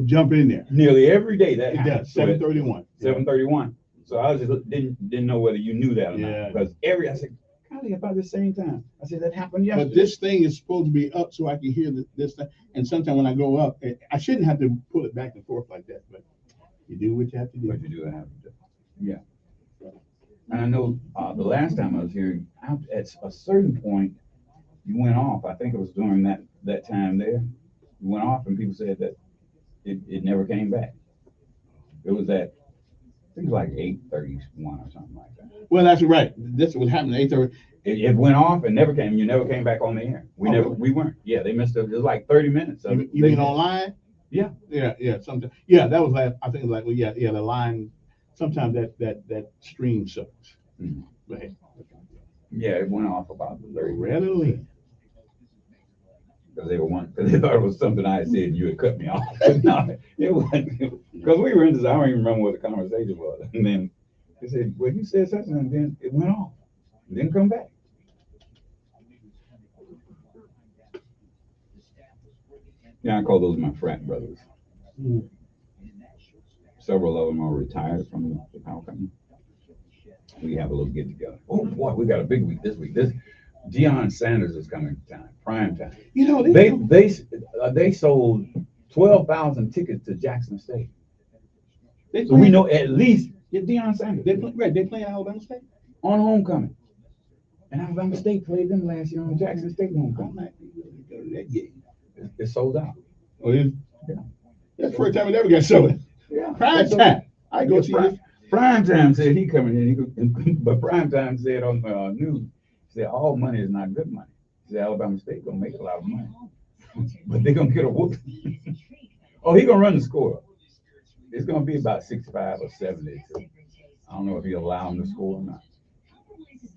jump in there. Nearly every day that It happens. does. 7:31. 7:31. So I was just didn't know whether you knew that or not, because I said, golly, about the same time. I said that happened yesterday. But this thing is supposed to be up so I can hear this thing. And sometimes when I go up, I shouldn't have to pull it back and forth like that. But you do what you have to do. But you do have to do. Yeah. And I know the last time I was here, at a certain point, you went off. I think it was during that time there. You went off, and people said that it never came back. It was at, I think it was like 8:31 or something like that. Well, that's right. This was happening at 8:30. It went off and never came. You never came back on the air. We weren't. Yeah, they missed it. It was like 30 minutes. You mean online? Yeah. Sometimes. Yeah, that was last. I think it was like the line. Sometimes that stream sucks. Mm-hmm. Right. Yeah, it went off about 30 readily. Because they thought it was something I had said and you had cut me off. No, it wasn't. Because we were into, I don't even remember what the conversation was. And then they said, well, you said something, and then it went off. It didn't come back. Yeah, I call those my frat brothers. Mm. Several of them are retired from the power company. We have a little get together. Oh boy, we got a big week this week. Deion Sanders is coming to town, prime time. You know, they sold 12,000 tickets to Jackson State. So we know at least Deion Sanders. They play Alabama State on homecoming, and Alabama State played them last year on Jackson State homecoming. It's sold out. Oh, yeah. That's the first time it ever got sold. Yeah, prime time. I go see this. Prime time said he coming in, but prime time said on the news. He said, all money is not good money. He said, Alabama State gonna make a lot of money, but they're gonna get a whoop. Oh, he gonna run the score. It's gonna be about 65 or 70. So I don't know if he'll allow him to score or not.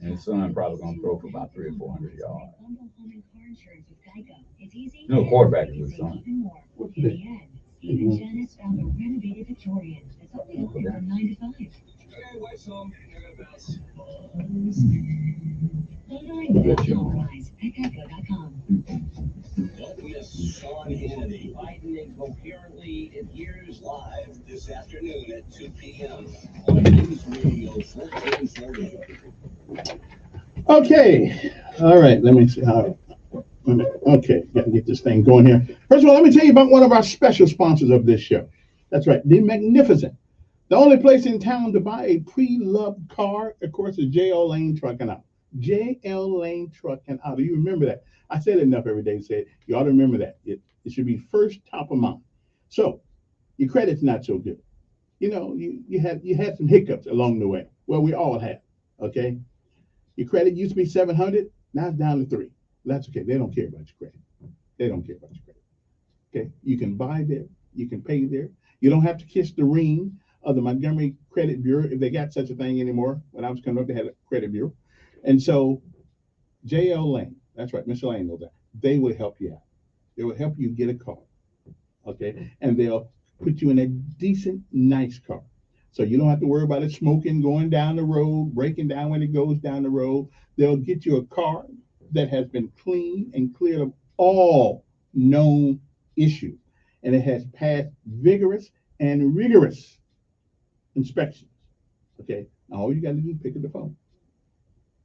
And his son probably gonna throw for about 300 or 400 yards. You know, quarterback is his son. What's that? Janice found a renovated Victorian. It's only open from 9 to 5. Don't miss Sean Hannity. Biden incoherently adheres live this afternoon at 2 p.m. on News Radio 1440. Okay. All right. Let me see how. Okay, got to get this thing going here. First of all, let me tell you about one of our special sponsors of this show. That's right, the Magnificent. The only place in town to buy a pre-loved car, of course, is J.L. Lane Truck and Auto. J.L. Lane Truck and Auto. You remember that? I said it enough every day. Said you ought to remember that. It should be first top of mind. So your credit's not so good. You know, you had some hiccups along the way. Well, we all have. Okay, your credit used to be 700, now it's down to 3. That's okay. They don't care about your credit. They don't care about your credit. Okay. You can buy there. You can pay there. You don't have to kiss the ring of the Montgomery Credit Bureau if they got such a thing anymore. When I was coming up, they had a credit bureau. And so J.L. Lane, that's right, Mr. Lane knows that. They will help you out. They will help you get a car. Okay. And they'll put you in a decent, nice car. So you don't have to worry about it smoking, going down the road, breaking down when it goes down the road. They'll get you a car that has been clean and cleared of all known issues. And it has passed vigorous and rigorous inspections. Okay, now all you got to do is pick up the phone.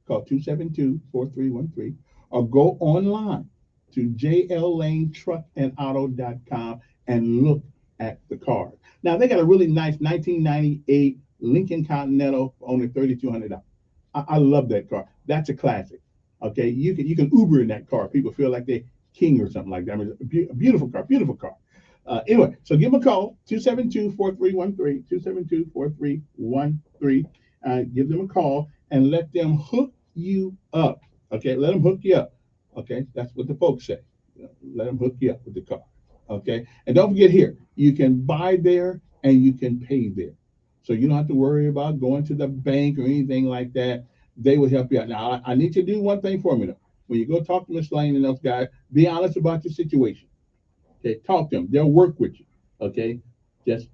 Call 272-4313 or go online to jllanetruckandauto.com and look at the car. Now, they got a really nice 1998 Lincoln Continental for only $3,200. I love that car. That's a classic. Okay, you can Uber in that car. People feel like they're king or something like that. I mean, a beautiful car, beautiful car. Anyway, so give them a call, 272-4313, 272-4313. Give them a call and let them hook you up. Okay, let them hook you up. Okay, that's what the folks say. Let them hook you up with the car. Okay, and don't forget here, you can buy there and you can pay there. So you don't have to worry about going to the bank or anything like that. They will help you out. Now, I need you to do one thing for me though. When you go talk to Miss Lane and those guys, be honest about your situation. Okay, talk to them. They'll work with you. Okay, just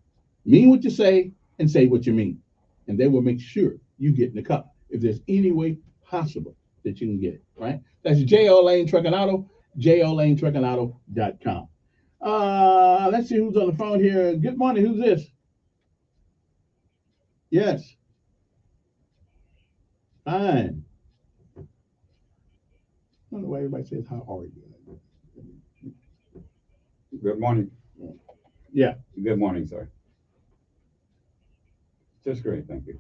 mean what you say and say what you mean, and they will make sure you get in the car if there's any way possible that you can get it. Right? That's J.O. Lane Truck and Auto, JOLaneTruckandAuto.com. Let's see who's on the phone here. Good morning. Who's this? Yes. Fine. I don't know why everybody says how are you. Good morning. Yeah. Good morning, sir. Just great, thank you.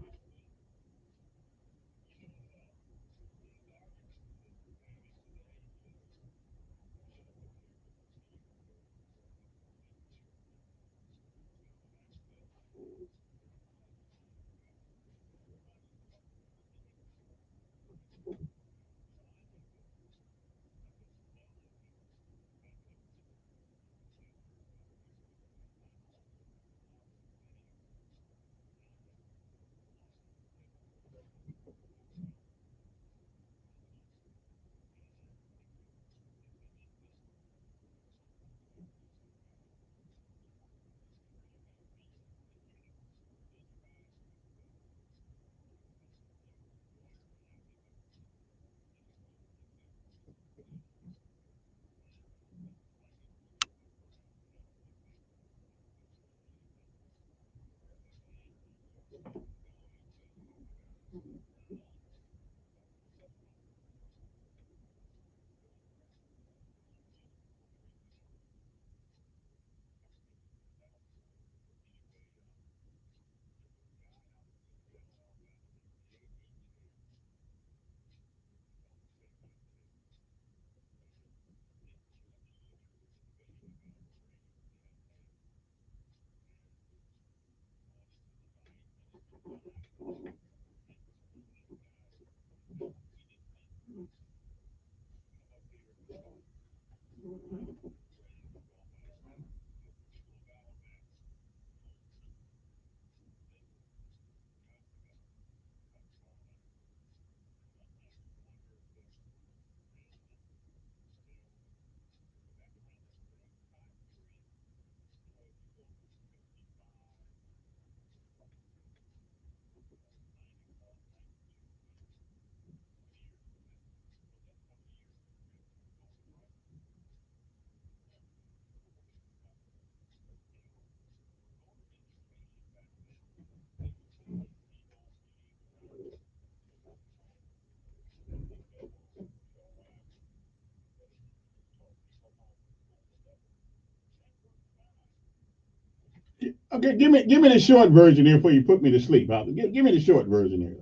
Okay, give me the short version here before you put me to sleep. Give me the short version here.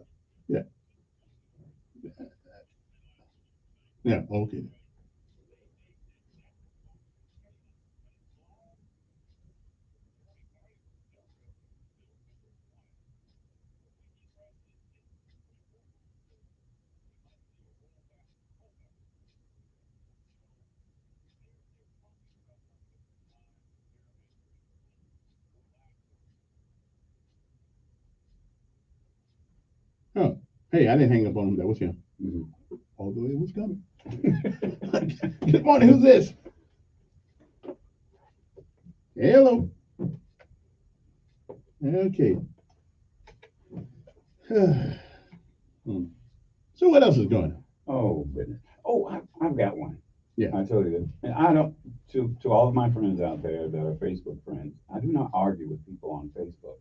Yeah. Yeah. Okay. Oh, hey, I didn't hang up on him. That was him. Although it was coming. Good morning. Who's this? Hello. Okay. Hmm. So what else is going on? Oh goodness. Oh, I've got one. Yeah. I told you this. And I don't. To all of my friends out there that are Facebook friends, I do not argue with people on Facebook.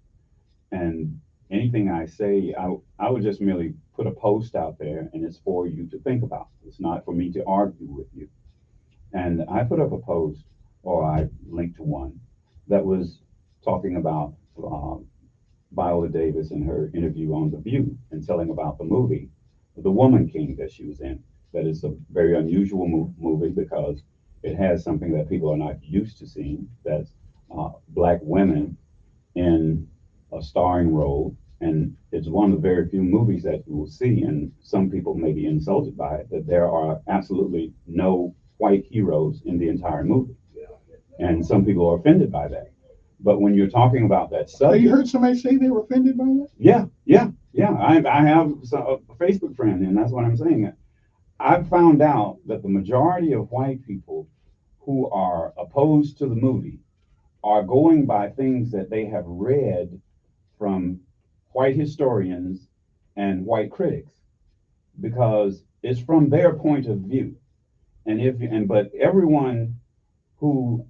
And anything I say, I would just merely put a post out there, and it's for you to think about. It's not for me to argue with you. And I put up a post, or I linked to one, that was talking about Viola Davis and her interview on The View and telling about the movie, The Woman King, that she was in. that it's a very unusual movie because it has something that people are not used to seeing. That's black women in a starring role, and it's one of the very few movies that you will see, and some people may be insulted by it, that there are absolutely no white heroes in the entire movie. And some people are offended by that. But when you're talking about that subject... You heard somebody say they were offended by that? Yeah. I have a Facebook friend, and that's what I'm saying. I've found out that the majority of white people who are opposed to the movie are going by things that they have read from white historians and white critics, because it's from their point of view. But everyone who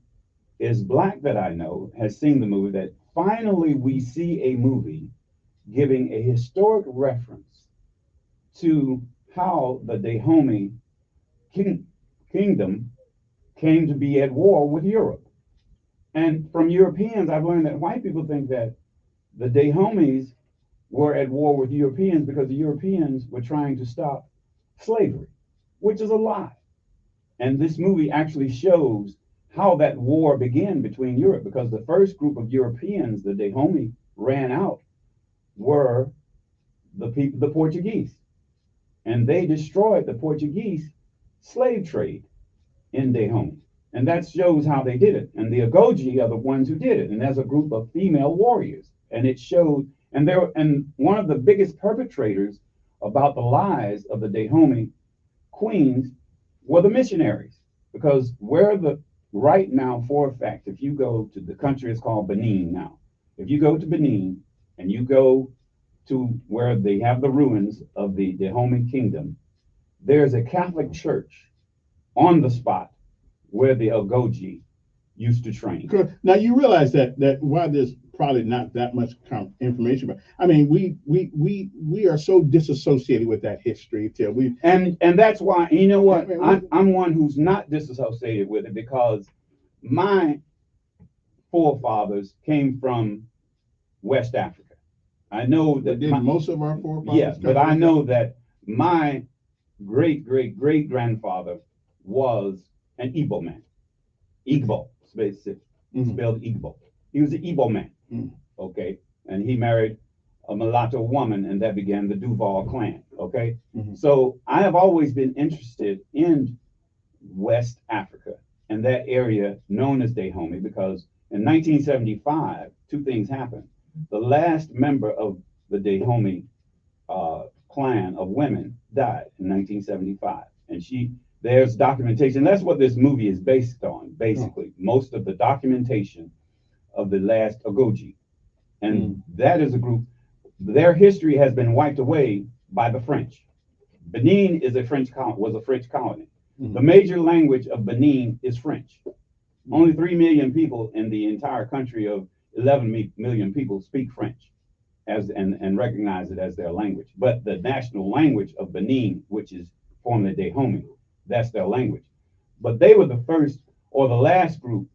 is black that I know has seen the movie, that finally we see a movie giving a historic reference to how the Dahomey kingdom came to be at war with Europe. And from Europeans, I've learned that white people think that the Dahomeys were at war with Europeans because the Europeans were trying to stop slavery, which is a lie. And this movie actually shows how that war began between Europe, because the first group of Europeans the Dahomey ran out were the Portuguese. And they destroyed the Portuguese slave trade in Dahomey. And that shows how they did it. And the Agoji are the ones who did it. And there's a group of female warriors. And it showed, and one of the biggest perpetrators about the lies of the Dahomey queens were the missionaries. Because right now, for a fact, if you go to the country, it's called Benin now. If you go to Benin and you go to where they have the ruins of the Dahomey kingdom, there's a Catholic church on the spot where the Agoji used to train. Good. Now you realize that while there's probably not that much information, but I mean we are so disassociated with that history till we and that's why, you know what, I'm one who's not disassociated with it, because my forefathers came from West Africa. I know that most of our forefathers. Yes, but I know that my great grandfather was an Igbo man. Igbo, spelled Igbo. He was an Igbo man. Okay, and he married a mulatto woman, and that began the Duval clan. Okay, so I have always been interested in West Africa and that area known as Dahomey, because in 1975, two things happened. The last member of the Dahomey clan of women died in 1975, and there's documentation. That's what this movie is based on, basically. Most of the documentation of the last Agoji. And that is a group, their history has been wiped away by the French. Benin was a French colony. The major language of Benin is French. Only 3 million people in the entire country of 11 million people speak French and recognize it as their language. But the national language of Benin, which is formerly Dahomey, that's their language. But they were the first or the last group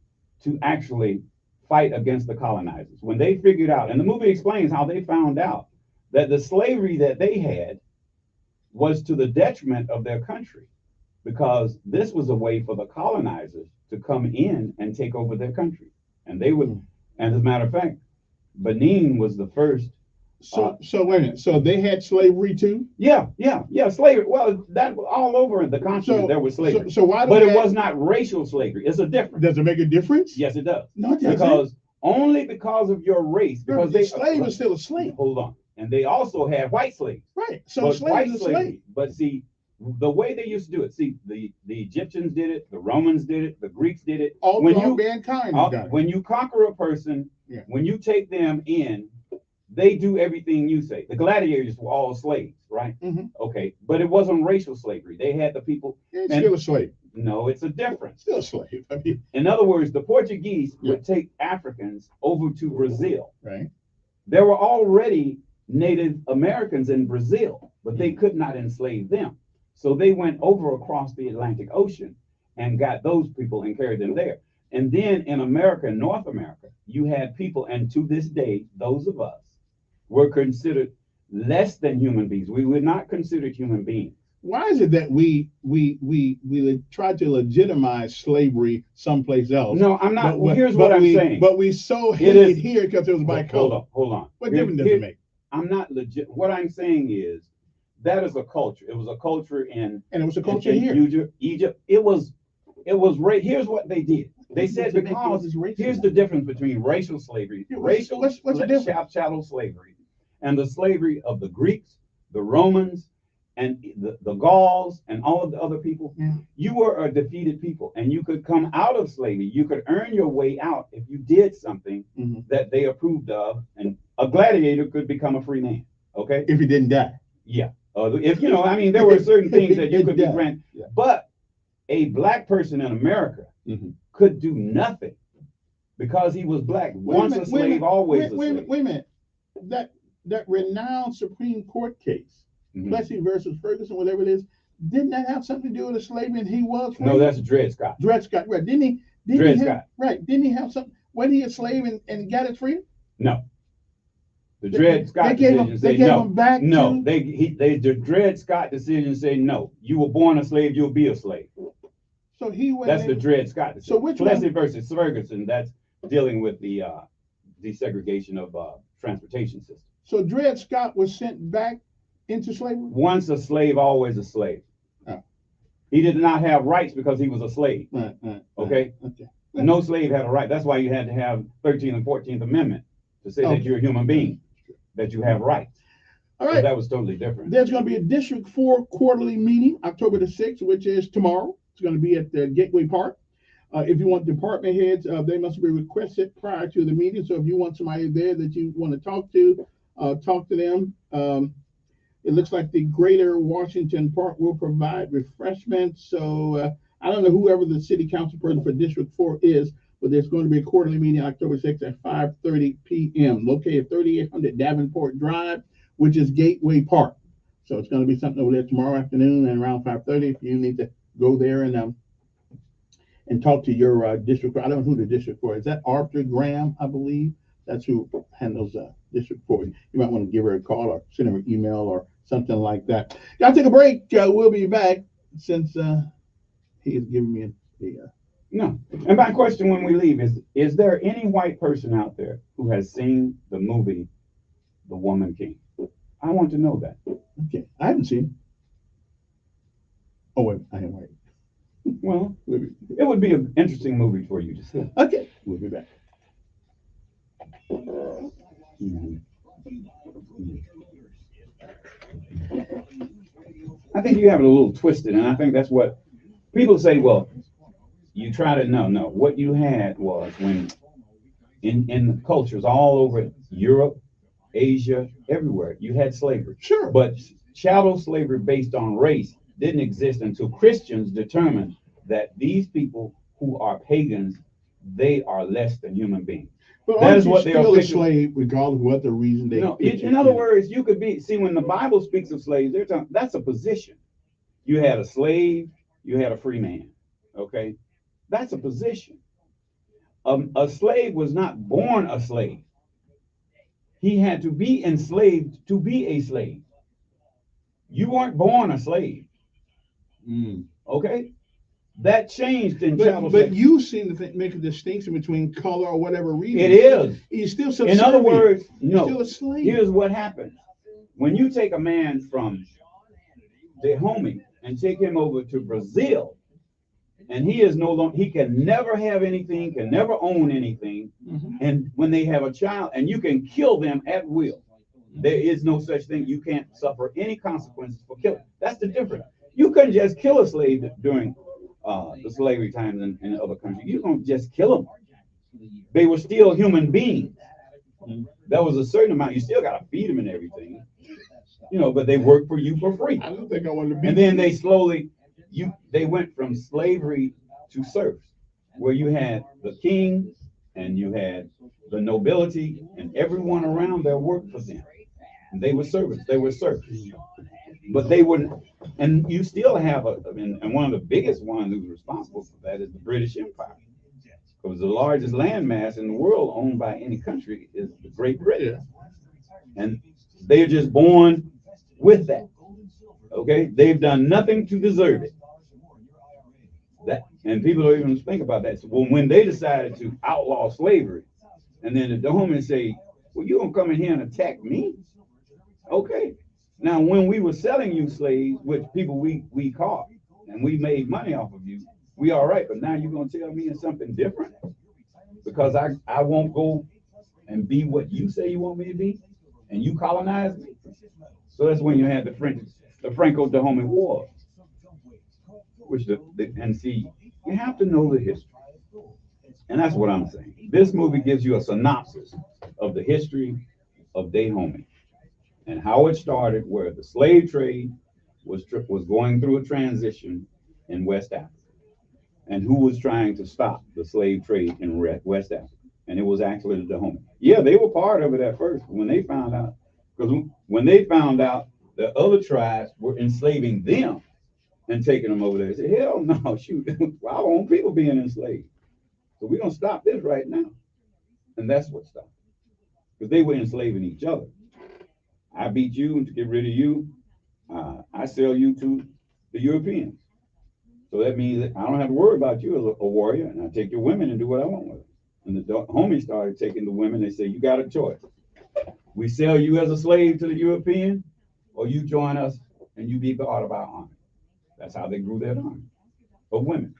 to actually fight against the colonizers. When they figured out, and the movie explains how they found out that the slavery that they had was to the detriment of their country, because this was a way for the colonizers to come in and take over their country. And they would, and as a matter of fact, Benin was the first. So wait a minute. So they had slavery too? Yeah. Slavery. Well, that all over the continent there was slavery. So why? But it was not racial slavery. It's a difference. Does it make a difference? Yes, it does. No, it doesn't. Because only because of your race. Because the slave is still a slave. Hold on. And they also had white slaves. Right. So slave is a slave. But see, the way they used to do it. See, the Egyptians did it. The Romans did it. The Greeks did it. All mankind. When you conquer a person, when you take them in, they do everything you say. The gladiators were all slaves, right? Okay, but it wasn't racial slavery. They had the people. It's still a slave. No, it's a difference. Still a slave. I mean, in other words, the Portuguese would take Africans over to Brazil. Right. There were already Native Americans in Brazil, but they could not enslave them. So they went over across the Atlantic Ocean and got those people and carried them there. And then in America, North America, you had people, and to this day, those of us were considered less than human beings. We were not considered human beings. why is it that we try to legitimize slavery someplace else? No, I'm not. But, here's what I'm saying. But we so hate it here because it was by color. Hold on. What difference does it make? I'm not legit. What I'm saying is that is a culture. It was a culture and it was a culture in here. Egypt. It was right. Here's what they did. They said because here's the difference between racial slavery, what's the difference? Chattel slavery, and the slavery of the Greeks, the Romans, and the Gauls, and all of the other people. Yeah. You were a defeated people, and you could come out of slavery. You could earn your way out if you did something that they approved of, and a gladiator could become a free man. Okay, if he didn't die. Yeah. If there were certain things that you could be granted, but a black person in America could do nothing because he was black. Once a slave, always a slave. Wait a minute. That renowned Supreme Court case, Plessy versus Ferguson, whatever it is, didn't that have something to do with the slavery? And he was free? No, that's Dred Scott. Dred Scott, right? Didn't he have something? Wasn't he a slave and got his freedom? No. The Dred Scott decision said no. The Dred Scott decision said no. You were born a slave, you'll be a slave. So he went. That's the Dred Scott decision. So which Plessy versus Ferguson, that's dealing with the desegregation of transportation system. So Dred Scott was sent back into slavery? Once a slave, always a slave. Oh. He did not have rights because he was a slave. Okay? Okay. No slave had a right. That's why you had to have 13th and 14th Amendment to say that you're a human being, that you have rights. All right. That was totally different. There's going to be a District 4 quarterly meeting, October the 6th, which is tomorrow. It's going to be at the Gateway Park. If you want department heads, they must be requested prior to the meeting. So if you want somebody there that you want to talk to them. It looks like the Greater Washington Park will provide refreshments. So I don't know whoever the city council person for District 4 is, but there's going to be a quarterly meeting October 6th at 5:30 p.m. located at 3800 Davenport Drive, which is Gateway Park. So it's going to be something over there tomorrow afternoon and around 5:30. If you need to go there and talk to your district, I don't know who the District 4 is. That Arthur Graham, I believe. That's who handles District 4. You might want to give her a call or send her an email or something like that. Gotta take a break. We'll be back since he is giving me a no. And my question when we leave is there any white person out there who has seen the movie The Woman King? I want to know that. Okay. I haven't seen it. Oh, wait. I am white. Well, it would be an interesting movie for you to see. Okay. We'll be back. I think you have it a little twisted, and I think that's what people say. Well, you try to no. What you had was when in cultures all over Europe, Asia, everywhere, you had slavery. Sure. But chattel slavery based on race didn't exist until Christians determined that these people who are pagans, they are less than human beings. But that is what they are. A slave, regardless of what the reason they. No, in other words, you could be. See, when the Bible speaks of slaves, they're talking. That's a position. You had a slave. You had a free man. Okay, that's a position. A slave was not born a slave. He had to be enslaved to be a slave. You weren't born a slave. Okay. That changed in chattel slavery. But you seem to make a distinction between color or whatever reason. It is. He's still in other words, no. Still a slave. Here's what happens. When you take a man from Dahomey and take him over to Brazil, and he is no longer, he can never have anything, can never own anything. And when they have a child, and you can kill them at will. There is no such thing. You can't suffer any consequences for killing. That's the difference. You couldn't just kill a slave during the slavery times in other countries. You don't just kill them. They were still human beings. There was a certain amount. You still got to feed them and everything, but they work for you for free. I don't think I want to be. And then they slowly, they went from slavery to serfs, where you had the king and you had the nobility and everyone around there worked for them. And they were servants. They were serfs. But they wouldn't, and you still have and one of the biggest ones who's responsible for that is the British Empire. Because the largest landmass in the world owned by any country is the Great Britain. And they're just born with that. Okay, they've done nothing to deserve it. That, and people don't even think about that. So when they decided to outlaw slavery, and then the Dahomey say, "Well, you gonna come in here and attack me?" Okay. Now, when we were selling you slaves, which people we caught, and we made money off of you, we all right. But now you're gonna tell me something different because I won't go and be what you say you want me to be, and you colonize me. So that's when you had the Franco-Dahomey War, which and see, you have to know the history, and that's what I'm saying. This movie gives you a synopsis of the history of Dahomey and how it started, where the slave trade was going through a transition in West Africa, and who was trying to stop the slave trade in West Africa. And it was actually the Dahomey. Yeah, they were part of it at first when they found out, because when they found out the other tribes were enslaving them and taking them over there, they said, hell no, shoot, our own people being enslaved. So we're going to stop this right now. And that's what stopped. Because they were enslaving each other. I beat you to get rid of you. I sell you to the Europeans. So that means that I don't have to worry about you as a warrior, and I take your women and do what I want with them. And the homies started taking the women. They say, you got a choice. We sell you as a slave to the European, or you join us and you be part of our army. That's how they grew their army of women.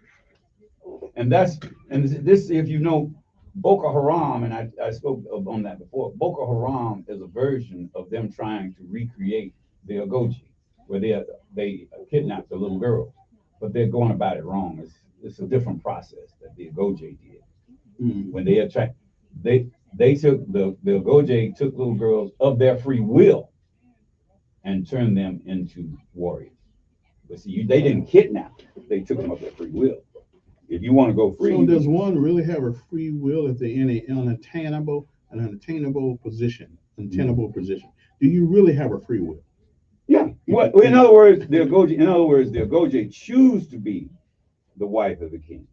And this, if you know, Boko Haram, and I spoke on that before, Boko Haram is a version of them trying to recreate the Ogoji, where they kidnapped the little girl, but they're going about it wrong. It's a different process that the Ogoji did. When they took the Ogoji took little girls of their free will and turned them into warriors. But see, they didn't kidnap them; they took them of their free will. If you want to go free, so does one really have a free will if they're in an unattainable position? Do you really have a free will? Yeah. Well, in other words, the Ogoji choose to be the wife of the king.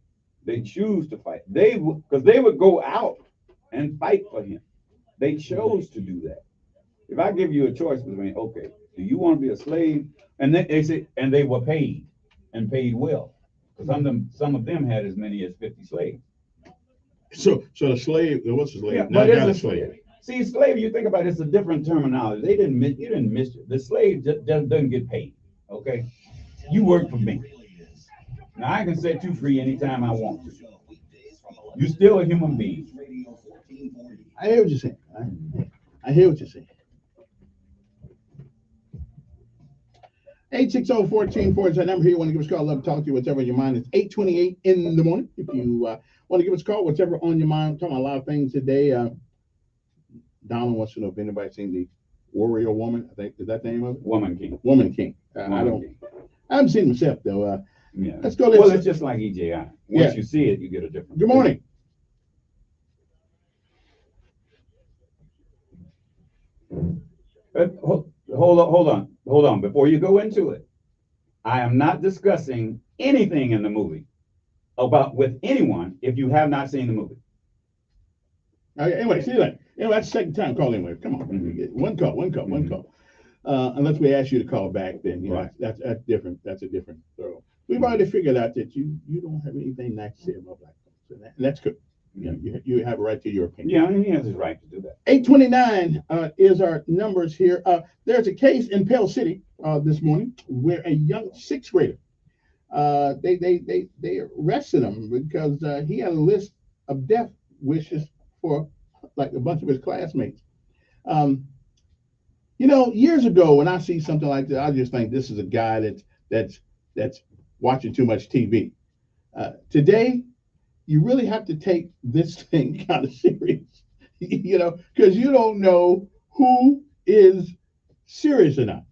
They choose to fight. Because they would go out and fight for him. They chose to do that. If I give you a choice between, okay, do you want to be a slave? And then they say, and they were paid and paid well. Because some of them had as many as 50 slaves. So the slave, what's a slave? Yeah, but it's a slave. See, slave, you think about it, it's a different terminology. You didn't miss it. The slave just doesn't get paid. Okay? You work for me. Now I can set you free anytime I want to. You're still a human being. I hear what you're saying. I hear what you're saying. 860-1440 is that number here. You want to give us a call, love to talk to you, whatever on your mind. It's 8:28 in the morning. If you want to give us a call, whatever on your mind. I'm talking about a lot of things today. Donald wants to know if anybody's seen the Warrior Woman. I think, is that the name of it? Woman King. Woman King. I haven't seen it myself, though. Yeah. Let's go. Well, it's just like EJI. Once you see it, you get a different. Good morning. Hold on. Before you go into it, I am not discussing anything in the movie with anyone if you have not seen the movie. Anyway, see you later. Anyway, that's the second time call anyway. Come on. One call. Unless we ask you to call back, then right. That's different. That's a different throw. We've already figured out that you don't have anything nice to say about black folks. So that's good. You have a right to your opinion. Yeah, he has his right to do that. 829 is our numbers here. There's a case in Pell City this morning where a young sixth grader, they arrested him because he had a list of death wishes for like a bunch of his classmates. Years ago when I see something like that, I just think this is a guy that's watching too much TV. Today, you really have to take this thing kind of serious, because you don't know who is serious enough,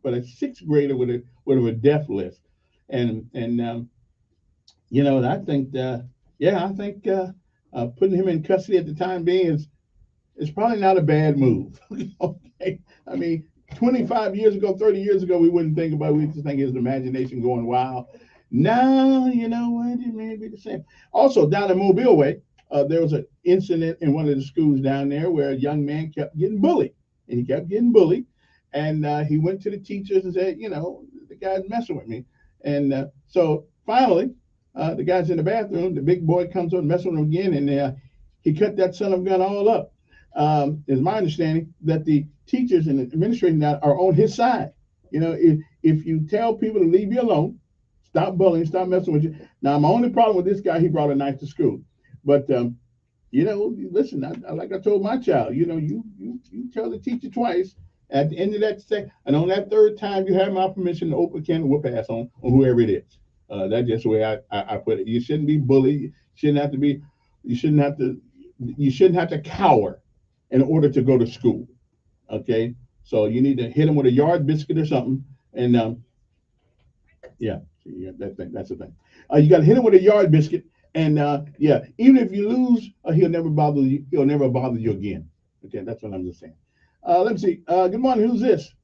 but a sixth grader with a death list, and I think putting him in custody at the time being is probably not a bad move. Okay, I mean, 25 years ago, 30 years ago, we wouldn't think about it. We just think his imagination going wild. Now, you know what? It may be the same. Also, down in Mobile Way, there was an incident in one of the schools down there where a young man kept getting bullied. And he kept getting bullied. and he went to the teachers and said, the guy's messing with me. And so finally, the guy's in the bathroom. The big boy comes up and messes with him again, and he cut that son of a gun all up. It's my understanding that the teachers and the administration now are on his side. If you tell people to leave you alone, stop bullying, stop messing with you. Now, my only problem with this guy, he brought a knife to school. But listen, like I told my child, you tell the teacher twice. At the end of that second, and on that third time, you have my permission to open a can and whoop ass on whoever it is. That's just the way I put it. You shouldn't be bullied. You shouldn't have to be. You shouldn't have to cower in order to go to school. Okay, so you need to hit them with a yard biscuit or something, and that's the thing. You got to hit him with a yard biscuit, and even if you lose, he'll never bother you. He'll never bother you again. Okay, that's what I'm just saying. Let me see. Good morning. Who's this?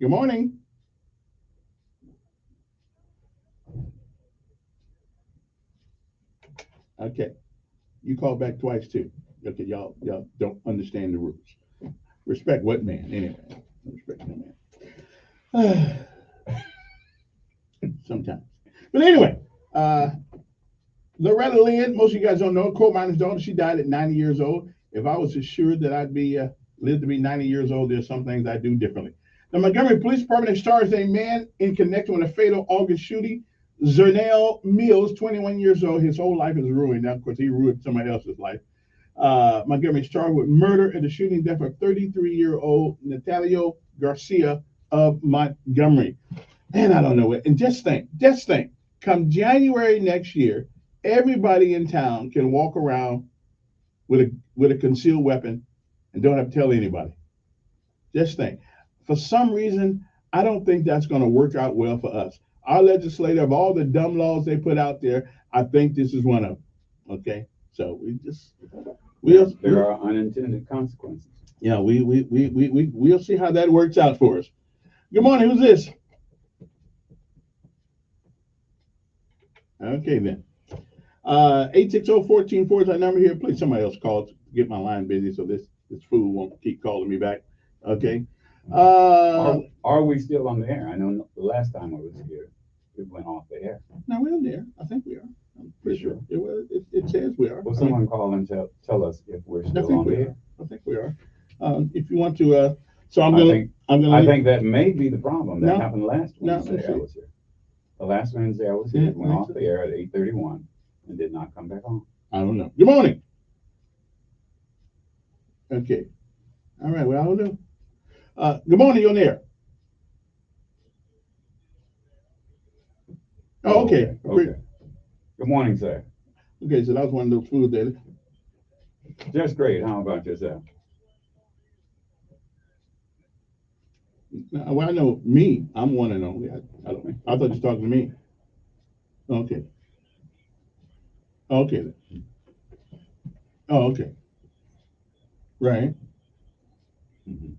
Good morning. Okay. You called back twice too. Okay, y'all don't understand the rules. Respect what man? Anyway. Respect no man. Sometimes. But anyway, Loretta Lynn, most of you guys don't know, coal miner's daughter, she died at 90 years old. If I was assured that I'd be lived to be 90 years old, there's some things I do differently. The Montgomery Police Department has charged a man in connection with a fatal August shooting. Zernell Mills, 21 years old, his whole life is ruined. Now, of course, he ruined somebody else's life. Montgomery is charged with murder and the shooting death of 33-year-old Natalio Garcia of Montgomery. Man, I don't know what. And just think, come January next year, everybody in town can walk around with a concealed weapon and don't have to tell anybody. Just think. For some reason, I don't think that's going to work out well for us. Our legislature, of all the dumb laws they put out there, I think this is one of them. Okay, so there are unintended consequences. Yeah, we'll see how that works out for us. Good morning. Who's this? Okay then. 860-1440 is our number here. Please, somebody else call to get my line busy so this fool won't keep calling me back. Okay. Are we still on the air? I know the last time I was here, it went off the air. No, we're on there. I think we are. I'm pretty sure. It says we are. Will someone call and tell us if we're still on the air? I think we are. If you want to, I think that may be the problem that happened last Wednesday I was here. The last Wednesday I was here, it went off the air at 8:31 and did not come back on. I don't know. Good morning. Okay. All right. Well, I don't know. Good morning. You're on there. Oh, okay. Okay. Good morning, sir. Okay, so that was one of those fools there. Just great. How about yourself? Well, I know me. I'm one and only. I thought you were talking to me. Okay. Okay. Oh, okay. Right. Mm-hmm.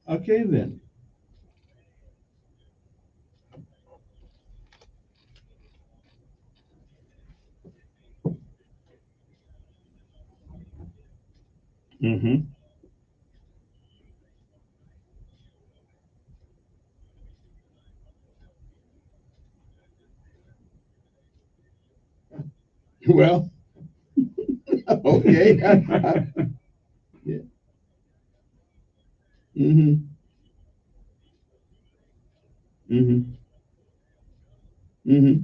Okay, then. Mm-hmm. Well, okay. Yeah. Mm-hmm. Mm-hmm. Mm-hmm.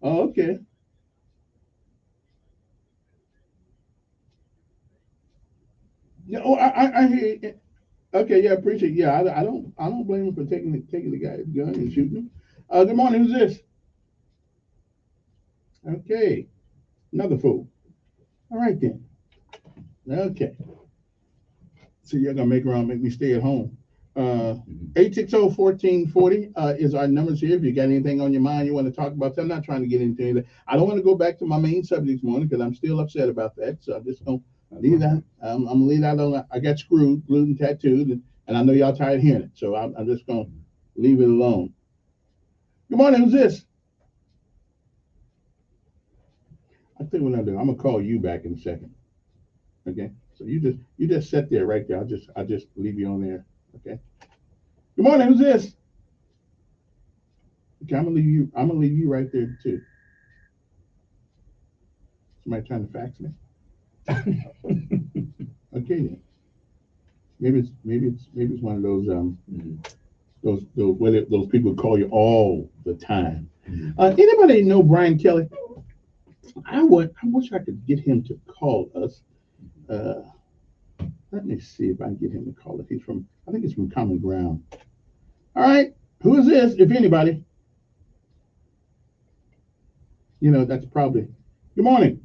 Oh, okay. Yeah. Oh, I hear you. Okay. Yeah. Appreciate it. Yeah. I don't blame him for taking the guy's gun and shooting him. Good morning. Who's this? Okay. Another fool. All right then. Okay. So you're gonna make me stay at home. 860-1440 is our numbers here. If you got anything on your mind you want to talk about, so I'm not trying to get into anything. I don't want to go back to my main subject this morning because I'm still upset about that. So I'm just gonna Leave that. I'm gonna leave that alone. I got screwed, glued and tattooed, and I know y'all tired of hearing it, so I'm just gonna leave it alone. Good morning. Who's this? I think what I'll do. I'm gonna call you back in a second. Okay. So you just sit there right there. I'll just leave you on there. Okay. Good morning. Who's this? Okay. I'm gonna leave you right there too. Somebody trying to fax me. Okay then. Maybe it's one of those those people who call you all the time. Anybody know Brian Kelly? I wish I could get him to call us. Let me see if I can get him to call us. I think he's from Common Ground. All right, who is this? If anybody, that's probably. Good morning.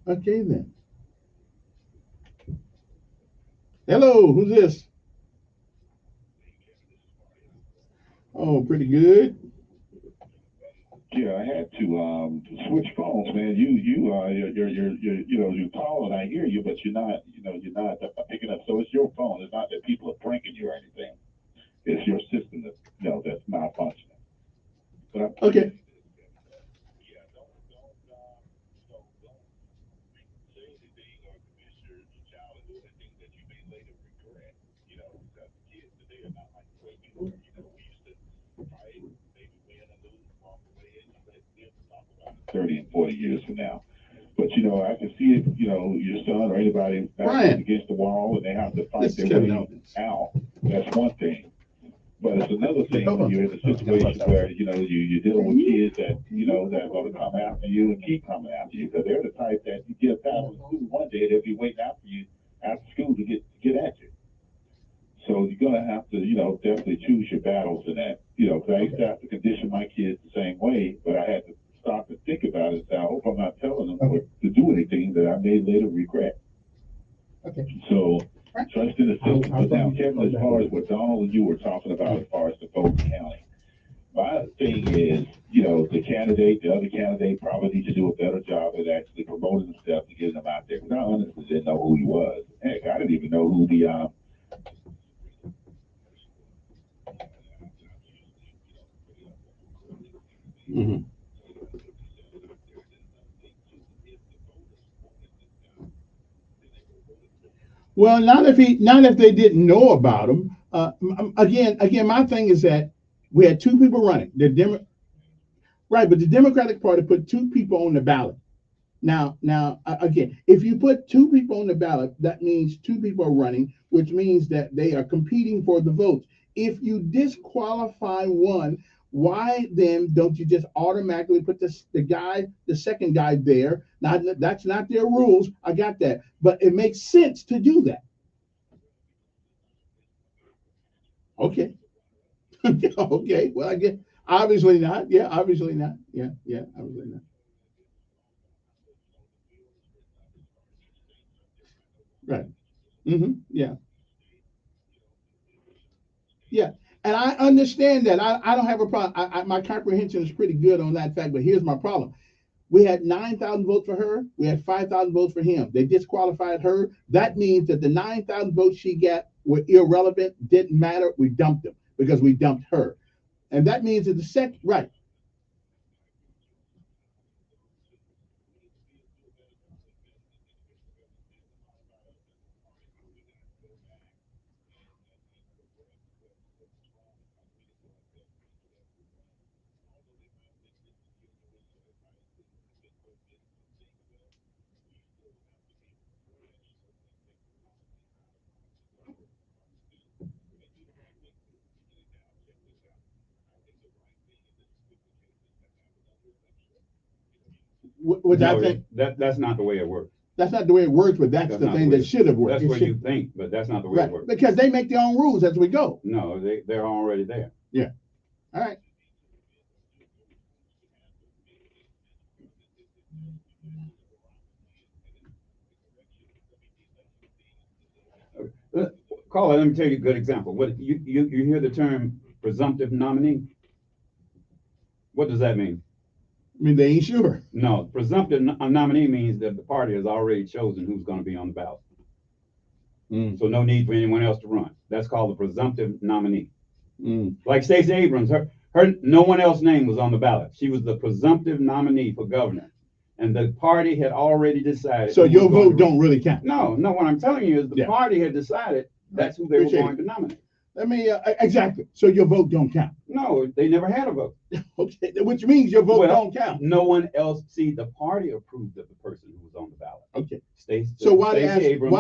Okay then. Hello, who's this? Oh, pretty good. Yeah, I had to switch phones, man. You call and I hear you, but you're not picking up. So it's your phone. It's not that people are pranking you or anything. It's your system that's not functioning. Okay. Right? Maybe win or lose along the way, and you let them talk about it 30 and 40 years from now. But I can see it. Your son or anybody against the wall, and they have to fight their way out. That's one thing. But it's another thing when you're in a situation where you're dealing with kids that that are going to come after you and keep coming after you, because they're the type that you get out of school one day, they'll be waiting out for you after school to get at you. So you're gonna have to, definitely choose your battles in that. Because I used to have to condition my kids the same way, but I had to stop and think about it and say, I hope I'm not telling them to do anything that I may later regret. Okay. So trust in the system. But now, Kevin, as far as what Donald and you were talking about, as far as the vote counting, my thing is, the other candidate probably needs to do a better job at actually promoting himself and getting them out there. Because I honestly didn't know who he was. Heck, I didn't even know who the Mm-hmm. Well, not if they didn't know about him. Again, my thing is that we had two people running. Right, but the Democratic Party put two people on the ballot. Now, again, if you put two people on the ballot, that means two people are running, which means that they are competing for the votes. If you disqualify one, why then don't you just automatically put the second guy there? Now, that's not their rules. I got that, but it makes sense to do that. Okay. Okay. Well, I guess obviously not. Yeah, obviously not. Yeah, obviously not. Right. Yeah. Yeah, and I understand that. I don't have a problem. My comprehension is pretty good on that fact. But here's my problem: we had 9,000 votes for her. We had 5,000 votes for him. They disqualified her. That means that the 9,000 votes she got were irrelevant. Didn't matter. We dumped them because we dumped her, and that means that the second right. Which No, I think that's not the way it works. that's not the way it works, but that's the thing that should have worked. That's what you think, but that's not the way it works. Because they make their own rules as we go. No, they're already there. Yeah. All right. Uh, Carla, let me tell you a good example. What you hear the term presumptive nominee? What does that mean? I mean, they ain't sure. No, presumptive nominee means that the party has already chosen who's going to be on the ballot. So no need for anyone else to run. That's called a presumptive nominee. Like Stacey Abrams, her no one else's name was on the ballot. She was the presumptive nominee for governor, and the party had already decided. So your vote don't really count. No, what I'm telling you is the party had decided that's who they were going to nominate. Let me exactly. So your vote don't count. No, they never had a vote. Okay, which means your vote don't count. No one else. See, the party approved of the person who was on the ballot. Okay. So why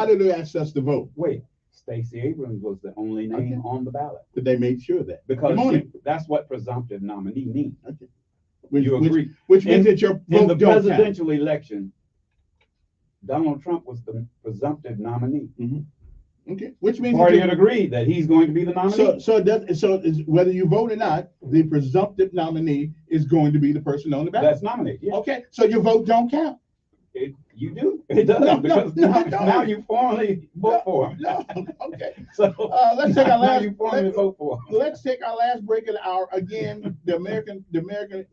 did they ask us to vote? Wait, Stacey Abrams was the only name on the ballot. But they made sure that because that's what presumptive nominee means. Okay. You agree? Which means that your vote in the don't presidential election, Donald Trump was the presumptive nominee. Okay, which means the party had agreed that he's going to be the nominee. So whether you vote or not, the presumptive nominee is going to be the person on the ballot. That's nominated. Yeah. Okay, so your vote don't count. You do. It does because now you formally vote for him. No, okay. So let's take our last. You formally vote for him. Let's take our last break of the hour. Again, the American,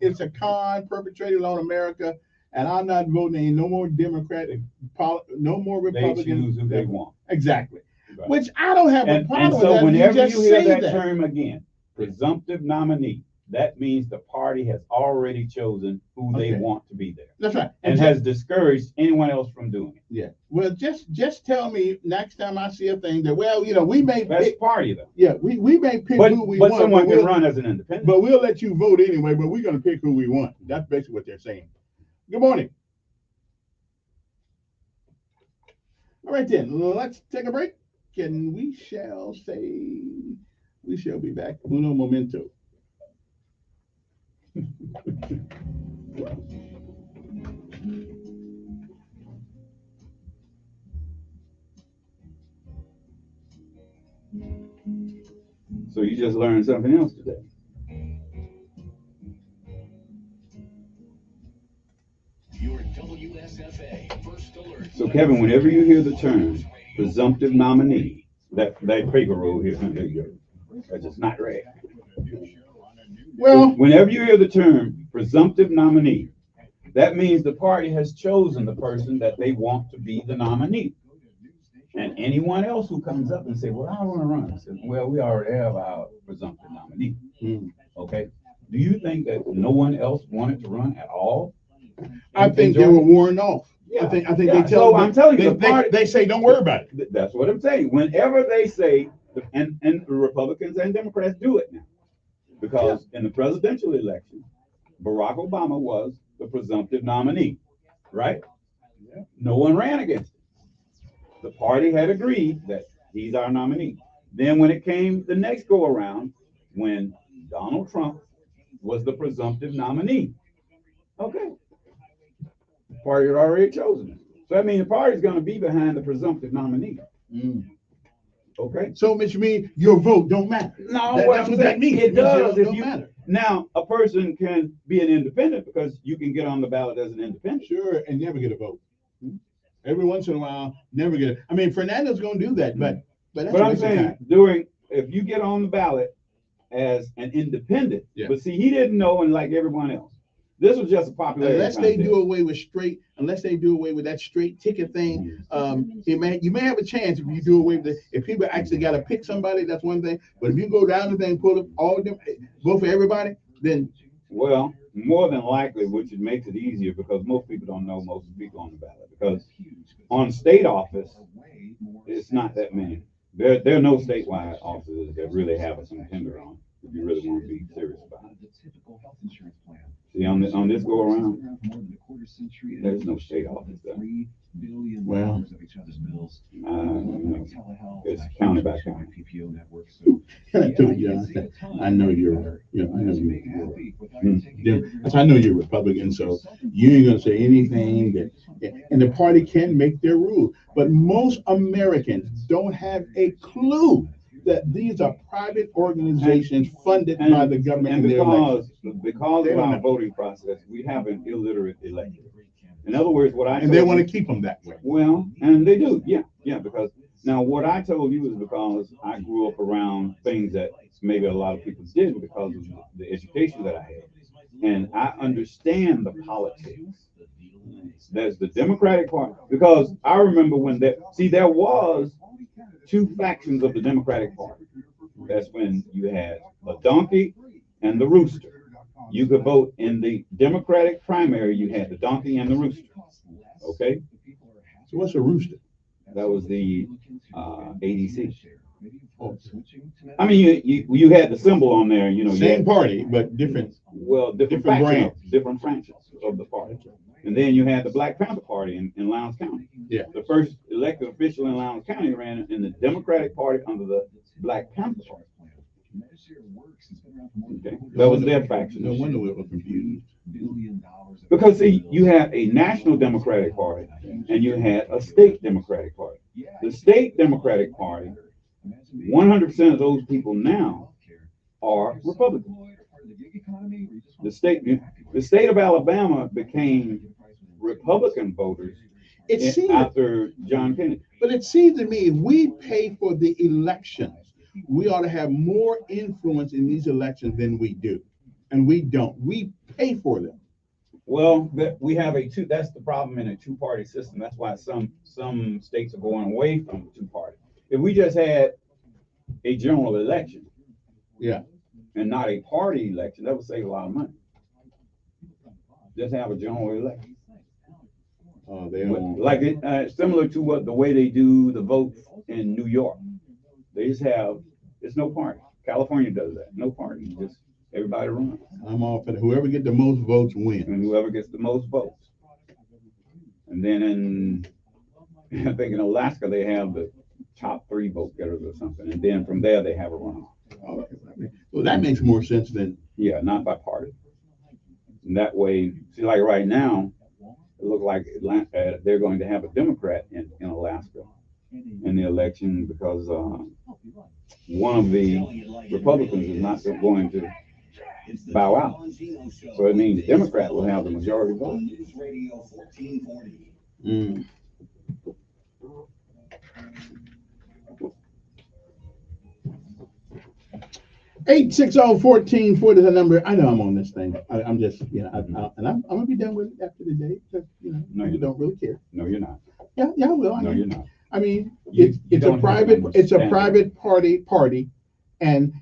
it's a con perpetrated on America, and I'm not voting no more Democratic, no more Republican. They choose who they want. Exactly. Right. Which I don't have a problem with. So that. whenever you hear that that term again, presumptive nominee, that means the party has already chosen who they want to be there. That's right. And has discouraged anyone else from doing it. Yeah. Well, just tell me next time I see a thing that, well, we may pick party though. Yeah, we may pick who we want. But someone can run as an independent. But we'll let you vote anyway, but we're gonna pick who we want. That's basically what they're saying. Good morning. All right then, let's take a break. And we shall be back. Uno momento. So you just learned something else today. Your WSFA first alert. So Kevin, whenever you hear the term presumptive nominee, that paper roll here, there you go. That's just not right. Well, whenever you hear the term presumptive nominee, that means the party has chosen the person that they want to be the nominee. And anyone else who comes up and say, well, I want to run, I said, well, we already have our presumptive nominee. Okay. Do you think that no one else wanted to run at all? I think they were warned off. Yeah. I think they tell. So I'm telling you, they say, don't worry about it. That's what I'm saying. Whenever they say, and the Republicans and Democrats do it now, because in the presidential election, Barack Obama was the presumptive nominee, right? Yeah. No one ran against him. The party had agreed that he's our nominee. Then when it came the next go around, when Donald Trump was the presumptive nominee, okay, the party had already chosen him. So I mean, the party's going to be behind the presumptive nominee. Okay. So, which means your vote don't matter. No, that's what that means. It does. If you matter. Now, a person can be an independent because you can get on the ballot as an independent. Sure, and never get a vote. Every once in a while, never get it. I mean, Fernando's going to do that, but I'm saying if you get on the ballot as an independent, but see, he didn't know, and like everyone else, this was just a popularity. Unless they do away with that straight ticket thing, you may have a chance if you do away with it. If people actually got to pick somebody, that's one thing. But if you go down the thing, pull up all of them, vote for everybody, then well, more than likely, which it makes it easier because most people don't know most people on the ballot. Because on state office, it's not that many. There are no statewide offices that really have a contender on. If you really want to be serious about it. See, on this go around, there's no state office there. Well, it's county by county. I know you're Republican, so you ain't gonna say anything that, and the party can make their rules. But most Americans don't have a clue that these are private organizations funded by the government. And because of our voting process, we have an illiterate electorate. In other words, they want to keep them that way. Well, and they do, yeah. Because now what I told you is because I grew up around things that maybe a lot of people didn't because of the education that I had. And I understand the politics. There's the Democratic Party because I remember when there was two factions of the Democratic Party. That's when you had a donkey and the rooster. You could vote in the Democratic primary. You had the donkey and the rooster. Okay. So what's a rooster? That was the ADC. Oh, I mean, you had the symbol on there. You know, same party but different. Well, different branches of the party. And then you had the Black Panther Party in Lowndes County. Yeah. The first elected official in Lowndes County ran in the Democratic Party under the Black Panther Party. Okay. That was their faction. No wonder we were confused. Because see, you had a national Democratic Party and you had a state Democratic Party. The state Democratic Party, 100% of those people now are Republicans. The state of Alabama became Republican voters after John Kennedy. But it seems to me if we pay for the elections, we ought to have more influence in these elections than we do. And we don't. We pay for them. Well, we have that's the problem in a two-party system. That's why some states are going away from two-party. If we just had a general election, yeah, and not a party election, that would save a lot of money. Just have a general election. Like similar to the way they do the votes in New York. They just have, it's no party. California does that. No party. Just everybody runs. I'm all for that. Whoever gets the most votes wins. And whoever gets the most votes. And then I think in Alaska, they have the top 3 vote getters or something. And then from there, they have a runoff. Okay. Well, that makes more sense than. Yeah, not by party. And that way, see, like right now, it looks like they're going to have a Democrat in Alaska in the election because one of the Republicans is not going to bow out. So it means the Democrat will have the majority vote. Mm. 860-1440 is the number. I know I'm on this thing. I'm just, and I'm gonna be done with it after the day because No, you don't really care. No, you're not. Yeah, I will. No, you're not. I mean, it's a private party, and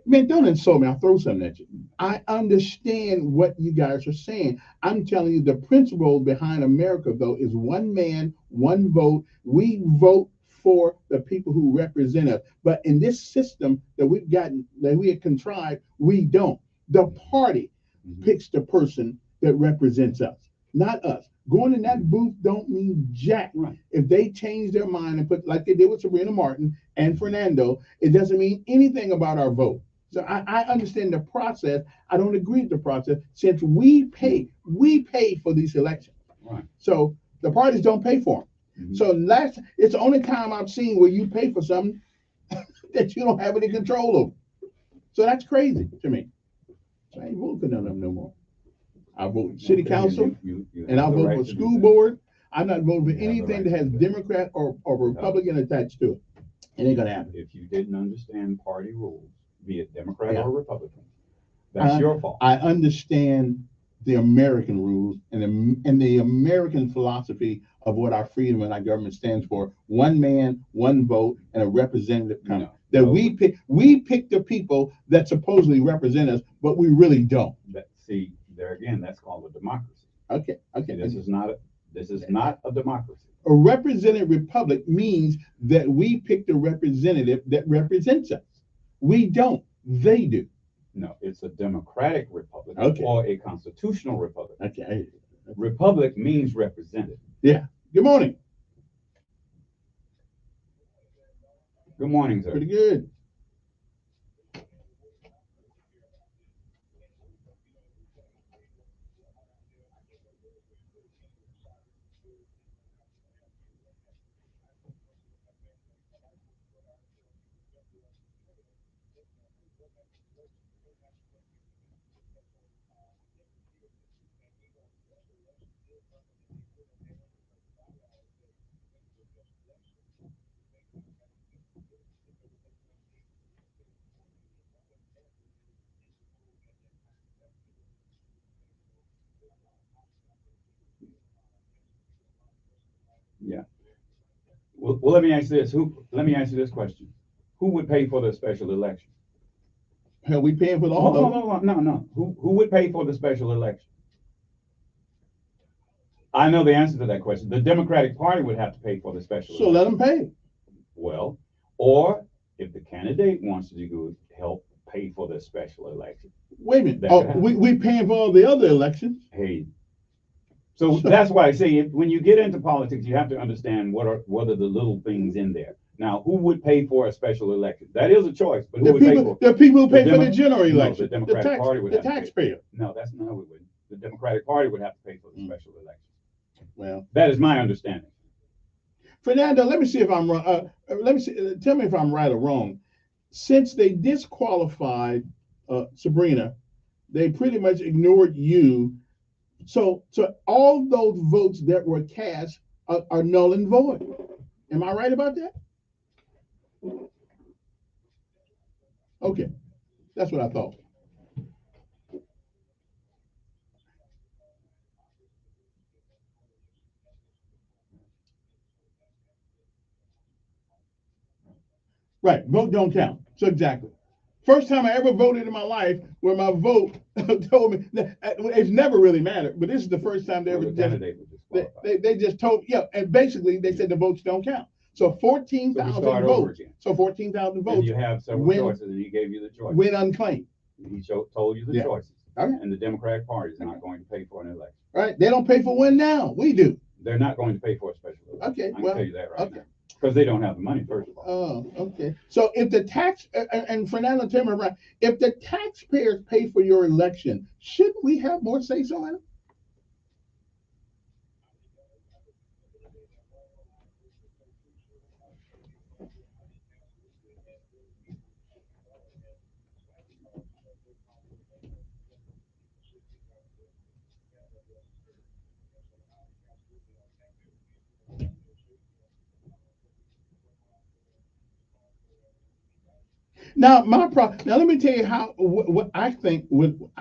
man, don't insult me. I'll throw something at you. I understand what you guys are saying. I'm telling you, the principle behind America, though, is one man, one vote. We vote for the people who represent us. But in this system that we have contrived, we don't. The party picks the person that represents us, not us. Going in that booth don't mean jack. Right. If they change their mind and put, like they did with Sabrina Martin and Fernando, it doesn't mean anything about our vote. So I understand the process. I don't agree with the process since we pay for these elections. Right. So the parties don't pay for them. Mm-hmm. So it's the only time I've seen where you pay for something that you don't have any control over. So that's crazy to me. So I ain't voting for none of them no more. I vote city council, and I vote for school board. I'm not voting for anything that has Democrat or Republican attached to it. It ain't gonna happen. If you didn't understand party rules, be it Democrat or Republican, that's your fault. I understand the American rules and the American philosophy of what our freedom and our government stands for. One man, one vote, and a representative coming. We pick the people that supposedly represent us, but we really don't. See, there again, that's called a democracy. Okay. This is not a democracy. A representative republic means that we pick the representative that represents us. We don't. They do. No, it's a democratic republic or a constitutional republic. Okay. Republic means representative. Yeah. Good morning. Good morning, sir. Pretty good. Yeah. Well, let me ask this. Let me ask you this question. Who would pay for the special election? Hell, we paying for all of them. Hold on. No. Who would pay for the special election? I know the answer to that question. The Democratic Party would have to pay for the special So election. let them pay. Well, or if the candidate wants to do help pay for the special election. Wait a minute. We paying for all the other elections. Hey. So that's why I say when you get into politics, you have to understand what are the little things in there. Now, who would pay for a special election? That is a choice, but who would pay for it? The people who pay for the general election. No, the Democratic Party would have to pay. The taxpayer. No, it wouldn't. The Democratic Party would have to pay for the special election. Well, that is my understanding. Fernando, let me see if I'm wrong. Tell me if I'm right or wrong. Since they disqualified Sabrina, they pretty much ignored you. So all those votes that were cast are null and void. Am I right about that? Okay, that's what I thought. Right, vote don't count. So exactly. First time I ever voted in my life where my vote told me that it's never really mattered, but this is the first time they ever they just told and basically they said the votes don't count. So 14,000 votes. So 14,000 votes. And you have several choices, and he gave you the choice. Win unclaimed. He told you the choices. Okay. And the Democratic Party is not going to pay for an election. Right? They don't pay for one now. We do. They're not going to pay for a special election. Okay. I can tell you that right now. Because they don't have the money, first of all. Oh, okay. So if the tax and Fernando, tell me right, if the taxpayers pay for your election, shouldn't we have more say so in it? Now, my problem. Now, let me tell you how what I think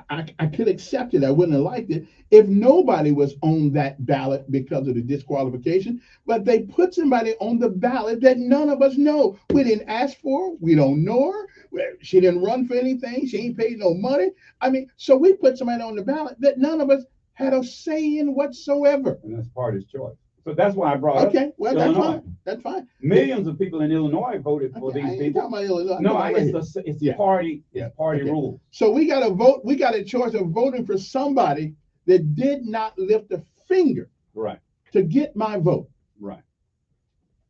I could accept it. I wouldn't have liked it if nobody was on that ballot because of the disqualification. But they put somebody on the ballot that none of us know. We didn't ask for her. We don't know her. She didn't run for anything. She ain't paid no money. I mean, so we put somebody on the ballot that none of us had a say in whatsoever. And that's party's choice. So that's why I brought up well, Illinois. that's fine. That's fine. Millions of people in Illinois voted for these people. No, it's party. It's party rule. So we got to vote. We got a choice of voting for somebody that did not lift a finger, right, to get my vote. Right.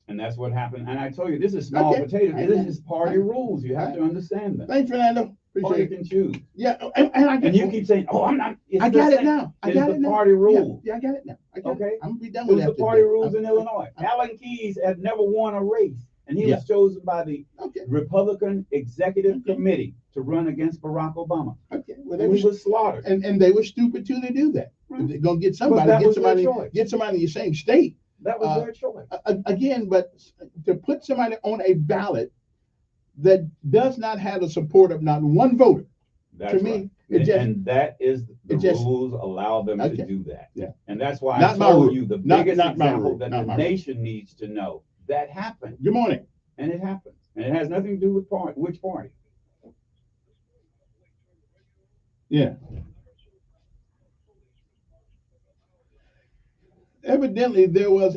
And that's what happened. And I told you, this is small potatoes. This is party rules. You have to understand that. Thanks, Fernando. Party can choose. Yeah, and you keep saying, "Oh, I'm not." I got it now. I got it now. Party rule. Yeah, I got it now. Okay, I'm gonna be done with that. It was the party rules in Illinois. Alan Keyes had never won a race, and he was chosen by the Republican Executive Committee to run against Barack Obama. Okay, well, he was slaughtered, and they were stupid too to do that. Right. They're gonna get somebody, get somebody in your same state. That was their choice. Again, but to put somebody on a ballot that does not have the support of not one voter. That's to me, right. And that is the rules allow them to do that. Yeah. And that's why I told you the biggest example that the nation needs to know that happened. Good morning. And it happened. And it has nothing to do with which party. Yeah. Evidently, there was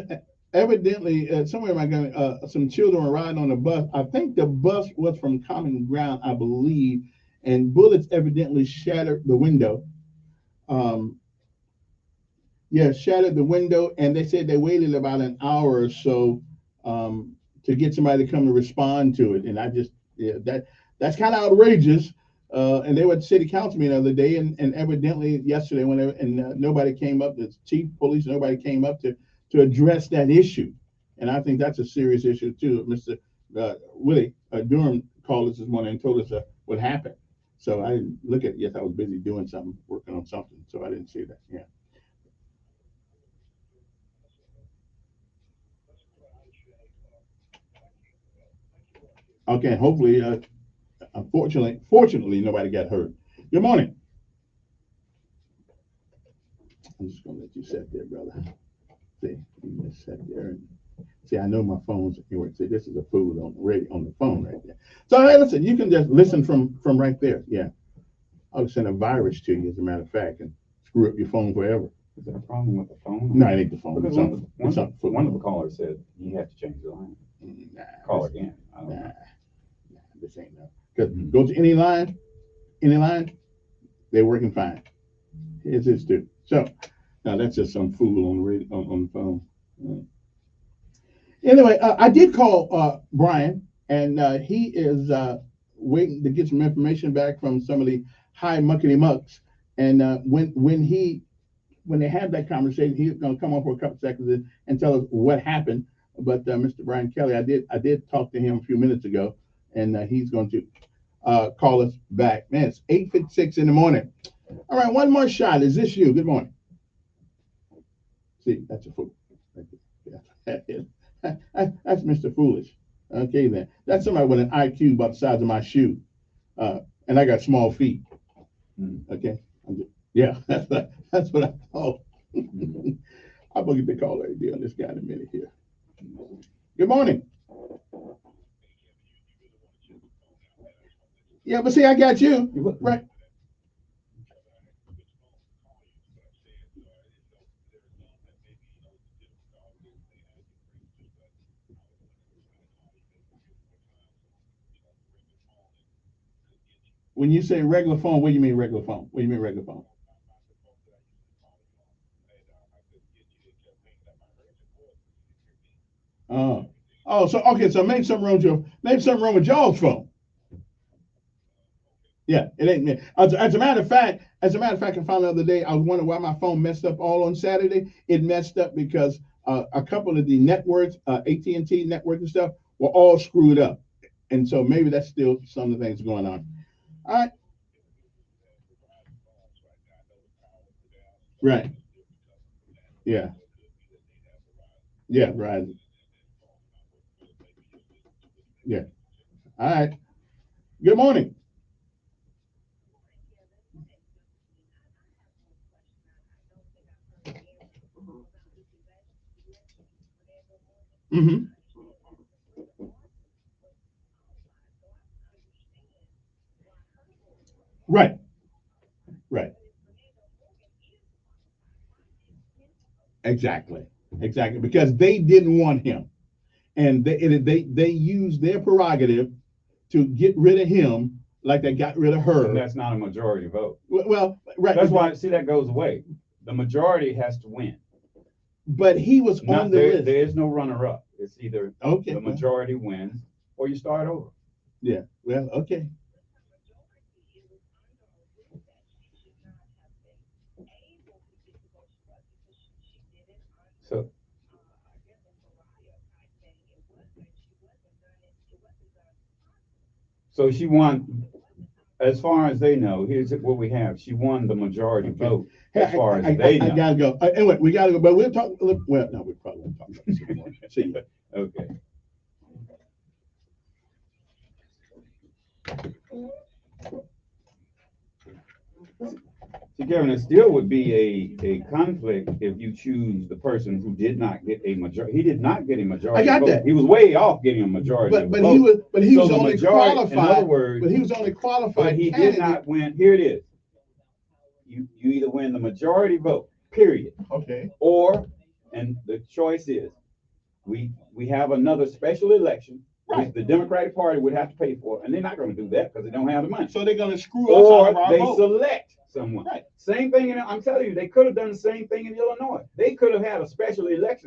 somewhere am I going? Some children were riding on a bus. I think the bus was from Common Ground, I believe, and bullets evidently shattered the window. Shattered the window, and they said they waited about an hour or so to get somebody to come to respond to it. And I just, that's kind of outrageous. And they were at city council meeting the other day, and evidently yesterday, nobody came up, the chief police, nobody came up to address that issue. And I think that's a serious issue too. Mr. Willie Durham called us this morning and told us what happened. So I didn't look at it. Yes, I was busy doing something, working on something. So I didn't see that. Yeah. Okay, hopefully, fortunately, nobody got hurt. Good morning. I'm just gonna let you sit there, brother. See, you just sat there and see. I know my phone's anywhere. See, this is a fool on the phone right there. So hey, listen, you can just listen from right there. Yeah, I'll send a virus to you, as a matter of fact, and screw up your phone forever. Is there a problem with the phone? No, it ain't the phone. Because one of the callers said you have to change the line. Nah, Call again. Nah, this ain't no. Because go to any line, they're working fine. Here's this too. So now that's just some fool on the radio, on the phone. Anyway, I did call Brian, and he is waiting to get some information back from some of the high muckety mucks. And when they have that conversation, he's going to come on for a couple seconds and tell us what happened. But Mr. Brian Kelly, I did talk to him a few minutes ago, and he's going to call us back. Man, it's 8:56 in the morning. All right, one more shot. Is this you? Good morning. See, that's a fool. That's Mr. Foolish. Okay, then. That's somebody with an IQ about the size of my shoe. And I got small feet. Okay? Yeah, that's what I thought. I'm going to get the call ID on this guy in a minute here. Good morning. Yeah, but see, I got you. Right. When you say regular phone, what do you mean regular phone? What do you mean regular phone? So okay, so maybe something wrong with y'all's phone. Yeah, it ain't me. As a matter of fact, I found out the other day, I was wondering why my phone messed up all on Saturday. It messed up because a couple of the networks, AT&T network and stuff, were all screwed up, and so maybe that's still some of the things going on. All right. Right. Yeah. Yeah. Right. Yeah. All right. Good morning. Mm-hmm. Right. Right. Exactly. Because they didn't want him, and they used their prerogative to get rid of him, like they got rid of her. And that's not a majority vote. Well, right. That's why, see, that goes away. The majority has to win. But he was on the list. There is no runner-up. It's either the majority wins or you start over. Yeah. Well, okay. So she won, as far as they know. Here's what we have. She won the majority vote, as far as they know. I gotta go. Anyway, we gotta go. But we'll talk. Well, no, we probably won't talk about this anymore. See you. Okay. See, Kevin, it still would be a conflict if you choose the person who did not get a majority. He did not get a majority. I got vote. that. He was way off getting a majority. But he was only majority, qualified. in other words, but he was only qualified. But he did not win. Here it is. You either win the majority vote, period. Okay. Or, and the choice is, we have another special election. Right. Which the Democratic Party would have to pay for, and they're not going to do that because they don't have the money. So they're going to screw us out of our they vote. Select someone. Right. Same thing. I'm telling you, they could have done the same thing in Illinois. They could have had a special election.